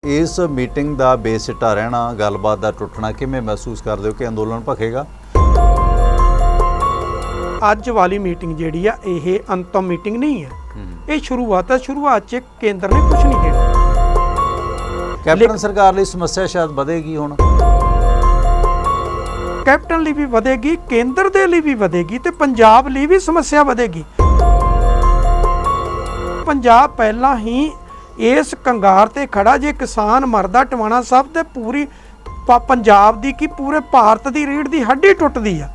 इस मीटिंग का बेसिटा रहना, गलबात का टुटना किवें महसूस करते हो कि अंदोलन भखेगा? ਅੱਜ वाली मीटिंग जिहड़ी आ ਇਹ अंतिम मीटिंग नहीं है, ये शुरुआत है। शुरुआत च केंद्र ने कुछ नहीं देना। कैप्टन सरकार ਲਈ समस्या शायद ਵਧੇਗੀ ਹੁਣ। कैप्टन ਲਈ भी ਵਧੇਗੀ, केंद्र ਦੇ ਲਈ भी ਵਧੇਗੀ ਤੇ ਪੰਜਾਬ ਲਈ ਵੀ ਸਮੱਸਿਆ ਵਧੇਗੀ। ਪੰਜਾਬ ਪਹਿਲਾਂ ਹੀ ਇਸ ਕੰਗਾਰ ਤੇ ਖੜਾ, ਜੇ ਕਿਸਾਨ ਮਰਦਾ ਟਵਾਣਾ ਸਾਹਿਬ ਤੇ ਪੂਰੀ ਪੰਜਾਬ ਦੀ ਕੀ ਪੂਰੇ ਭਾਰਤ ਦੀ ਰੀੜ ਦੀ ਹੱਡੀ ਟੁੱਟਦੀ ਆ।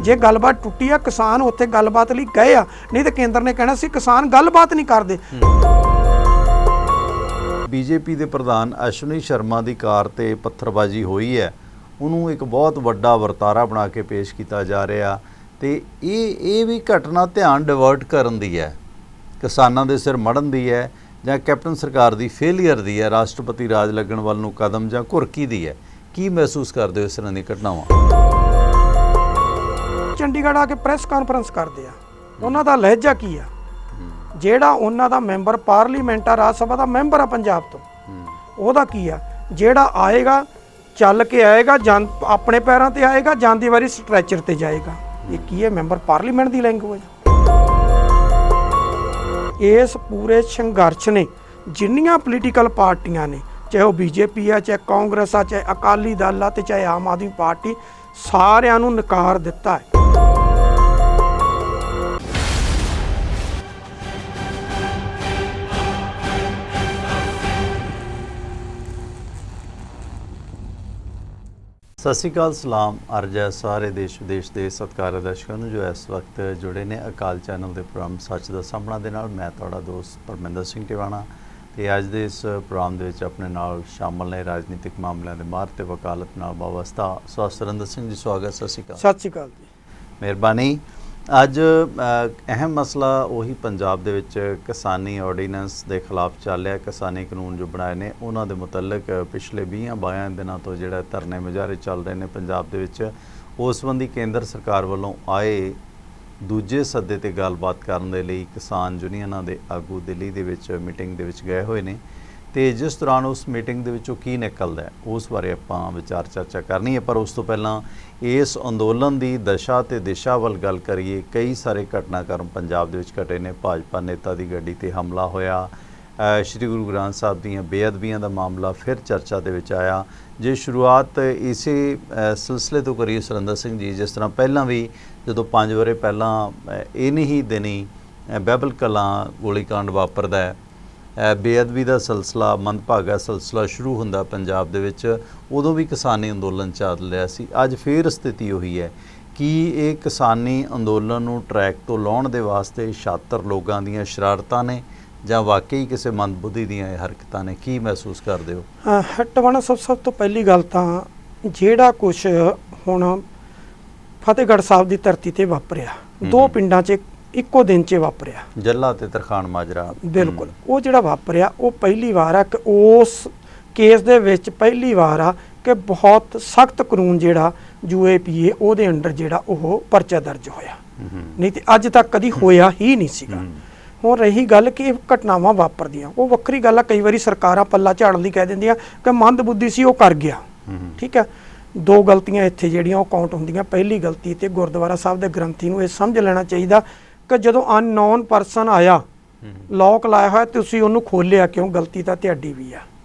ਜੇ ਗੱਲਬਾਤ ਟੁੱਟੀ ਆ, ਕਿਸਾਨ ਉੱਥੇ ਗੱਲਬਾਤ ਲਈ ਗਏ ਆ, ਨਹੀਂ ਤਾਂ ਕੇਂਦਰ ਨੇ ਕਹਿਣਾ ਸੀ ਕਿਸਾਨ ਗੱਲਬਾਤ ਨਹੀਂ ਕਰਦੇ। ਬੀਜੇਪੀ ਦੇ ਪ੍ਰਧਾਨ ਅਸ਼ਵਨੀ ਸ਼ਰਮਾ ਦੀ ਕਾਰ ਤੇ ਪੱਥਰਬਾਜ਼ੀ ਹੋਈ ਹੈ, ਉਹਨੂੰ ਇੱਕ ਬਹੁਤ ਵੱਡਾ ਵਰਤਾਰਾ ਬਣਾ ਕੇ ਪੇਸ਼ ਕੀਤਾ ਜਾ ਰਿਹਾ ਤੇ ਇਹ ਵੀ ਘਟਨਾ ਧਿਆਨ ਡਿਵਰਟ ਕਰਨ ਦੀ ਹੈ, ਕਿਸਾਨਾਂ ਦੇ ਸਿਰ ਮੜਨ ਦੀ ਹੈ ਜਾਂ ਕੈਪਟਨ ਸਰਕਾਰ ਦੀ ਫੇਲੀਅਰ ਦੀ ਹੈ, ਰਾਸ਼ਟਰਪਤੀ ਰਾਜ ਲੱਗਣ ਵੱਲ ਨੂੰ ਕਦਮ ਜਾਂ ਘੁਰਕੀ ਦੀ ਹੈ। ਕੀ ਮਹਿਸੂਸ ਕਰਦੇ ਹੋ ਇਸ ਤਰ੍ਹਾਂ ਦੀਆਂ ਘਟਨਾਵਾਂ? ਚੰਡੀਗੜ੍ਹ ਆ ਕੇ ਪ੍ਰੈਸ ਕਾਨਫਰੰਸ ਕਰਦੇ ਆ, ਉਹਨਾਂ ਦਾ ਲਹਿਜਾ ਕੀ ਆ? ਜਿਹੜਾ ਉਹਨਾਂ ਦਾ ਮੈਂਬਰ ਪਾਰਲੀਮੈਂਟ ਆ, ਰਾਜ ਸਭਾ ਦਾ ਮੈਂਬਰ ਆ ਪੰਜਾਬ ਤੋਂ, ਉਹਦਾ ਕੀ ਆ? ਜਿਹੜਾ ਆਏਗਾ ਚੱਲ ਕੇ ਆਏਗਾ, ਆਪਣੇ ਪੈਰਾਂ ਤੇ ਆਏਗਾ, ਜਾਂਦੀ ਵਾਰੀ ਸਟ੍ਰੈਚਰ ਤੇ ਜਾਏਗਾ। ਇਹ ਕੀ ਹੈ? ਮੈਂਬਰ ਪਾਰਲੀਮੈਂਟ ਦੀ ਲੈਂਗੁਏਜ। ਇਸ ਪੂਰੇ ਸੰਘਰਸ਼ ਨੇ ਜਿੰਨੀਆਂ ਪੋਲੀਟੀਕਲ ਪਾਰਟੀਆਂ ਨੇ, ਚਾਹੇ ਉਹ ਬੀਜੇਪੀ ਆ, ਚਾਹੇ ਕਾਂਗਰਸ ਆ, ਚਾਹੇ ਅਕਾਲੀ ਦਲ ਆ ਤੇ ਚਾਹੇ ਆਮ ਆਦਮੀ ਪਾਰਟੀ, ਸਾਰਿਆਂ ਨੂੰ ਨਕਾਰ ਦਿੱਤਾ ਹੈ। ਸਤਿ ਸ਼੍ਰੀ ਅਕਾਲ, ਸਲਾਮ ਅਰਜ਼ ਹੈ ਸਾਰੇ ਦੇਸ਼ ਵਿਦੇਸ਼ ਦੇ ਸਤਿਕਾਰਯੋਗ ਦਰਸ਼ਕਾਂ ਨੂੰ ਜੋ ਇਸ ਵਕਤ ਜੁੜੇ ਨੇ ਅਕਾਲ ਚੈਨਲ ਦੇ ਪ੍ਰੋਗਰਾਮ ਸੱਚ ਦਾ ਸਾਹਮਣਾ ਦੇ ਨਾਲ। ਮੈਂ ਤੁਹਾਡਾ ਦੋਸਤ ਪਰਮਿੰਦਰ ਸਿੰਘ ਟਿਵਾਣਾ ਤੇ ਅੱਜ ਦੇ ਇਸ ਪ੍ਰੋਗਰਾਮ ਦੇ ਵਿੱਚ ਆਪਣੇ ਨਾਲ ਸ਼ਾਮਲ ਨੇ ਰਾਜਨੀਤਿਕ ਮਾਮਲਿਆਂ ਦੇ ਮਾਹਰ ਤੇ ਵਕਾਲਤ ਨਾਲ ਵਾਬਸਤਾ ਸੁਰਿੰਦਰ ਸਿੰਘ ਜੀ। ਸਵਾਗਤ। ਸਤਿ ਸ਼੍ਰੀ ਅਕਾਲ। ਸਤਿ ਸ਼੍ਰੀ ਅਕਾਲ ਜੀ, ਮਿਹਰਬਾਨੀ। ਅੱਜ ਅਹਿਮ ਮਸਲਾ ਉਹੀ ਪੰਜਾਬ ਦੇ ਵਿੱਚ ਕਿਸਾਨੀ ਆਰਡੀਨੈਂਸ ਦੇ ਖਿਲਾਫ ਚੱਲ ਰਿਹਾ। ਕਿਸਾਨੀ ਕਾਨੂੰਨ ਜੋ ਬਣਾਏ ਨੇ ਉਹਨਾਂ ਦੇ ਮੁਤਲਕ ਪਿਛਲੇ 20-22 ਦਿਨਾਂ ਤੋਂ ਜਿਹੜਾ ਧਰਨੇ ਮੁਜ਼ਾਹਰੇ ਚੱਲ ਰਹੇ ਨੇ ਪੰਜਾਬ ਦੇ ਵਿੱਚ, ਉਸ ਸੰਬੰਧੀ ਕੇਂਦਰ ਸਰਕਾਰ ਵੱਲੋਂ ਆਏ ਦੂਜੇ ਸੱਦੇ ਤੇ ਗੱਲਬਾਤ ਕਰਨ ਦੇ ਲਈ ਕਿਸਾਨ ਯੂਨੀਅਨਾਂ ਦੇ ਆਗੂ ਦਿੱਲੀ ਦੇ ਵਿੱਚ ਮੀਟਿੰਗ ਦੇ ਵਿੱਚ ਗਏ ਹੋਏ ਨੇ ਤੇ ਜਿਸ ਦੌਰਾਨ ਉਸ ਮੀਟਿੰਗ ਦੇ ਵਿੱਚੋਂ ਕੀ ਨਿਕਲਦਾ ਉਸ ਬਾਰੇ ਆਪਾਂ ਵਿਚਾਰ ਚਰਚਾ ਕਰਨੀ ਹੈ। ਪਰ ਉਸ ਤੋਂ ਪਹਿਲਾਂ ਇਸ ਅੰਦੋਲਨ ਦੀ ਦਸ਼ਾ ਤੇ ਦਿਸ਼ਾ ਵੱਲ ਗੱਲ ਕਰੀਏ। ਕਈ ਸਾਰੇ ਘਟਨਾਕ੍ਰਮ ਪੰਜਾਬ ਦੇ ਵਿੱਚ ਘਟੇ ਨੇ। ਭਾਜਪਾ ਨੇਤਾ ਦੀ ਗੱਡੀ ਤੇ ਹਮਲਾ ਹੋਇਆ, ਸ਼੍ਰੀ ਗੁਰੂ ਗ੍ਰੰਥ ਸਾਹਿਬ ਦੀਆਂ ਬੇਅਦਬੀਆਂ ਦਾ ਮਾਮਲਾ ਫਿਰ ਚਰਚਾ ਦੇ ਵਿੱਚ ਆਇਆ। ਜੇ ਸ਼ੁਰੂਆਤ ਇਸੇ ਸਿਲਸਿਲੇ ਤੋਂ ਕਰੀਏ ਸੁਰਿੰਦਰ ਸਿੰਘ ਜੀ, ਜਿਸ ਤਰ੍ਹਾਂ ਪਹਿਲਾਂ ਵੀ ਜਦੋਂ 5 ਵਰ੍ਹੇ ਪਹਿਲਾਂ ਇਨ੍ਹੀਂ ਹੀ ਦਿਨੀ ਬਹਿਬਲ ਕਲਾਂ ਗੋਲੀਕਾਂਡ ਵਾਪਰਦਾ ਹੈ, ਬੇਅਦਬੀ ਦਾ ਸਿਲਸਿਲਾ, ਮੰਦਭਾਗਾ ਸਿਲਸਿਲਾ ਸ਼ੁਰੂ ਹੁੰਦਾ ਪੰਜਾਬ ਦੇ ਵਿੱਚ, ਉਦੋਂ ਵੀ ਕਿਸਾਨੀ ਅੰਦੋਲਨ ਚੱਲ ਰਿਹਾ ਸੀ। ਅੱਜ ਫਿਰ ਸਥਿਤੀ ਉਹੀ ਹੈ। ਕੀ ਇਹ ਕਿਸਾਨੀ ਅੰਦੋਲਨ ਨੂੰ ਟਰੈਕ ਤੋਂ ਲਾਉਣ ਦੇ ਵਾਸਤੇ ਛਾਤਰ ਲੋਕਾਂ ਦੀਆਂ ਸ਼ਰਾਰਤਾਂ ਨੇ ਜਾਂ ਵਾਕਈ ਕਿਸੇ ਮੰਦਬੁੱਧੀ ਦੀਆਂ ਇਹ ਹਰਕਤਾਂ ਨੇ? ਕੀ ਮਹਿਸੂਸ ਕਰਦੇ ਹੋ? ਟਵਾਣਾ ਸਭ ਤੋਂ ਪਹਿਲੀ ਗੱਲ ਤਾਂ ਜਿਹੜਾ ਕੁਛ ਹੁਣ ਫਤਿਹਗੜ੍ਹ ਸਾਹਿਬ ਦੀ ਧਰਤੀ ਤੇ ਵਾਪਰਿਆ, ਦੋ ਪਿੰਡਾਂ 'ਚ ਇੱਕੋ ਦਿਨ 'ਚ ਵਾਪਰਿਆ, ਜੱਲਾ ਤੇ ਤਰਖਾਣ ਮਾਜਰਾ, ਬਿਲਕੁਲ ਉਹ ਜਿਹੜਾ ਵਾਪਰਿਆ ਉਹ ਪਹਿਲੀ ਵਾਰ ਆ ਕਿ ਉਸ ਕੇਸ ਦੇ ਵਿੱਚ ਪਹਿਲੀ ਵਾਰ ਆ ਕਿ ਬਹੁਤ ਸਖਤ ਕਾਨੂੰਨ ਜਿਹੜਾ UAPA ਉਹਦੇ ਅੰਡਰ ਜਿਹੜਾ ਉਹ ਪਰਚਾ ਦਰਜ ਹੋਇਆ, ਨਹੀਂ ਤੇ ਅੱਜ ਤੱਕ ਕਦੀ ਹੋਇਆ ਹੀ ਨਹੀਂ ਸੀਗਾ। ਹੁਣ ਰਹੀ ਗੱਲ ਕਿ ਘਟਨਾਵਾਂ ਵਾਪਰਦੀਆਂ, ਉਹ ਵੱਖਰੀ ਗੱਲ ਆ। ਕਈ ਵਾਰੀ ਸਰਕਾਰਾਂ ਪੱਲਾ ਝਾੜਨ ਲਈ ਕਹਿ ਦਿੰਦੀਆਂ ਕਿ ਮੰਦਬੁੱਧੀ ਸੀ ਉਹ ਕਰ ਗਿਆ, ਠੀਕ ਹੈ। ਦੋ ਗਲਤੀਆਂ ਇੱਥੇ ਜਿਹੜੀਆਂ ਉਹ ਕਾਊਂਟ ਹੁੰਦੀਆਂ। ਪਹਿਲੀ ਗਲਤੀ ਤੇ ਗੁਰਦੁਆਰਾ ਸਾਹਿਬ ਦੇ ਗ੍ਰੰਥੀ ਨੂੰ ਇਹ ਸਮਝ ਲੈਣਾ ਚਾਹੀਦਾ ਕਿ ਜਦੋਂ ਅਨਨੋਨ ਪਰਸਨ ਆਇਆ, ਲੌਕ ਲਾਇਆ ਹੋਇਆ, ਤੁਸੀਂ ਉਹਨੂੰ ਖੋਲਿਆ ਕਿਉਂ? ਗਲਤੀ ਤਾਂ ਤੁਹਾਡੀ ਵੀ ਆ।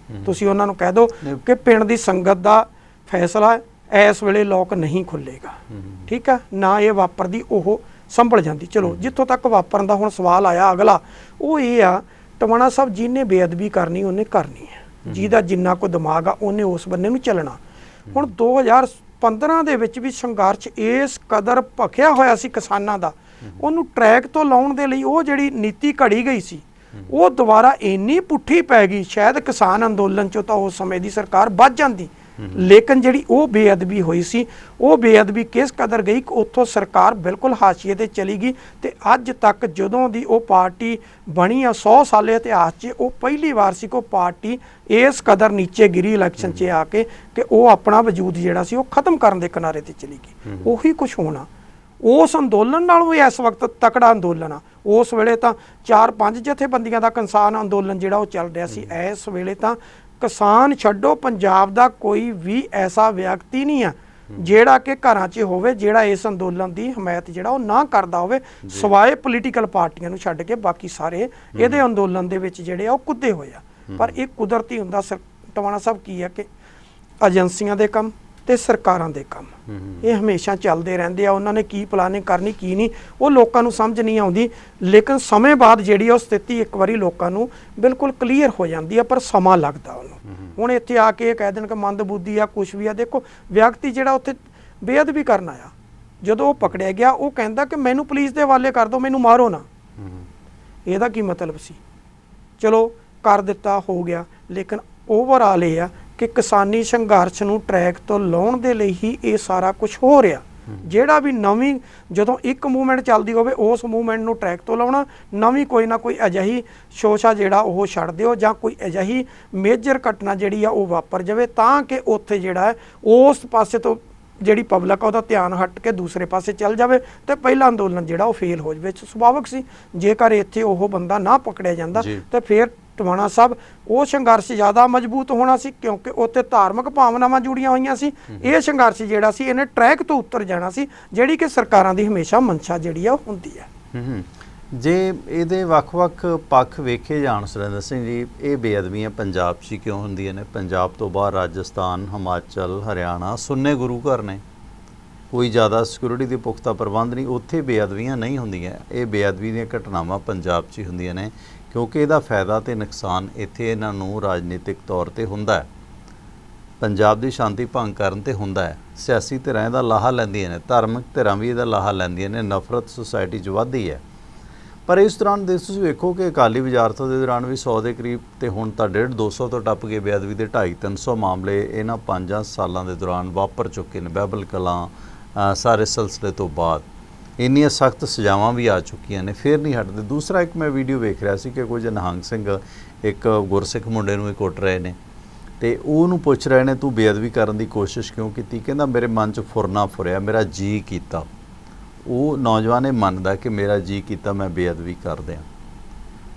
ਤੁਸੀਂ ਉਹਨਾਂ ਨੂੰ ਕਹਿ ਦਿਓ ਕਿ ਪਿੰਡ ਦੀ ਸੰਗਤ ਦਾ ਫੈਸਲਾ ਇਸ ਵੇਲੇ ਲੌਕ ਨਹੀਂ ਖੁੱਲੇਗਾ, ਠੀਕ ਆ ਨਾ। ਇਹ ਵਾਪਰਦੀ ਉਹ ਸੰਭਲ ਜਾਂਦੀ। ਚਲੋ ਜਿੱਥੋਂ ਤੱਕ ਵਾਪਰਨ ਦਾ ਹੁਣ ਸਵਾਲ ਆਇਆ ਅਗਲਾ, ਉਹ ਇਹ ਆ ਟਵਾਣਾ ਸਾਹਿਬ ਜਿਹਨੇ ਬੇਅਦਬੀ ਕਰਨੀ ਉਹਨੇ ਕਰਨੀ ਹੈ, ਜਿਹਦਾ ਜਿੰਨਾ ਕੋ ਦਿਮਾਗ ਆ ਉਹਨੇ ਉਸ ਬੰਨੇ ਨੂੰ ਚੱਲਣਾ। ਹੁਣ 2015 ਦੇ ਵਿੱਚ ਵੀ ਸੰਘਰਸ਼ ਇਸ ਕਦਰ ਭਖਿਆ ਹੋਇਆ ਸੀ ਕਿਸਾਨਾਂ ਦਾ, ਉਹਨੂੰ ਟਰੈਕ ਤੋਂ ਲਾਉਣ ਦੇ ਲਈ ਉਹ ਜਿਹੜੀ ਨੀਤੀ ਘੜੀ ਗਈ ਸੀ ਉਹ ਦੁਬਾਰਾ ਇੰਨੀ ਪੁੱਠੀ ਪੈ ਗਈ, ਸ਼ਾਇਦ ਕਿਸਾਨ ਅੰਦੋਲਨ 'ਚੋਂ ਤਾਂ ਉਸ ਸਮੇਂ ਦੀ ਸਰਕਾਰ ਬਚ ਜਾਂਦੀ। ਲੇਕਿਨ ਜਿਹੜੀ ਉਹ ਬੇਅਦਬੀ ਹੋਈ ਸੀ, ਉਹ ਬੇਅਦਬੀ ਕਿਸ ਕਦਰ ਗਈ ਕਿ ਉੱਥੋਂ ਸਰਕਾਰ ਬਿਲਕੁਲ ਹਾਸ਼ੀਏ ਤੇ ਚਲੀ ਗਈ। ਤੇ ਅੱਜ ਤੱਕ ਜਦੋਂ ਦੀ ਉਹ ਪਾਰਟੀ ਬਣੀ ਆ 100 ਸਾਲੇ ਇਤਿਹਾਸ 'ਚ ਉਹ ਪਹਿਲੀ ਵਾਰ ਸੀ ਕਿ ਉਹ ਪਾਰਟੀ ਇਸ ਕਦਰ ਨੀਚੇ ਗਿਰੀ ਇਲੈਕਸ਼ਨ 'ਚ ਆ ਕੇ ਕਿ ਉਹ ਆਪਣਾ ਵਜੂਦ ਜਿਹੜਾ ਸੀ ਉਹ ਖਤਮ ਕਰਨ ਦੇ ਕਿਨਾਰੇ ਤੇ ਚਲੀ ਗਈ। ਉਹੀ ਕੁਛ ਹੋਣਾ ਉਸ ਅੰਦੋਲਨ ਨਾਲੋਂ ਵੀ ਇਸ ਵਕਤ ਤਕੜਾ ਅੰਦੋਲਨ ਆ। ਉਸ ਵੇਲੇ ਤਾਂ 4-5 ਜਥੇਬੰਦੀਆਂ ਦਾ ਕਿਸਾਨ ਅੰਦੋਲਨ ਜਿਹੜਾ ਉਹ ਚੱਲ ਰਿਹਾ ਸੀ। ਇਸ ਵੇਲੇ ਤਾਂ ਕਿਸਾਨ ਛੱਡੋ, ਪੰਜਾਬ ਦਾ ਕੋਈ ਵੀ ਐਸਾ ਵਿਅਕਤੀ ਨਹੀਂ ਆ ਜਿਹੜਾ ਕਿ ਘਰਾਂ 'ਚ ਹੋਵੇ ਜਿਹੜਾ ਇਸ ਅੰਦੋਲਨ ਦੀ ਹਮਾਇਤ ਜਿਹੜਾ ਉਹ ਨਾ ਕਰਦਾ ਹੋਵੇ, ਸਿਵਾਏ ਪੋਲੀਟੀਕਲ ਪਾਰਟੀਆਂ ਨੂੰ ਛੱਡ ਕੇ। ਬਾਕੀ ਸਾਰੇ ਇਹਦੇ ਅੰਦੋਲਨ ਦੇ ਵਿੱਚ ਜਿਹੜੇ ਆ ਉਹ ਕੁੱਦੇ ਹੋਏ ਆ। ਪਰ ਇਹ ਕੁਦਰਤੀ ਹੁੰਦਾ। ਟਵਾਣਾ ਸਾਹਿਬ ਕੀ ਆ ਕਿ ਏਜੰਸੀਆਂ ਦੇ ਕੰਮ ਤੇ ਸਰਕਾਰਾਂ ਦੇ ਕੰਮ ਇਹ ਹਮੇਸ਼ਾ ਚੱਲਦੇ ਰਹਿੰਦੇ ਆ। ਉਹਨਾਂ ਨੇ ਕੀ ਪਲਾਨਿੰਗ ਕਰਨੀ ਕੀ ਨਹੀਂ ਉਹ ਲੋਕਾਂ ਨੂੰ ਸਮਝ ਨਹੀਂ ਆਉਂਦੀ, ਲੇਕਿਨ ਸਮੇਂ ਬਾਅਦ ਜਿਹੜੀ ਉਹ ਸਥਿਤੀ ਇੱਕ ਵਾਰੀ ਲੋਕਾਂ ਨੂੰ ਬਿਲਕੁਲ ਕਲੀਅਰ ਹੋ ਜਾਂਦੀ ਆ, ਪਰ ਸਮਾਂ ਲੱਗਦਾ ਉਹਨੂੰ। ਹੁਣ ਇੱਥੇ ਆ ਕੇ ਇਹ ਕਹਿ ਦੇਣ ਕਿ ਮੰਦਬੁੱਧੀ ਆ ਕੁਛ ਵੀ ਆ। ਦੇਖੋ ਵਿਅਕਤੀ ਜਿਹੜਾ ਉੱਥੇ ਬੇਅਦਬੀ ਕਰਨ ਆਇਆ, ਜਦੋਂ ਉਹ ਪਕੜਿਆ ਗਿਆ ਉਹ ਕਹਿੰਦਾ ਕਿ ਮੈਨੂੰ ਪੁਲਿਸ ਦੇ ਹਵਾਲੇ ਕਰ ਦਿਓ, ਮੈਨੂੰ ਮਾਰੋ ਨਾ। ਇਹਦਾ ਕੀ ਮਤਲਬ ਸੀ? ਚਲੋ ਕਰ ਦਿੱਤਾ, ਹੋ ਗਿਆ, ਲੇਕਿਨ ਓਵਰਆਲ ਇਹ ਆ ਕਿ ਕਿਸਾਨੀ ਸੰਘਰਸ਼ ਨੂੰ ਟਰੈਕ ਤੋਂ ਲਾਉਣ ਦੇ ਲਈ ਹੀ ਇਹ ਸਾਰਾ ਕੁਝ ਹੋ ਰਿਹਾ। ਜਿਹੜਾ ਵੀ ਨਵੀਂ ਜਦੋਂ ਇੱਕ ਮੂਵਮੈਂਟ ਚੱਲਦੀ ਹੋਵੇ ਉਸ ਮੂਵਮੈਂਟ ਨੂੰ ਟਰੈਕ ਤੋਂ ਲਾਉਣਾ, ਨਵੀਂ ਕੋਈ ਨਾ ਕੋਈ ਅਜਿਹੀ ਸ਼ੋਸ਼ਾ ਜਿਹੜਾ ਉਹ ਛੱਡ ਦਿਓ ਜਾਂ ਕੋਈ ਅਜਿਹੀ ਮੇਜਰ ਘਟਨਾ ਜਿਹੜੀ ਆ ਉਹ ਵਾਪਰ ਜਾਵੇ ਤਾਂ ਕਿ ਉੱਥੇ ਜਿਹੜਾ ਹੈ ਉਸ ਪਾਸੇ ਤੋਂ ਜਿਹੜੀ ਪਬਲਿਕ ਆ ਉਹਦਾ ਧਿਆਨ ਹਟ ਕੇ ਦੂਸਰੇ ਪਾਸੇ ਚੱਲ ਜਾਵੇ ਤੇ ਪਹਿਲਾ ਅੰਦੋਲਨ ਜਿਹੜਾ ਉਹ ਫੇਲ ਹੋ ਜਾਵੇ। ਸੁਭਾਵਿਕ ਸੀ ਜੇਕਰ ਇੱਥੇ ਉਹ ਬੰਦਾ ਨਾ ਪਕੜਿਆ ਜਾਂਦਾ ਤੇ ਫਿਰ ਟਵਾਣਾ ਸਾਹਿਬ ਉਹ ਸੰਘਰਸ਼ ਜ਼ਿਆਦਾ ਮਜ਼ਬੂਤ ਹੋਣਾ ਸੀ, ਕਿਉਂਕਿ ਉੱਥੇ ਧਾਰਮਿਕ ਭਾਵਨਾਵਾਂ ਜੁੜੀਆਂ ਹੋਈਆਂ ਸੀ। ਇਹ ਸੰਘਰਸ਼ ਜਿਹੜਾ ਸੀ ਇਹਨੇ ਟਰੈਕ ਤੋਂ ਉੱਤਰ ਜਾਣਾ ਸੀ, ਜਿਹੜੀ ਕਿ ਸਰਕਾਰਾਂ ਦੀ ਹਮੇਸ਼ਾ ਮਨਸ਼ਾ ਜਿਹੜੀ ਆ ਉਹ ਹੁੰਦੀ ਹੈ। ਜੇ ਇਹਦੇ ਵੱਖ-ਵੱਖ ਪੱਖ ਵੇਖੇ ਜਾਣ ਸੁਰਿੰਦਰ ਸਿੰਘ ਜੀ, ਇਹ ਬੇਅਦਬੀਆਂ ਪੰਜਾਬ 'ਚ ਕਿਉਂ ਹੁੰਦੀਆਂ ਨੇ? ਪੰਜਾਬ ਤੋਂ ਬਾਹਰ ਰਾਜਸਥਾਨ, ਹਿਮਾਚਲ, ਹਰਿਆਣਾ ਸੁੰਨੇ ਗੁਰੂ ਘਰ ਨੇ, ਕੋਈ ਜ਼ਿਆਦਾ ਸਿਕਿਉਰਿਟੀ ਦੇ ਪੁਖਤਾ ਪ੍ਰਬੰਧ ਨਹੀਂ, ਉੱਥੇ ਬੇਅਦਬੀਆਂ ਨਹੀਂ ਹੁੰਦੀਆਂ। ਇਹ ਬੇਅਦਬੀ ਦੀਆਂ ਘਟਨਾਵਾਂ ਪੰਜਾਬ 'ਚ ਹੀ ਹੁੰਦੀਆਂ ਨੇ, ਕਿਉਂਕਿ ਇਹਦਾ ਫਾਇਦਾ ਤੇ ਨੁਕਸਾਨ ਇੱਥੇ ਇਹਨਾਂ ਨੂੰ ਰਾਜਨੀਤਿਕ ਤੌਰ ਤੇ ਹੁੰਦਾ ਹੈ, ਪੰਜਾਬ ਦੀ ਸ਼ਾਂਤੀ ਭੰਗ ਕਰਨ ਤੇ ਹੁੰਦਾ ਹੈ। ਸਿਆਸੀ ਧਿਰਾਂ ਇਹਦਾ ਲਾਹਾ ਲੈਂਦੀਆਂ ਨੇ, ਧਾਰਮਿਕ ਧਿਰਾਂ ਵੀ ਇਹਦਾ ਲਾਹਾ ਲੈਂਦੀਆਂ ਨੇ, ਨਫ਼ਰਤ ਸੁਸਾਇਟੀ 'ਚ ਵੱਧਦੀ ਹੈ। ਪਰ ਇਸ ਦੌਰਾਨ ਤੁਸੀਂ ਵੇਖੋ ਕਿ ਅਕਾਲੀ ਵਜ਼ਾਰਤਾਂ ਦੇ ਦੌਰਾਨ ਵੀ 100 ਦੇ ਕਰੀਬ ਤੇ ਹੁਣ ਤਾਂ 150-200 ਤੋਂ ਟੱਪ ਕੇ ਬੇਅਦਬੀ ਦੇ 250-300 ਮਾਮਲੇ ਇਹਨਾਂ 5 ਸਾਲਾਂ ਦੇ ਦੌਰਾਨ ਵਾਪਰ ਚੁੱਕੇ ਨੇ। ਬਹਿਬਲ ਕਲਾਂ ਸਾਰੇ ਸਿਲਸਿਲੇ ਤੋਂ ਬਾਅਦ ਇੰਨੀਆਂ ਸਖਤ ਸਜ਼ਾਵਾਂ ਵੀ ਆ ਚੁੱਕੀਆਂ ਨੇ, ਫਿਰ ਨਹੀਂ ਹਟਦੇ। ਦੂਸਰਾ ਇੱਕ ਮੈਂ ਵੀਡੀਓ ਵੇਖ ਰਿਹਾ ਸੀ ਕਿ ਕੁਝ ਨਿਹੰਗ ਸਿੰਘ ਇੱਕ ਗੁਰਸਿੱਖ ਮੁੰਡੇ ਨੂੰ ਹੀ ਕੁੱਟ ਰਹੇ ਨੇ ਤੇ ਉਹਨੂੰ ਪੁੱਛ ਰਹੇ ਨੇ ਤੂੰ ਬੇਅਦਬੀ ਕਰਨ ਦੀ ਕੋਸ਼ਿਸ਼ ਕਿਉਂ ਕੀਤੀ? ਕਹਿੰਦਾ ਮੇਰੇ ਮਨ 'ਚ ਫੁਰਨਾ ਫੁਰਿਆ, ਮੇਰਾ ਜੀ ਕੀਤਾ। ਉਹ ਨੌਜਵਾਨ ਇਹ ਮੰਨਦਾ ਕਿ ਮੇਰਾ ਜੀ ਕੀਤਾ, ਮੈਂ ਬੇਅਦਬੀ ਕਰ ਦਿਆਂ।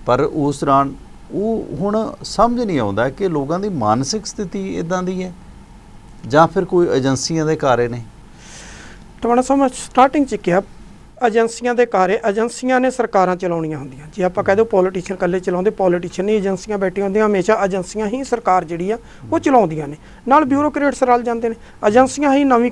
ਪਰ ਉਸ ਦੌਰਾਨ ਉਹ ਹੁਣ ਸਮਝ ਨਹੀਂ ਆਉਂਦਾ ਕਿ ਲੋਕਾਂ ਦੀ ਮਾਨਸਿਕ ਸਥਿਤੀ ਇੱਦਾਂ ਦੀ ਹੈ ਜਾਂ ਫਿਰ ਕੋਈ ਏਜੰਸੀਆਂ ਦੇ ਕਾਰੇ ਨੇ। ਟਵਾਣਾ ਸਾਹਿਬ ਸਟਾਰਟਿੰਗ 'ਚ ਕਿਹਾ ਏਜੰਸੀਆਂ ਦੇ ਕਾਰੇ, ਏਜੰਸੀਆਂ ਨੇ ਸਰਕਾਰਾਂ ਚਲਾਉਣੀਆਂ ਹੁੰਦੀਆਂ। ਜੇ ਆਪਾਂ ਕਹਿ ਦਿਓ ਪੋਲੀਟੀਸ਼ੀਅਨ ਇਕੱਲੇ ਚਲਾਉਂਦੇ, ਪੋਲੀਟੀਸ਼ੀਅਨ ਨਹੀਂ, ਏਜੰਸੀਆਂ ਬੈਠੀਆਂ ਹੁੰਦੀਆਂ। ਹਮੇਸ਼ਾ ਏਜੰਸੀਆਂ ਹੀ ਸਰਕਾਰ ਜਿਹੜੀ ਆ ਉਹ ਚਲਾਉਂਦੀਆਂ ਨੇ, ਨਾਲ ਬਿਊਰੋਕਰੇਟਸ ਰਲ ਜਾਂਦੇ ਨੇ। ਏਜੰਸੀਆਂ ਹੀ ਨਵੀਂ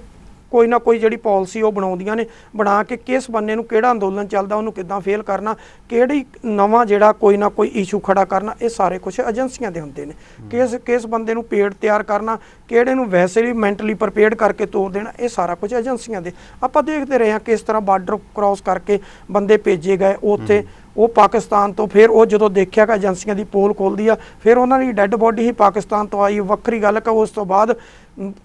ਕੋਈ ਨਾ ਕੋਈ ਜਿਹੜੀ ਪਾਲਿਸੀ ਉਹ ਬਣਾਉਂਦੀਆਂ ਨੇ, ਬਣਾ ਕੇ ਕਿਸ ਬੰਨੇ ਨੂੰ ਕਿਹੜਾ ਅੰਦੋਲਨ ਚੱਲਦਾ ਉਹਨੂੰ ਕਿੱਦਾਂ ਫੇਲ ਕਰਨਾ, ਕਿਹੜੀ ਨਵਾਂ ਜਿਹੜਾ ਕੋਈ ਨਾ ਕੋਈ ਇਸ਼ੂ ਖੜਾ ਕਰਨਾ, ਇਹ ਸਾਰੇ ਕੁਛ ਏਜੰਸੀਆਂ ਦੇ ਹੁੰਦੇ ਨੇ। ਕਿਸ ਬੰਦੇ ਨੂੰ ਪੇੜ ਤਿਆਰ ਕਰਨਾ, ਕਿਹੜੇ ਨੂੰ ਵੈਸੇ ਵੀ ਮੈਂਟਲੀ ਪ੍ਰਪੇਅਰਡ ਕਰਕੇ ਤੋਰ ਦੇਣਾ, ਇਹ ਸਾਰਾ ਕੁਝ ਏਜੰਸੀਆਂ ਦੇ। ਆਪਾਂ ਦੇਖਦੇ ਰਹੇ ਹਾਂ ਕਿਸ ਤਰ੍ਹਾਂ ਬਾਰਡਰ ਕ੍ਰਾਸ ਕਰਕੇ ਬੰਦੇ ਭੇਜੇ ਗਏ ਉੱਥੇ, ਉਹ ਪਾਕਿਸਤਾਨ ਤੋਂ। ਫਿਰ ਉਹ ਜਦੋਂ ਦੇਖਿਆ ਕਿ ਏਜੰਸੀਆਂ ਦੀ ਪੋਲ ਖੋਲ੍ਹਦੀ ਆ, ਫਿਰ ਉਹਨਾਂ ਦੀ ਡੈੱਡ ਬੋਡੀ ਹੀ ਪਾਕਿਸਤਾਨ ਤੋਂ ਆਈ। ਵੱਖਰੀ ਗੱਲ ਕਿ ਉਸ ਤੋਂ ਬਾਅਦ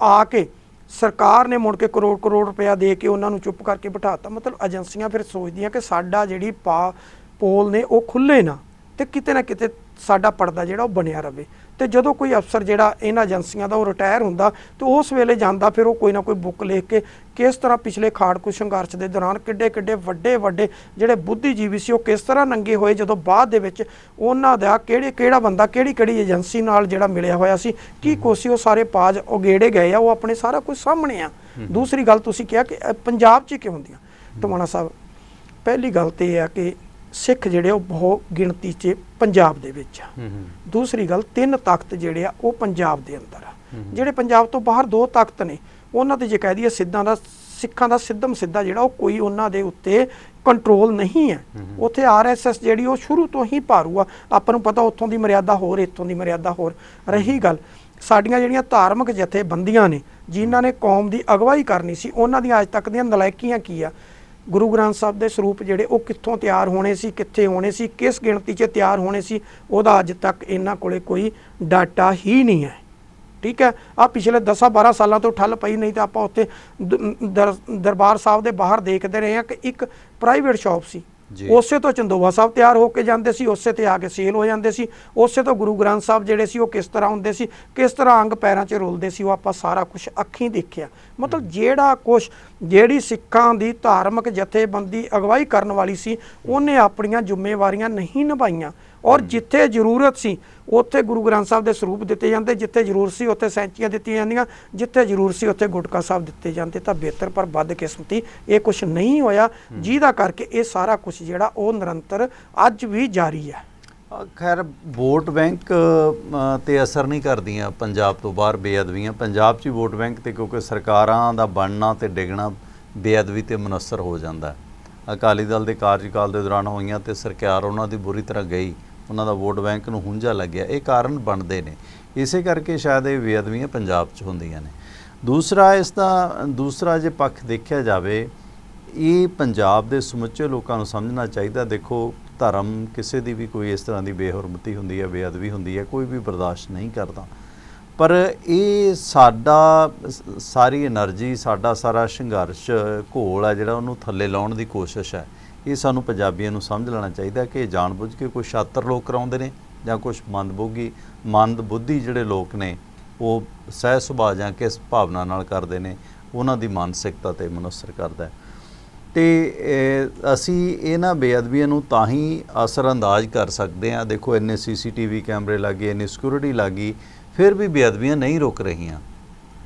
ਆ ਕੇ ਸਰਕਾਰ ਨੇ ਮੁੜ ਕੇ ਕਰੋੜ ਰੁਪਇਆ ਦੇ ਕੇ ਉਹਨਾਂ ਨੂੰ ਚੁੱਪ ਕਰਕੇ ਬਿਠਾਤਾ। ਮਤਲਬ ਏਜੰਸੀਆਂ ਫਿਰ ਸੋਚਦੀਆਂ ਕਿ ਸਾਡਾ ਜਿਹੜੀ ਪੋਲ ਨੇ ਉਹ ਖੁੱਲ੍ਹੇ ਨਾ ਤੇ ਕਿਤੇ ਨਾ ਕਿਤੇ ਸਾਡਾ ਪਰਦਾ ਜਿਹੜਾ ਉਹ ਬਣਿਆ ਰਵੇ। ਤੇ ਜਦੋਂ ਕੋਈ ਅਫਸਰ ਜਿਹੜਾ ਇਹਨਾਂ ਏਜੰਸੀਆਂ ਦਾ ਉਹ ਰਿਟਾਇਰ ਹੁੰਦਾ ਤੇ ਉਸ ਵੇਲੇ ਜਾਂਦਾ, ਫਿਰ ਉਹ ਕੋਈ ਨਾ ਕੋਈ ਬੁੱਕ ਲਿਖ ਕੇ ਕਿਸ ਤਰ੍ਹਾਂ ਪਿਛਲੇ ਖਾੜਕੂ ਸੰਘਰਸ਼ ਦੇ ਦੌਰਾਨ ਕਿੱਡੇ ਵੱਡੇ ਜਿਹੜੇ ਬੁੱਧੀਜੀਵੀ ਸੀ ਉਹ ਕਿਸ ਤਰ੍ਹਾਂ ਨੰਗੇ ਹੋਏ, ਜਦੋਂ ਬਾਅਦ ਦੇ ਵਿੱਚ ਉਹਨਾਂ ਦਾ ਕਿਹੜਾ ਬੰਦਾ ਕਿਹੜੀ ਏਜੰਸੀ ਨਾਲ ਜਿਹੜਾ ਮਿਲਿਆ ਹੋਇਆ ਸੀ, ਕੀ ਕੋਸੀ, ਉਹ ਸਾਰੇ ਪਾਜ ਉਗੇੜੇ ਗਏ ਆ। ਉਹ ਆਪਣੇ ਸਾਰਾ ਕੁਝ ਸਾਹਮਣੇ ਆ। ਦੂਸਰੀ ਗੱਲ ਤੁਸੀਂ ਕਿਹਾ ਕਿ ਪੰਜਾਬ 'ਚ ਕਿਉਂ ਹੁੰਦੀਆਂ? ਟਵਾਣਾ ਸਾਹਿਬ ਪਹਿਲੀ ਗੱਲ ਤੇ ਇਹ ਆ ਕਿ ਸਿੱਖ ਜਿਹੜੇ ਉਹ ਬਹੁਤ ਗਿਣਤੀ 'ਚ ਪੰਜਾਬ ਦੇ ਵਿੱਚ ਆ। ਦੂਸਰੀ ਗੱਲ 3 ਤਖਤ ਜਿਹੜੇ ਆ ਉਹ ਪੰਜਾਬ ਦੇ ਅੰਦਰ ਆ। ਜਿਹੜੇ ਪੰਜਾਬ ਤੋਂ ਬਾਹਰ 2 ਤਖਤ ਨੇ, ਉਹਨਾਂ ਤੇ ਜੇ ਕਹਿ ਦਈਏ ਸਿੱਖਾਂ ਦਾ ਸਿੱਧਮ ਸਿੱਧਾ ਜਿਹੜਾ ਉਹ ਕੋਈ ਉਹਨਾਂ ਦੇ ਉੱਤੇ ਕੰਟਰੋਲ ਨਹੀਂ ਹੈ। ਉੱਥੇ RSS ਜਿਹੜੀ ਉਹ ਸ਼ੁਰੂ ਤੋਂ ਹੀ ਭਾਰੂ ਆ। ਆਪਾਂ ਨੂੰ ਪਤਾ ਉੱਥੋਂ ਦੀ ਮਰਿਆਦਾ ਹੋਰ, ਇੱਥੋਂ ਦੀ ਮਰਿਆਦਾ ਹੋਰ। ਰਹੀ ਗੱਲ ਸਾਡੀਆਂ ਜਿਹੜੀਆਂ ਧਾਰਮਿਕ ਜਥੇਬੰਦੀਆਂ ਨੇ ਜਿਨ੍ਹਾਂ ਨੇ ਕੌਮ ਦੀ ਅਗਵਾਈ ਕਰਨੀ ਸੀ, ਉਹਨਾਂ ਦੀਆਂ ਅੱਜ ਤੱਕ ਦੀਆਂ ਨਲਾਇਕੀਆਂ ਕੀ ਆ? ਗੁਰੂ ਗ੍ਰੰਥ ਸਾਹਿਬ ਦੇ ਸਰੂਪ ਜਿਹੜੇ ਉਹ ਕਿੱਥੋਂ ਤਿਆਰ ਹੋਣੇ ਸੀ, ਕਿੱਥੇ ਹੋਣੇ ਸੀ, ਕਿਸ ਗਿਣਤੀ 'ਚ ਤਿਆਰ ਹੋਣੇ ਸੀ, ਉਹਦਾ ਅੱਜ ਤੱਕ ਇਹਨਾਂ ਕੋਲੇ ਕੋਈ ਡਾਟਾ ਹੀ ਨਹੀਂ ਹੈ। ਠੀਕ ਹੈ, ਆ ਪਿਛਲੇ 10-12 ਸਾਲਾਂ ਤੋਂ ਠੱਲ ਪਈ, ਨਹੀਂ ਤਾਂ ਆਪਾਂ ਉੱਥੇ ਦਰਬਾਰ ਸਾਹਿਬ ਦੇ ਬਾਹਰ ਦੇਖਦੇ ਰਹੇ ਹਾਂ ਕਿ ਇੱਕ ਪ੍ਰਾਈਵੇਟ ਸ਼ਾਪ ਸੀ, ਜੀ। ਉਸੇ ਤੋਂ ਚੰਦੋਵਾ ਸਾਹਿਬ ਤਿਆਰ ਹੋ ਕੇ ਜਾਂਦੇ ਸੀ, ਉਸੇ ਤੇ ਆ ਕੇ ਸੇਲ ਹੋ ਜਾਂਦੇ ਸੀ, ਉਸੇ ਤੋਂ ਗੁਰੂ ਗ੍ਰੰਥ ਸਾਹਿਬ ਜਿਹੜੇ ਸੀ ਉਹ ਕਿਸ ਤਰ੍ਹਾਂ ਹੁੰਦੇ ਸੀ, ਕਿਸ ਤਰ੍ਹਾਂ ਅੰਗ ਪੈਰਾਂ 'ਚ ਰੁਲਦੇ ਸੀ, ਉਹ ਆਪਾਂ ਸਾਰਾ ਕੁਝ ਅੱਖੀਂ ਦੇਖਿਆ। ਮਤਲਬ ਜਿਹੜਾ ਕੁਛ ਜਿਹੜੀ ਸਿੱਖਾਂ ਦੀ ਧਾਰਮਿਕ ਜਥੇਬੰਦੀ ਅਗਵਾਈ ਕਰਨ ਵਾਲੀ ਸੀ ਉਹਨੇ ਆਪਣੀਆਂ ਜ਼ਿੰਮੇਵਾਰੀਆਂ ਨਹੀਂ ਨਿਭਾਈਆਂ। ਔਰ ਜਿੱਥੇ ਜ਼ਰੂਰਤ ਸੀ ਉੱਥੇ ਗੁਰੂ ਗ੍ਰੰਥ ਸਾਹਿਬ ਦੇ ਸਰੂਪ ਦਿੱਤੇ ਜਾਂਦੇ, ਜਿੱਥੇ ਜ਼ਰੂਰਤ ਸੀ ਉੱਥੇ ਸੈਂਚੀਆਂ ਦਿੱਤੀਆਂ ਜਾਂਦੀਆਂ, ਜਿੱਥੇ ਜ਼ਰੂਰਤ ਸੀ ਉੱਥੇ ਗੁਟਕਾ ਸਾਹਿਬ ਦਿੱਤੇ ਜਾਂਦੇ। ਤਾਂ ਬਿਹਤਰ ਪਰ ਬਦਕਿਸਮਤੀ ਇਹ ਕੁਛ ਨਹੀਂ ਹੋਇਆ, ਜਿਹਦਾ ਕਰਕੇ ਇਹ ਸਾਰਾ ਕੁਛ ਜਿਹੜਾ ਉਹ ਨਿਰੰਤਰ ਅੱਜ ਵੀ ਜਾਰੀ ਹੈ। ਖੈਰ ਵੋਟ ਬੈਂਕ ਤੇ ਅਸਰ ਨਹੀਂ ਕਰਦੀਆਂ ਪੰਜਾਬ ਤੋਂ ਬਾਹਰ ਬੇਅਦਬੀਆਂ। ਪੰਜਾਬ 'ਚ ਹੀ ਵੋਟ ਬੈਂਕ ਤੇ ਕਿਉਂਕਿ ਸਰਕਾਰਾਂ ਦਾ ਬਣਨਾ ਤੇ ਡਿੱਗਣਾ ਬੇਅਦਬੀ ਤੇ ਮੁਨਸਰ ਹੋ ਜਾਂਦਾ। ਅਕਾਲੀ ਦਲ ਦੇ ਕਾਰਜਕਾਲ ਦੇ ਦੌਰਾਨ ਹੋਈਆਂ ਤੇ ਸਰਕਾਰ ਉਹਨਾਂ ਦੀ ਬੁਰੀ ਤਰ੍ਹਾਂ ਗਈ, ਉਹਨਾਂ ਦਾ ਵੋਟ ਬੈਂਕ ਨੂੰ ਹੁੰਝਾ ਲੱਗਿਆ। ਇਹ ਕਾਰਨ ਬਣਦੇ ਨੇ, ਇਸੇ ਕਰਕੇ ਸ਼ਾਇਦ ਇਹ ਬੇਅਦਬੀਆਂ ਪੰਜਾਬ 'ਚ ਹੁੰਦੀਆਂ ਨੇ। ਦੂਸਰਾ ਇਸ ਦਾ ਦੂਸਰਾ ਜੇ ਪੱਖ ਦੇਖਿਆ ਜਾਵੇ, ਇਹ ਪੰਜਾਬ ਦੇ ਸਮੁੱਚੇ ਲੋਕਾਂ ਨੂੰ ਸਮਝਣਾ ਚਾਹੀਦਾ। ਦੇਖੋ ਧਰਮ ਕਿਸੇ ਦੀ ਵੀ ਕੋਈ ਇਸ ਤਰ੍ਹਾਂ ਦੀ ਬੇਹੁਰਮਤੀ ਹੁੰਦੀ ਹੈ, ਬੇਅਦਬੀ ਹੁੰਦੀ ਹੈ, ਕੋਈ ਵੀ ਬਰਦਾਸ਼ਤ ਨਹੀਂ ਕਰਦਾ। ਪਰ ਇਹ ਸਾਡਾ ਸਾਰੀ એનર્ਜੀ, ਸਾਡਾ ਸਾਰਾ ਸੰਘਰਸ਼ ਘੋਲ ਹੈ ਜਿਹੜਾ ਉਹਨੂੰ ਥੱਲੇ ਲਾਉਣ ਦੀ ਕੋਸ਼ਿਸ਼ ਹੈ। ਇਹ ਸਾਨੂੰ ਪੰਜਾਬੀਆਂ ਨੂੰ ਸਮਝ ਲੈਣਾ ਚਾਹੀਦਾ ਕਿ ਜਾਣਬੁੱਝ ਕੇ ਕੋਈ ਸ਼ਾਤਰ ਲੋਕ ਕਰਾਉਂਦੇ ਨੇ ਜਾਂ ਕੁਛ ਮੰਦਬੁੱਧੀ ਜਿਹੜੇ ਲੋਕ ਨੇ ਉਹ ਸਹਿ ਸੁਭਾਅ ਜਾਂ ਕਿਸ ਭਾਵਨਾ ਨਾਲ ਕਰਦੇ ਨੇ, ਉਹਨਾਂ ਦੀ ਮਾਨਸਿਕਤਾ 'ਤੇ ਮੁਨਸਰ ਕਰਦਾ ਹੈ। ਤੇ ਅਸੀਂ ਇਹਨਾਂ ਬੇਅਦਬੀਆਂ ਨੂੰ ਤਾਂ ਹੀ ਅਸਰਅੰਦਾਜ਼ ਕਰ ਸਕਦੇ ਹਾਂ। ਦੇਖੋ ਇੰਨੇ CCTV ਕੈਮਰੇ ਲੱਗੇ, ਇੰਨੀ ਸਿਕਿਉਰਿਟੀ ਲੱਗੀ, ਫਿਰ ਵੀ ਬੇਅਦਬੀਆਂ ਨਹੀਂ ਰੁਕ ਰਹੀਆਂ।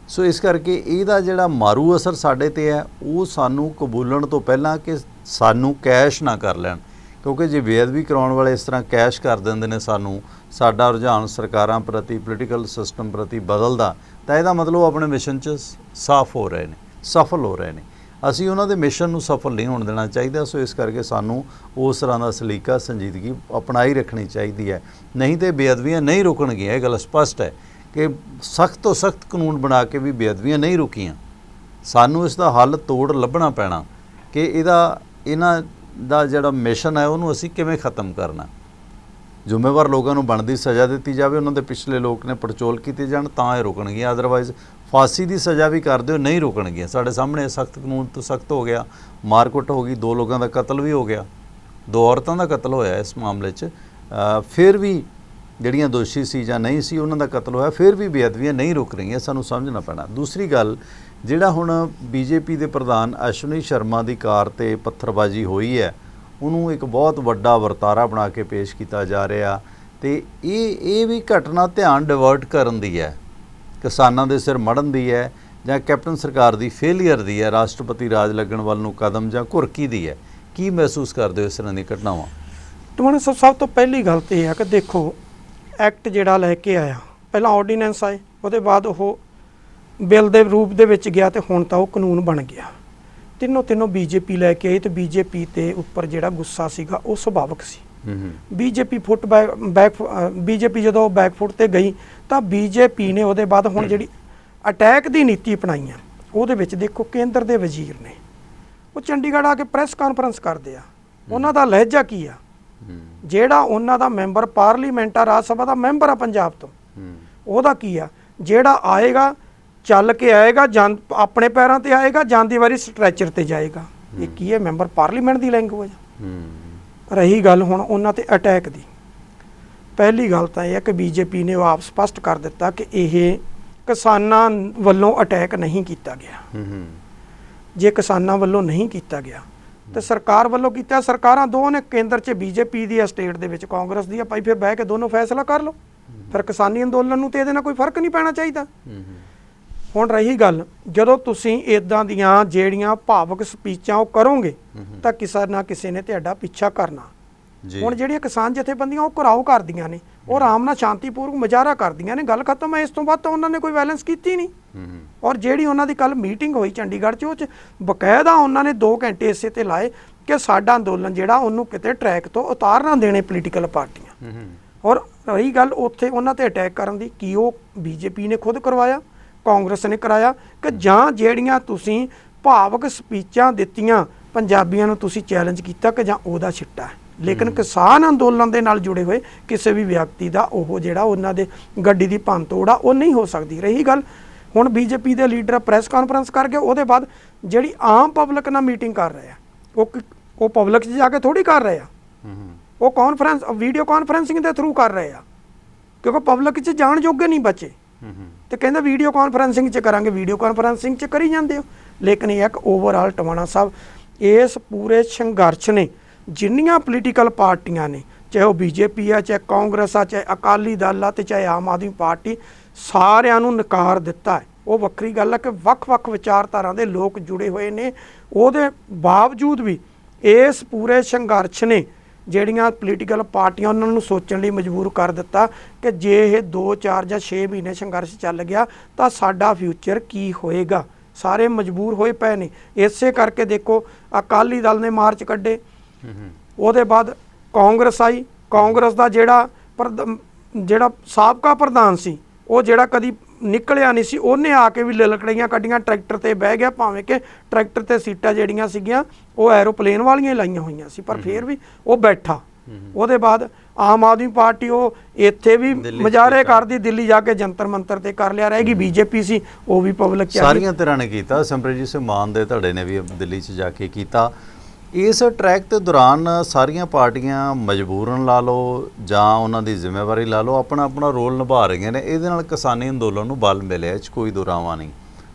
ਸੋ ਇਸ ਕਰਕੇ ਇਹਦਾ ਜਿਹੜਾ ਮਾਰੂ ਅਸਰ ਸਾਡੇ 'ਤੇ ਹੈ ਉਹ ਸਾਨੂੰ ਕਬੂਲਣ ਤੋਂ ਪਹਿਲਾਂ ਕਿ ਸਾਨੂੰ ਕੈਸ਼ ਨਾ ਕਰ ਲੈਣ, ਕਿਉਂਕਿ ਜੇ ਬੇਅਦਬੀ ਕਰਾਉਣ ਵਾਲੇ ਇਸ ਤਰ੍ਹਾਂ ਕੈਸ਼ ਕਰ ਦਿੰਦੇ ਨੇ ਸਾਨੂੰ, ਸਾਡਾ ਰੁਝਾਨ ਸਰਕਾਰਾਂ ਪ੍ਰਤੀ, ਪੋਲੀਟੀਕਲ ਸਿਸਟਮ ਪ੍ਰਤੀ ਬਦਲਦਾ, ਤਾਂ ਇਹਦਾ ਮਤਲਬ ਉਹ ਆਪਣੇ ਮਿਸ਼ਨ 'ਚ ਸਾਫ਼ ਹੋ ਰਹੇ ਨੇ, ਸਫਲ ਹੋ ਰਹੇ ਨੇ। ਅਸੀਂ ਉਹਨਾਂ ਦੇ ਮਿਸ਼ਨ ਨੂੰ ਸਫਲ ਨਹੀਂ ਹੋਣ ਦੇਣਾ ਚਾਹੀਦਾ। ਸੋ ਇਸ ਕਰਕੇ ਸਾਨੂੰ ਉਸ ਤਰ੍ਹਾਂ ਦਾ ਸਲੀਕਾ, ਸੰਜੀਦਗੀ ਅਪਣਾਈ ਰੱਖਣੀ ਚਾਹੀਦੀ ਹੈ, ਨਹੀਂ ਤਾਂ ਬੇਅਦਬੀਆਂ ਨਹੀਂ ਰੁਕਣਗੀਆਂ। ਇਹ ਗੱਲ ਸਪਸ਼ਟ ਹੈ ਕਿ ਸਖਤ ਤੋਂ ਸਖਤ ਕਾਨੂੰਨ ਬਣਾ ਕੇ ਵੀ ਬੇਅਦਬੀਆਂ ਨਹੀਂ ਰੁਕੀਆਂ। ਸਾਨੂੰ ਇਸ ਦਾ ਹੱਲ ਤੋੜ ਲੱਭਣਾ ਪੈਣਾ ਕਿ ਇਹਨਾਂ ਦਾ ਜਿਹੜਾ ਮਿਸ਼ਨ ਹੈ ਉਹਨੂੰ ਅਸੀਂ ਕਿਵੇਂ ਖ਼ਤਮ ਕਰਨਾ। ਜ਼ਿੰਮੇਵਾਰ ਲੋਕਾਂ ਨੂੰ ਬਣਦੀ ਸਜ਼ਾ ਦਿੱਤੀ ਜਾਵੇ, ਉਹਨਾਂ ਦੇ ਪਿਛਲੇ ਲੋਕ ਨੇ ਪੜਚੋਲ ਕੀਤੇ ਜਾਣ, ਤਾਂ ਇਹ ਰੁਕਣਗੀਆਂ। ਅਦਰਵਾਈਜ਼ ਫਾਂਸੀ ਦੀ ਸਜ਼ਾ ਵੀ ਕਰ ਦਿਓ, ਨਹੀਂ ਰੁਕਣਗੀਆਂ। ਸਾਡੇ ਸਾਹਮਣੇ ਸਖਤ ਕਾਨੂੰਨ ਤੋਂ ਸਖਤ ਹੋ ਗਿਆ, ਮਾਰਕੁੱਟ ਹੋ ਗਈ, 2 ਲੋਕਾਂ ਦਾ ਕਤਲ ਵੀ ਹੋ ਗਿਆ, 2 ਔਰਤਾਂ ਦਾ ਕਤਲ ਹੋਇਆ ਇਸ ਮਾਮਲੇ 'ਚ। ਫਿਰ ਵੀ ਜਿਹੜੀਆਂ ਦੋਸ਼ੀ ਸੀ ਜਾਂ ਨਹੀਂ ਸੀ ਉਹਨਾਂ ਦਾ ਕਤਲ ਹੋਇਆ, ਫਿਰ ਵੀ ਬੇਅਦਬੀਆਂ ਨਹੀਂ ਰੁਕ ਰਹੀਆਂ। ਸਾਨੂੰ ਸਮਝਣਾ ਪੈਣਾ। ਦੂਸਰੀ ਗੱਲ, ਜਿਹੜਾ ਹੁਣ BJP ਦੇ ਪ੍ਰਧਾਨ ਅਸ਼ਵਨੀ ਸ਼ਰਮਾ ਦੀ ਕਾਰ 'ਤੇ ਪੱਥਰਬਾਜ਼ੀ ਹੋਈ ਹੈ, ਉਹਨੂੰ ਇੱਕ ਬਹੁਤ ਵੱਡਾ ਵਰਤਾਰਾ ਬਣਾ ਕੇ ਪੇਸ਼ ਕੀਤਾ ਜਾ ਰਿਹਾ। ਤੇ ਇਹ ਵੀ ਘਟਨਾ ਧਿਆਨ ਡਿਵਰਟ ਕਰਨ ਦੀ ਹੈ, ਕਿਸਾਨਾਂ ਦੇ ਸਿਰ ਮੜਨ ਦੀ ਹੈ, ਜਾਂ ਕੈਪਟਨ ਸਰਕਾਰ ਦੀ ਫੇਲੀਅਰ ਦੀ ਹੈ, ਰਾਸ਼ਟਰਪਤੀ ਰਾਜ ਲੱਗਣ ਵੱਲ ਨੂੰ ਕਦਮ ਜਾਂ ਘੁਰਕੀ ਦੀ ਹੈ। ਕੀ ਮਹਿਸੂਸ ਕਰਦੇ ਹੋ ਇਸ ਤਰ੍ਹਾਂ ਦੀ ਘਟਨਾਵਾਂ? ਟਵਾਣਾ ਸਾਹਿਬ, ਸਭ ਤੋਂ ਪਹਿਲੀ ਗੱਲ ਤਾਂ ਇਹ ਹੈ ਕਿ ਦੇਖੋ ਐਕਟ ਜਿਹੜਾ ਲੈ ਕੇ ਆਇਆ, ਪਹਿਲਾਂ ਆਰਡੀਨੈਂਸ ਆਏ, ਉਹਦੇ ਬਾਅਦ ਉਹ ਬਿੱਲ ਦੇ ਰੂਪ ਦੇ ਵਿੱਚ ਗਿਆ, ਤੇ ਹੁਣ ਤਾਂ ਉਹ ਕਾਨੂੰਨ ਬਣ ਗਿਆ। ਤਿੰਨੋਂ BJP ਲੈ ਕੇ ਆਈ, ਤੇ BJP ਤੇ ਉੱਪਰ ਜਿਹੜਾ ਗੁੱਸਾ ਸੀਗਾ ਉਹ ਸੁਭਾਵਿਕ ਸੀ। BJP ਜਦੋਂ ਬੈਕਫੁੱਟ ਤੇ ਗਈ ਤਾਂ BJP ਨੇ ਉਹਦੇ ਬਾਅਦ ਹੁਣ ਜਿਹੜੀ ਅਟੈਕ ਦੀ ਨੀਤੀ ਅਪਣਾਈ ਆ, ਉਹਦੇ ਵਿੱਚ ਦੇਖੋ ਕੇਂਦਰ ਦੇ ਵਜ਼ੀਰ ਨੇ ਉਹ ਚੰਡੀਗੜ੍ਹ ਆ ਕੇ ਪ੍ਰੈਸ ਕਾਨਫਰੰਸ ਕਰਦੇ ਆ। ਉਹਨਾਂ ਦਾ ਲਹਿਜਾ ਕੀ ਆ? ਜਿਹੜਾ ਉਹਨਾਂ ਦਾ ਮੈਂਬਰ ਪਾਰਲੀਮੈਂਟ ਆ, ਰਾਜ ਸਭਾ ਦਾ ਮੈਂਬਰ ਆ ਪੰਜਾਬ ਤੋਂ, ਉਹਦਾ ਕੀ ਆ? ਜਿਹੜਾ ਆਏਗਾ ਚੱਲ ਕੇ ਆਏਗਾ, ਆਪਣੇ ਪੈਰਾਂ ਤੇ ਆਏਗਾ, ਜਾਂਦੀ ਵਾਰੀ ਸਟ੍ਰੈਚਰ ਤੇ ਜਾਏਗਾ। ਇਹ ਕੀ ਹੈ? ਮੈਂਬਰ ਪਾਰਲੀਮੈਂਟ ਦੀ ਲੈਂਗੁਏਜ। ਰਹੀ ਗੱਲ ਹੁਣ ਉਹਨਾਂ ਤੇ ਅਟੈਕ ਦੀ, ਪਹਿਲੀ ਗੱਲ ਤਾਂ ਇਹ ਹੈ ਕਿ BJP ਨੇ ਉਹ ਆਪ ਸਪਸ਼ਟ ਕਰ ਦਿੱਤਾ ਕਿ ਇਹ ਕਿਸਾਨਾਂ ਵੱਲੋਂ ਅਟੈਕ ਨਹੀਂ ਕੀਤਾ ਗਿਆ। ਜੇ ਕਿਸਾਨਾਂ ਵੱਲੋਂ ਨਹੀਂ ਕੀਤਾ ਗਿਆ ਤੇ ਸਰਕਾਰ ਵੱਲੋਂ ਕੀਤਾ। ਸਰਕਾਰਾਂ ਦੋ ਨੇ, ਕੇਂਦਰ 'ਚ BJP ਦੀ ਆ, ਸਟੇਟ ਦੇ ਵਿੱਚ ਕਾਂਗਰਸ ਦੀ ਆ। ਭਾਈ ਫਿਰ ਬਹਿ ਕੇ ਦੋਨੋਂ ਫੈਸਲਾ ਕਰ ਲਓ। ਫਿਰ ਕਿਸਾਨੀ ਅੰਦੋਲਨ ਨੂੰ ਤੇ ਇਹਦੇ ਨਾਲ ਕੋਈ ਫਰਕ ਨਹੀਂ ਪੈਣਾ ਚਾਹੀਦਾ। ਹੁਣ ਰਹੀ ਗੱਲ, ਜਦੋਂ ਤੁਸੀਂ ਇੱਦਾਂ ਦੀਆਂ ਜਿਹੜੀਆਂ ਭਾਵਕ ਸਪੀਚਾਂ ਉਹ ਕਰੋਗੇ ਤਾਂ ਕਿਸੇ ਨਾ ਕਿਸੇ ਨੇ ਤੁਹਾਡਾ ਪਿੱਛਾ ਕਰਨਾ। ਹੁਣ ਜਿਹੜੀਆਂ ਕਿਸਾਨ ਜਥੇਬੰਦੀਆਂ ਉਹ ਘਰਾਓ ਕਰਦੀਆਂ ਨੇ, ਉਹ ਆਰਾਮ ਨਾਲ ਸ਼ਾਂਤੀਪੂਰਵਕ ਮੁਜ਼ਾਹਰਾ ਕਰਦੀਆਂ ਨੇ, ਗੱਲ ਖਤਮ ਹੈ। ਇਸ ਤੋਂ ਬਾਅਦ ਤਾਂ ਉਹਨਾਂ ਨੇ ਕੋਈ ਵਾਇਲੈਂਸ ਕੀਤੀ ਨਹੀਂ। ਔਰ ਜਿਹੜੀ ਉਹਨਾਂ ਦੀ ਕੱਲ ਮੀਟਿੰਗ ਹੋਈ ਚੰਡੀਗੜ੍ਹ 'ਚ, ਉਹ 'ਚ ਬਕਾਇਦਾ ਉਹਨਾਂ ਨੇ 2 ਘੰਟੇ ਇਸੇ ਤੇ ਲਾਏ ਕਿ ਸਾਡਾ ਅੰਦੋਲਨ ਜਿਹੜਾ ਉਹਨੂੰ ਕਿਤੇ ਟਰੈਕ ਤੋਂ ਉਤਾਰ ਨਾ ਦੇਣੇ ਪੋਲੀਟੀਕਲ ਪਾਰਟੀਆਂ। ਔਰ ਰਹੀ ਗੱਲ ਉੱਥੇ ਉਹਨਾਂ ਤੇ ਅਟੈਕ ਕਰਨ ਦੀ, ਕੀ ਉਹ BJP ਨੇ ਖੁਦ ਕਰਵਾਇਆ, ਕਾਂਗਰਸ ਨੇ ਕਰਾਇਆ, ਕਿ ਜਾਂ ਜਿਹੜੀਆਂ ਤੁਸੀਂ ਭਾਵਕ ਸਪੀਚਾਂ ਦਿੱਤੀਆਂ ਪੰਜਾਬੀਆਂ ਨੂੰ ਤੁਸੀਂ ਚੈਲੰਜ ਕੀਤਾ, ਕਿ ਜਾਂ ਉਹਦਾ ਛਿੱਟਾ ਹੈ। ਲੇਕਿਨ ਕਿਸਾਨ ਅੰਦੋਲਨ ਦੇ ਨਾਲ ਜੁੜੇ ਹੋਏ ਕਿਸੇ ਵੀ ਵਿਅਕਤੀ ਦਾ ਉਹ ਜਿਹੜਾ ਉਹਨਾਂ ਦੇ ਗੱਡੀ ਦੀ ਭੰਨ ਤੋੜ ਆ ਉਹ ਨਹੀਂ ਹੋ ਸਕਦੀ। ਰਹੀ ਗੱਲ, ਹੁਣ BJP ਦੇ ਲੀਡਰ ਪ੍ਰੈਸ ਕਾਨਫਰੰਸ ਕਰ ਗਏ, ਉਹਦੇ ਬਾਅਦ ਜਿਹੜੀ ਆਮ ਪਬਲਿਕ ਨਾਲ ਮੀਟਿੰਗ ਕਰ ਰਹੇ ਆ, ਉਹ ਪਬਲਿਕ 'ਚ ਜਾ ਕੇ ਥੋੜੀ ਕਰ ਰਹੇ ਆ, ਉਹ ਕਾਨਫਰੰਸ ਵੀਡੀਓ ਕਾਨਫਰੰਸਿੰਗ ਦੇ ਥਰੂ ਕਰ ਰਹੇ ਆ, ਕਿਉਂਕਿ ਪਬਲਿਕ 'ਚ ਜਾਣ ਜੋਗੇ ਨਹੀਂ ਬਚੇ। ਤੇ ਕਹਿੰਦਾ ਵੀਡੀਓ ਕਾਨਫਰੰਸਿੰਗ 'ਚ ਕਰਾਂਗੇ, ਵੀਡੀਓ ਕਾਨਫਰੰਸਿੰਗ 'ਚ ਕਰੀ ਜਾਂਦੇ ਹੋ। ਲੇਕਿਨ ਇਹ ਇੱਕ ਓਵਰਆਲ ਟਵਾਣਾ ਸਾਹਿਬ ਇਸ ਪੂਰੇ ਸੰਘਰਸ਼ ਨੇ ਜਿੰਨੀਆਂ ਪੋਲੀਟੀਕਲ ਪਾਰਟੀਆਂ ਨੇ, ਚਾਹੇ ਉਹ ਬੀਜੇਪੀ ਆ, ਚਾਹੇ ਕਾਂਗਰਸ ਆ, ਚਾਹੇ ਅਕਾਲੀ ਦਲ ਆ ਤੇ ਚਾਹੇ ਆਮ ਆਦਮੀ ਪਾਰਟੀ, ਸਾਰਿਆਂ ਨੂੰ ਨਕਾਰ ਦਿੱਤਾ ਹੈ। ਉਹ ਵੱਖਰੀ ਗੱਲ ਹੈ ਕਿ ਵੱਖ-ਵੱਖ ਵਿਚਾਰਧਾਰਾ ਦੇ ਲੋਕ ਜੁੜੇ ਹੋਏ ਨੇ, ਉਹਦੇ ਬਾਵਜੂਦ ਵੀ ਇਸ ਪੂਰੇ ਸੰਘਰਸ਼ ਨੇ ਜਿਹੜੀਆਂ ਪੋਲੀਟੀਕਲ ਪਾਰਟੀਆਂ ਉਹਨਾਂ ਨੂੰ ਸੋਚਣ ਲਈ ਮਜਬੂਰ ਕਰ ਦਿੱਤਾ ਕਿ ਜੇ ਇਹ 2, 4 ਜਾਂ 6 ਮਹੀਨੇ ਸੰਘਰਸ਼ ਚੱਲ ਗਿਆ ਤਾਂ ਸਾਡਾ ਫਿਊਚਰ ਕੀ ਹੋਏਗਾ। ਸਾਰੇ ਮਜਬੂਰ ਹੋਏ ਪਏ ਨੇ। ਇਸੇ ਕਰਕੇ ਦੇਖੋ ਅਕਾਲੀ ਦਲ ਨੇ ਮਾਰਚ ਕੱਢੇ, ਉਹਦੇ ਬਾਅਦ ਕਾਂਗਰਸ ਆਈ। ਕਾਂਗਰਸ ਦਾ ਜਿਹੜਾ ਸਾਬਕਾ ਪ੍ਰਧਾਨ ਸੀ, ਉਹ ਜਿਹੜਾ ਕਦੀ ਨਿਕਲਿਆ ਨਹੀਂ ਸੀ, ਉਹਨੇ ਆ ਕੇ ਵੀ ਲਲਕੜੀਆਂ ਕੱਢੀਆਂ, ਟਰੈਕਟਰ ਤੇ ਬਹਿ ਗਿਆ, ਭਾਵੇਂ ਕਿ ਟਰੈਕਟਰ ਤੇ ਸੀਟਾਂ ਜਿਹੜੀਆਂ ਸੀਗੀਆਂ ਉਹ ਐਰੋਪਲੇਨ ਵਾਲੀਆਂ ਹੀ ਲਾਈਆਂ ਹੋਈਆਂ ਸੀ, ਪਰ ਫਿਰ ਵੀ ਉਹ ਬੈਠਾ। ਉਹਦੇ ਬਾਅਦ ਆਮ ਆਦਮੀ ਪਾਰਟੀ ਉਹ ਇੱਥੇ ਵੀ ਮੁਜ਼ਾਹਰੇ ਕਰਦੀ, ਦਿੱਲੀ ਜਾ ਕੇ ਜੰਤਰ ਮੰਤਰ ਤੇ ਕਰ ਲਿਆ। ਰਹੇਗੀ ਬੀਜੇਪੀ ਸੀ, ਉਹ ਵੀ ਪਬਲਿਕ ਸਾਰੀਆਂ ਤਰ੍ਹਾਂ ਨੇ ਕੀਤਾ। ਸਿਮਰਜੀਤ ਸਿੰਘ ਮਾਨ ਦੇ ਧੜੇ ਨੇ ਵੀ ਦਿੱਲੀ 'ਚ ਜਾ ਕੇ ਕੀਤਾ। ਇਸ ਟਰੈਕ ਦੇ ਦੌਰਾਨ ਸਾਰੀਆਂ ਪਾਰਟੀਆਂ ਮਜਬੂਰਨ ਲਾ ਲਓ ਜਾਂ ਉਹਨਾਂ ਦੀ ਜ਼ਿੰਮੇਵਾਰੀ ਲਾ ਲਓ, ਆਪਣਾ ਆਪਣਾ ਰੋਲ ਨਿਭਾ ਰਹੀਆਂ ਨੇ। ਇਹਦੇ ਨਾਲ ਕਿਸਾਨੀ ਅੰਦੋਲਨ ਨੂੰ ਬਲ ਮਿਲਿਆ, ਇਹ 'ਚ ਕੋਈ ਦੁਰਾਵਾ ਨਹੀਂ।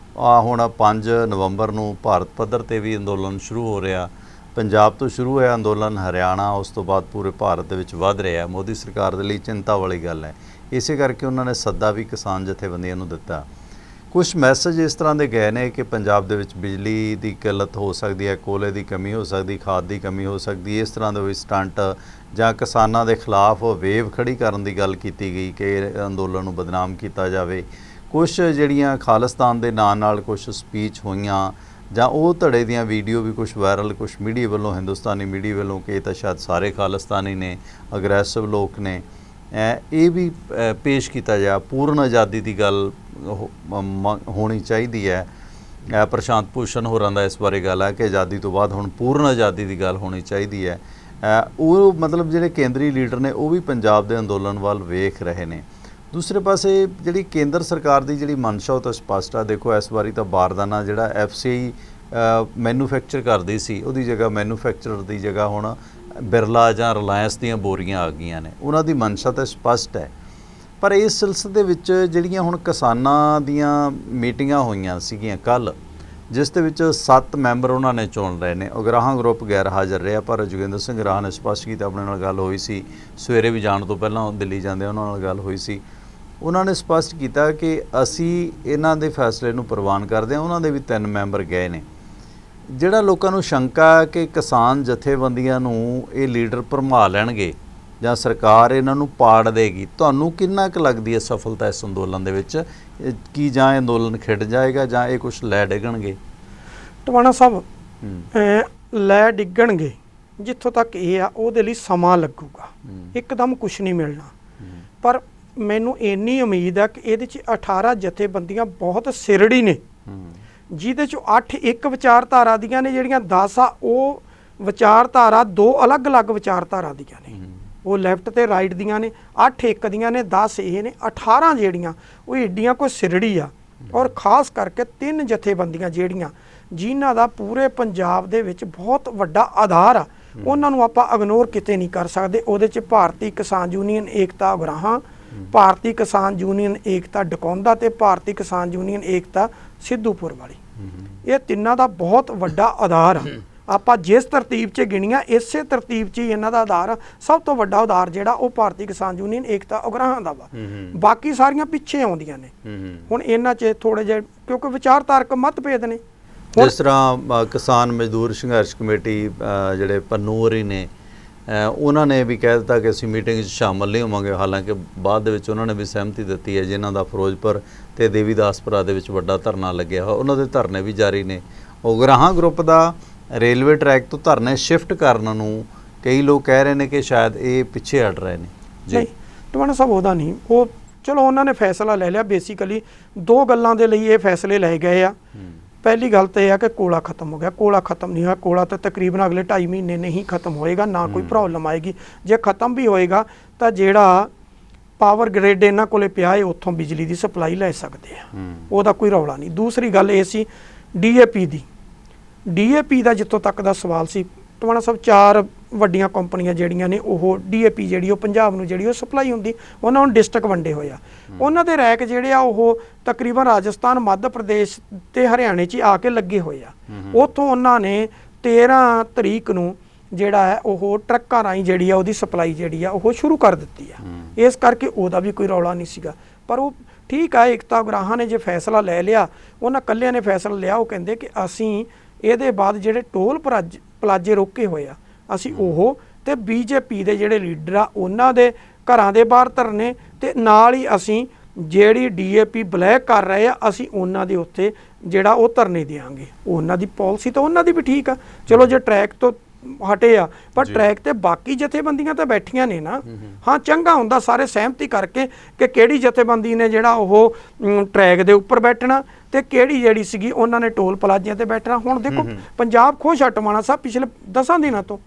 ਹੁਣ 5 ਨਵੰਬਰ ਨੂੰ ਭਾਰਤ ਪੱਧਰ ਤੇ ਵੀ ਅੰਦੋਲਨ ਸ਼ੁਰੂ ਹੋ ਰਿਹਾ। ਪੰਜਾਬ ਤੋਂ ਸ਼ੁਰੂ ਹੋਇਆ ਅੰਦੋਲਨ, ਹਰਿਆਣਾ, ਉਸ ਤੋਂ ਬਾਅਦ ਪੂਰੇ ਭਾਰਤ ਦੇ ਵਿੱਚ ਵੱਧ ਰਿਹਾ। ਮੋਦੀ ਸਰਕਾਰ ਦੇ ਲਈ ਚਿੰਤਾ ਵਾਲੀ ਗੱਲ ਹੈ। ਇਸੇ ਕਰਕੇ ਉਹਨਾਂ ਨੇ ਸੱਦਾ ਵੀ ਕਿਸਾਨ ਜਥੇਬੰਦੀਆਂ ਨੂੰ ਦਿੱਤਾ। ਕੁਝ ਮੈਸੇਜ ਇਸ ਤਰ੍ਹਾਂ ਦੇ ਗਏ ਨੇ ਕਿ ਪੰਜਾਬ ਦੇ ਵਿੱਚ ਬਿਜਲੀ ਦੀ ਕਿੱਲਤ ਹੋ ਸਕਦੀ ਹੈ, ਕੋਲੇ ਦੀ ਕਮੀ ਹੋ ਸਕਦੀ, ਖਾਦ ਦੀ ਕਮੀ ਹੋ ਸਕਦੀ। ਇਸ ਤਰ੍ਹਾਂ ਦੇ ਵੀ ਸਟੰਟ ਜਾਂ ਕਿਸਾਨਾਂ ਦੇ ਖਿਲਾਫ ਵੇਵ ਖੜੀ ਕਰਨ ਦੀ ਗੱਲ ਕੀਤੀ ਗਈ ਕਿ ਅੰਦੋਲਨ ਨੂੰ ਬਦਨਾਮ ਕੀਤਾ ਜਾਵੇ। ਕੁਝ ਜਿਹੜੀਆਂ ਖਾਲਿਸਤਾਨ ਦੇ ਨਾਂ ਨਾਲ ਕੁਝ ਸਪੀਚ ਹੋਈਆਂ ਜਾਂ ਉਹ ਧੜੇ ਦੀਆਂ ਵੀਡੀਓ ਵੀ ਕੁਝ ਵਾਇਰਲ, ਕੁਝ ਮੀਡੀਆ ਵੱਲੋਂ, ਹਿੰਦੁਸਤਾਨੀ ਮੀਡੀਆ ਵੱਲੋਂ ਕਿ ਇਹ ਤਾਂ ਸ਼ਾਇਦ ਸਾਰੇ ਖਾਲਿਸਤਾਨੀ ਨੇ, ਅਗਰੈਸਿਵ ਲੋਕ ਨੇ, ਇਹ ਵੀ ਪੇਸ਼ ਕੀਤਾ ਜਾ। ਪੂਰਨ ਆਜ਼ਾਦੀ ਦੀ ਗੱਲ ਹੋਣੀ ਚਾਹੀਦੀ ਹੈ। ਪ੍ਰਸ਼ਾਂਤ ਭੂਸ਼ਣ ਹੋਰਾਂ ਦਾ ਇਸ ਬਾਰੇ ਗੱਲ ਹੈ ਕਿ ਆਜ਼ਾਦੀ ਤੋਂ ਬਾਅਦ ਹੁਣ ਪੂਰਨ ਆਜ਼ਾਦੀ ਦੀ ਗੱਲ ਹੋਣੀ ਚਾਹੀਦੀ ਹੈ। ਉਹ ਮਤਲਬ ਜਿਹੜੇ ਕੇਂਦਰੀ ਲੀਡਰ ਨੇ ਉਹ ਵੀ ਪੰਜਾਬ ਦੇ ਅੰਦੋਲਨ ਵੱਲ ਵੇਖ ਰਹੇ ਨੇ। ਦੂਸਰੇ ਪਾਸੇ ਜਿਹੜੀ ਕੇਂਦਰ ਸਰਕਾਰ ਦੀ ਜਿਹੜੀ ਮਨਸ਼ਾ ਉਹ ਤਾਂ ਸਪਸ਼ਟ ਆ। ਦੇਖੋ ਇਸ ਵਾਰੀ ਤਾਂ ਬਾਰਦਾਨਾ ਜਿਹੜਾ FCI ਮੈਨੂਫੈਕਚਰ ਕਰਦੀ ਸੀ, ਉਹਦੀ ਜਗ੍ਹਾ ਮੈਨੂਫੈਕਚਰਰ ਦੀ ਜਗ੍ਹਾ ਹੁਣ ਬਿਰਲਾ ਜਾਂ ਰਿਲਾਇੰਸ ਦੀਆਂ ਬੋਰੀਆਂ ਆ ਗਈਆਂ ਨੇ। ਉਹਨਾਂ ਦੀ ਮਨਸ਼ਾ ਤਾਂ ਸਪਸ਼ਟ ਹੈ। ਪਰ ਇਸ ਸਿਲਸਿਲੇ ਦੇ ਵਿੱਚ ਜਿਹੜੀਆਂ ਹੁਣ ਕਿਸਾਨਾਂ ਦੀਆਂ ਮੀਟਿੰਗਾਂ ਹੋਈਆਂ ਸੀਗੀਆਂ ਕੱਲ੍ਹ, ਜਿਸ ਦੇ ਵਿੱਚ 7 ਮੈਂਬਰ ਉਹਨਾਂ ਨੇ ਚੁਣ ਰਹੇ ਨੇ। ਉਗਰਾਹਾਂ ਗਰੁੱਪ ਗੈਰ ਹਾਜ਼ਰ ਰਿਹਾ, ਪਰ ਜੋਗਿੰਦਰ ਸਿੰਘ ਰਾਹ ਨੇ ਸਪਸ਼ਟ ਕੀਤਾ, ਆਪਣੇ ਨਾਲ ਗੱਲ ਹੋਈ ਸੀ ਸਵੇਰੇ ਵੀ ਜਾਣ ਤੋਂ ਪਹਿਲਾਂ ਦਿੱਲੀ ਜਾਂਦੇ ਉਹਨਾਂ ਨਾਲ ਗੱਲ ਹੋਈ ਸੀ। ਉਹਨਾਂ ਨੇ ਸਪਸ਼ਟ ਕੀਤਾ ਕਿ ਅਸੀਂ ਇਹਨਾਂ ਦੇ ਫੈਸਲੇ ਨੂੰ ਪ੍ਰਵਾਨ ਕਰਦੇ ਹਾਂ। ਉਹਨਾਂ ਦੇ ਵੀ 3 ਮੈਂਬਰ ਗਏ ਨੇ। ਜਿਹੜਾ ਲੋਕਾਂ ਨੂੰ ਸ਼ੰਕਾ ਕਿ ਕਿਸਾਨ ਜਥੇਬੰਦੀਆਂ ਨੂੰ ਇਹ ਲੀਡਰ ਭਰਮਾ ਲੈਣਗੇ ਜਾਂ ਸਰਕਾਰ ਇਹਨਾਂ ਨੂੰ ਪਾੜ ਦੇਗੀ, ਤੁਹਾਨੂੰ ਕਿੰਨਾ ਕੁ ਲੱਗਦੀ ਹੈ ਸਫਲਤਾ ਇਸ ਅੰਦੋਲਨ ਦੇ ਵਿੱਚ? ਕੀ ਜਾਂ ਇਹ ਅੰਦੋਲਨ ਖਿੜ ਜਾਏਗਾ ਜਾਂ ਇਹ ਕੁਛ ਲੈ ਡਿੱਗਣਗੇ? ਟਵਾਣਾ ਸਾਹਿਬ, ਲੈ ਡਿੱਗਣਗੇ ਜਿੱਥੋਂ ਤੱਕ ਇਹ ਆ, ਉਹਦੇ ਲਈ ਸਮਾਂ ਲੱਗੂਗਾ, ਇੱਕਦਮ ਕੁਛ ਨਹੀਂ ਮਿਲਣਾ। ਪਰ ਮੈਨੂੰ ਇੰਨੀ ਉਮੀਦ ਹੈ ਕਿ ਇਹਦੇ 'ਚ 18 ਜਥੇਬੰਦੀਆਂ ਬਹੁਤ ਸਿਰੜੀ ਨੇ, ਜਿਹਦੇ 'ਚੋਂ 8 ਇੱਕ ਵਿਚਾਰਧਾਰਾ ਦੀਆਂ ਨੇ, ਜਿਹੜੀਆਂ 10 ਆ ਉਹ ਵਿਚਾਰਧਾਰਾ 2 ਅਲੱਗ-ਅਲੱਗ ਵਿਚਾਰਧਾਰਾ ਦੀਆਂ ਨੇ। ਉਹ ਲੈਫਟ ਤੇ ਰਾਈਟ ਦੀਆਂ ਨੇ। 8 ਇੱਕ ਦੀਆਂ ਨੇ, 10 ਇਹ ਨੇ। 18 ਜਿਹੜੀਆਂ ਉਹ ਏਡੀਆਂ ਕੋਈ ਸਿਰੜੀ ਆ। ਔਰ ਖਾਸ ਕਰਕੇ 3 ਜਥੇਬੰਦੀਆਂ ਜਿਹੜੀਆਂ ਜਿਨ੍ਹਾਂ ਦਾ ਪੂਰੇ ਪੰਜਾਬ ਦੇ ਵਿੱਚ ਬਹੁਤ ਵੱਡਾ ਆਧਾਰ ਆ, ਉਹਨਾਂ ਨੂੰ ਆਪਾਂ ਇਗਨੋਰ ਕਿਤੇ ਨਹੀਂ ਕਰ ਸਕਦੇ। ਉਹਦੇ 'ਚ ਭਾਰਤੀ ਕਿਸਾਨ ਯੂਨੀਅਨ ਏਕਤਾ ਉਗਰਾਹਾਂ, ਭਾਰਤੀ ਕਿਸਾਨ ਯੂਨੀਅਨ ਏਕਤਾ ਡਕੌਂਦਾ ਤੇ ਭਾਰਤੀ ਕਿਸਾਨ ਯੂਨੀਅਨ ਏਕਤਾ ਸਿੱਧੂਪੁਰ ਵਾਲੀ। ਇਹ ਤਿੰਨਾਂ ਦਾ ਬਹੁਤ ਵੱਡਾ ਆਧਾਰ ਆ। ਆਪਾਂ ਜਿਸ ਤਰਤੀਬ 'ਚ ਗਿਣੀਆਂ ਇਸੇ ਤਰਤੀਬ 'ਚ ਹੀ ਇਹਨਾਂ ਦਾ ਆਧਾਰ। ਸਭ ਤੋਂ ਵੱਡਾ ਆਧਾਰ ਜਿਹੜਾ ਉਹ ਭਾਰਤੀ ਕਿਸਾਨ ਯੂਨੀਅਨ ਏਕਤਾ ਉਗਰਾਹਾਂ ਦਾ ਵਾ। ਬਾਕੀ ਸਾਰੀਆਂ ਪਿੱਛੇ ਆਉਂਦੀਆਂ ਨੇ। ਹੁਣ ਇਹਨਾਂ 'ਚ ਥੋੜੇ ਜਿਹੇ ਕਿਉਂਕਿ ਵਿਚਾਰਧਾਰਕ ਮਤਭੇਦ ਨੇ। ਜਿਸ ਤਰ੍ਹਾਂ ਕਿਸਾਨ ਮਜ਼ਦੂਰ ਸੰਘਰਸ਼ ਕਮੇਟੀ ਜਿਹੜੇ ਪੰਨੂਰੀ ਨੇ, ਉਹਨਾਂ ਨੇ ਵੀ ਕਹਿ ਦਿੱਤਾ ਕਿ ਅਸੀਂ ਮੀਟਿੰਗ 'ਚ ਸ਼ਾਮਲ ਨਹੀਂ ਹੋਵਾਂਗੇ। ਹਾਲਾਂਕਿ ਬਾਅਦ ਦੇ ਵਿੱਚ ਉਹਨਾਂ ਨੇ ਵੀ ਸਹਿਮਤੀ ਦਿੱਤੀ ਹੈ। ਜਿਨ੍ਹਾਂ ਦਾ ਫਿਰੋਜ਼ਪੁਰ ਤੇ ਦੇਵੀਦਾਸਪੁਰਾ ਦੇ ਵਿੱਚ ਵੱਡਾ ਧਰਨਾ ਲੱਗਿਆ ਹੋਇਆ, ਉਹਨਾਂ ਦੇ ਧਰਨੇ ਵੀ ਜਾਰੀ ਨੇ। ਉਗਰਾਹਾਂ ਗਰੁੱਪ ਦਾ ਰੇਲਵੇ ਟਰੈਕ ਤੋਂ ਧਰਨੇ ਸ਼ਿਫਟ ਕਰਨ ਨੂੰ ਕਈ ਲੋਕ ਕਹਿ ਰਹੇ ਨੇ ਕਿ ਸ਼ਾਇਦ ਇਹ ਪਿੱਛੇ ਹਟ ਰਹੇ ਨੇ। ਜੀ ਟਵਾਣਾ ਸਾਹਿਬ, ਉਹਦਾ ਨਹੀਂ। ਉਹ ਚਲੋ ਉਹਨਾਂ ਨੇ ਫੈਸਲਾ ਲੈ ਲਿਆ। ਬੇਸਿਕਲੀ 2 ਗੱਲਾਂ ਦੇ ਲਈ ਇਹ ਫੈਸਲੇ ਲਏ ਗਏ ਆ। ਪਹਿਲੀ ਗੱਲ ਤਾਂ ਇਹ ਆ ਕਿ ਕੋਲਾ ਖਤਮ ਹੋ ਗਿਆ। ਕੋਲਾ ਖਤਮ ਨਹੀਂ ਹੋਇਆ। ਕੋਲਾ ਤਾਂ ਤਕਰੀਬਨ ਅਗਲੇ 2.5 ਮਹੀਨੇ ਨਹੀਂ ਖਤਮ ਹੋਏਗਾ, ਨਾ ਕੋਈ ਪ੍ਰੋਬਲਮ ਆਏਗੀ। ਜੇ ਖਤਮ ਵੀ ਹੋਏਗਾ ਤਾਂ ਜਿਹੜਾ ਪਾਵਰ ਗ੍ਰਿਡ ਇਹਨਾਂ ਕੋਲੇ ਪਿਆ ਹੈ ਉੱਥੋਂ ਬਿਜਲੀ ਦੀ ਸਪਲਾਈ ਲੈ ਸਕਦੇ ਆ, ਉਹਦਾ ਕੋਈ ਰੌਲਾ ਨਹੀਂ। ਦੂਸਰੀ ਗੱਲ ਇਹ ਸੀ DAP ਦੀ। DAP ਦਾ ਜਿੱਥੋਂ ਤੱਕ ਦਾ ਸਵਾਲ ਸੀ, ਟਵਾਣਾ ਸਾਹਿਬ 4 ਵੱਡੀਆਂ ਕੰਪਨੀਆਂ ਜਿਹੜੀਆਂ ਨੇ ਉਹ ਡੀਏਪੀ ਜਿਹੜੀ ਉਹ ਪੰਜਾਬ ਨੂੰ ਜਿਹੜੀ ਉਹ ਸਪਲਾਈ ਹੁੰਦੀ, ਉਹਨਾਂ ਨੂੰ ਡਿਸਟ੍ਰਿਕਟ ਵੰਡੇ ਹੋਏ ਆ। ਉਹਨਾਂ ਦੇ ਰੈਕ ਜਿਹੜੇ ਆ ਉਹ ਤਕਰੀਬਨ ਰਾਜਸਥਾਨ, ਮੱਧ ਪ੍ਰਦੇਸ਼ ਤੇ ਹਰਿਆਣੇ 'ਚ ਆ ਕੇ ਲੱਗੇ ਹੋਏ ਆ। ਉੱਥੋਂ ਉਹਨਾਂ ਨੇ 13 ਤਰੀਕ ਨੂੰ ਜਿਹੜਾ ਹੈ ਉਹ ਟਰੱਕਾਂ ਰਾਹੀਂ ਜਿਹੜੀ ਆ ਉਹਦੀ ਸਪਲਾਈ ਜਿਹੜੀ ਆ ਉਹ ਸ਼ੁਰੂ ਕਰ ਦਿੱਤੀ ਆ। ਇਸ ਕਰਕੇ ਉਹਦਾ ਵੀ ਕੋਈ ਰੌਲਾ ਨਹੀਂ ਸੀਗਾ। ਪਰ ਉਹ ਠੀਕ ਆ, ਏਕਤਾ ਉਗਰਾਹਾਂ ਨੇ ਜੇ ਫੈਸਲਾ ਲੈ ਲਿਆ, ਉਹਨਾਂ ਇਕੱਲਿਆਂ ਨੇ ਫੈਸਲਾ ਲਿਆ, ਉਹ ਕਹਿੰਦੇ ਕਿ ਅਸੀਂ ਇਹਦੇ ਬਾਅਦ ਜਿਹੜੇ ਟੋਲ ਪਲਾਜੇ ਰੋਕੇ ਹੋਏ ਆ ਅਸੀਂ ਉਹ ਤੇ ਬੀਜੇਪੀ ਦੇ ਜਿਹੜੇ ਲੀਡਰ ਆ ਉਹਨਾਂ ਦੇ ਘਰਾਂ ਦੇ ਬਾਹਰ ਧਰਨੇ, ਤੇ ਨਾਲ ਹੀ ਅਸੀਂ ਜਿਹੜੀ ਡੀਏਪੀ ਬਲੈਕ ਕਰ ਰਹੇ ਆ ਅਸੀਂ ਉਹਨਾਂ ਦੇ ਉੱਤੇ ਜਿਹੜਾ ਉਹ ਧਰਨੇ ਦੇਵਾਂਗੇ। ਉਹਨਾਂ ਦੀ ਪਾਲਿਸੀ ਤਾਂ ਉਹਨਾਂ ਦੀ ਵੀ ਠੀਕ ਆ, ਚਲੋ ਜੇ ਟਰੈਕ ਤੋਂ ਹਟੇ ਆ, ਪਰ ਟਰੈਕ ਤੇ ਬਾਕੀ ਜਥੇਬੰਦੀਆਂ ਤਾਂ ਬੈਠੀਆਂ ਨੇ ਨਾ। ਹਾਂ, ਚੰਗਾ ਹੁੰਦਾ ਸਾਰੇ ਸਹਿਮਤੀ ਕਰਕੇ ਕਿ ਕਿਹੜੀ ਜਥੇਬੰਦੀ ਨੇ ਜਿਹੜਾ ਉਹ ਟਰੈਕ ਦੇ ਉੱਪਰ ਬੈਠਣਾ ਤੇ ਕਿਹੜੀ ਜਿਹੜੀ ਸੀਗੀ ਉਹਨਾਂ ਨੇ ਟੋਲ ਪਲਾਜ਼ਿਆਂ ਤੇ ਬੈਠਣਾ। ਹੁਣ ਦੇਖੋ ਪੰਜਾਬ ਖੁਸ਼ ਆ ਟਵਾਣਾ ਸਾਹਿਬ ਪਿਛਲੇ 10 ਦਿਨਾਂ ਤੋਂ,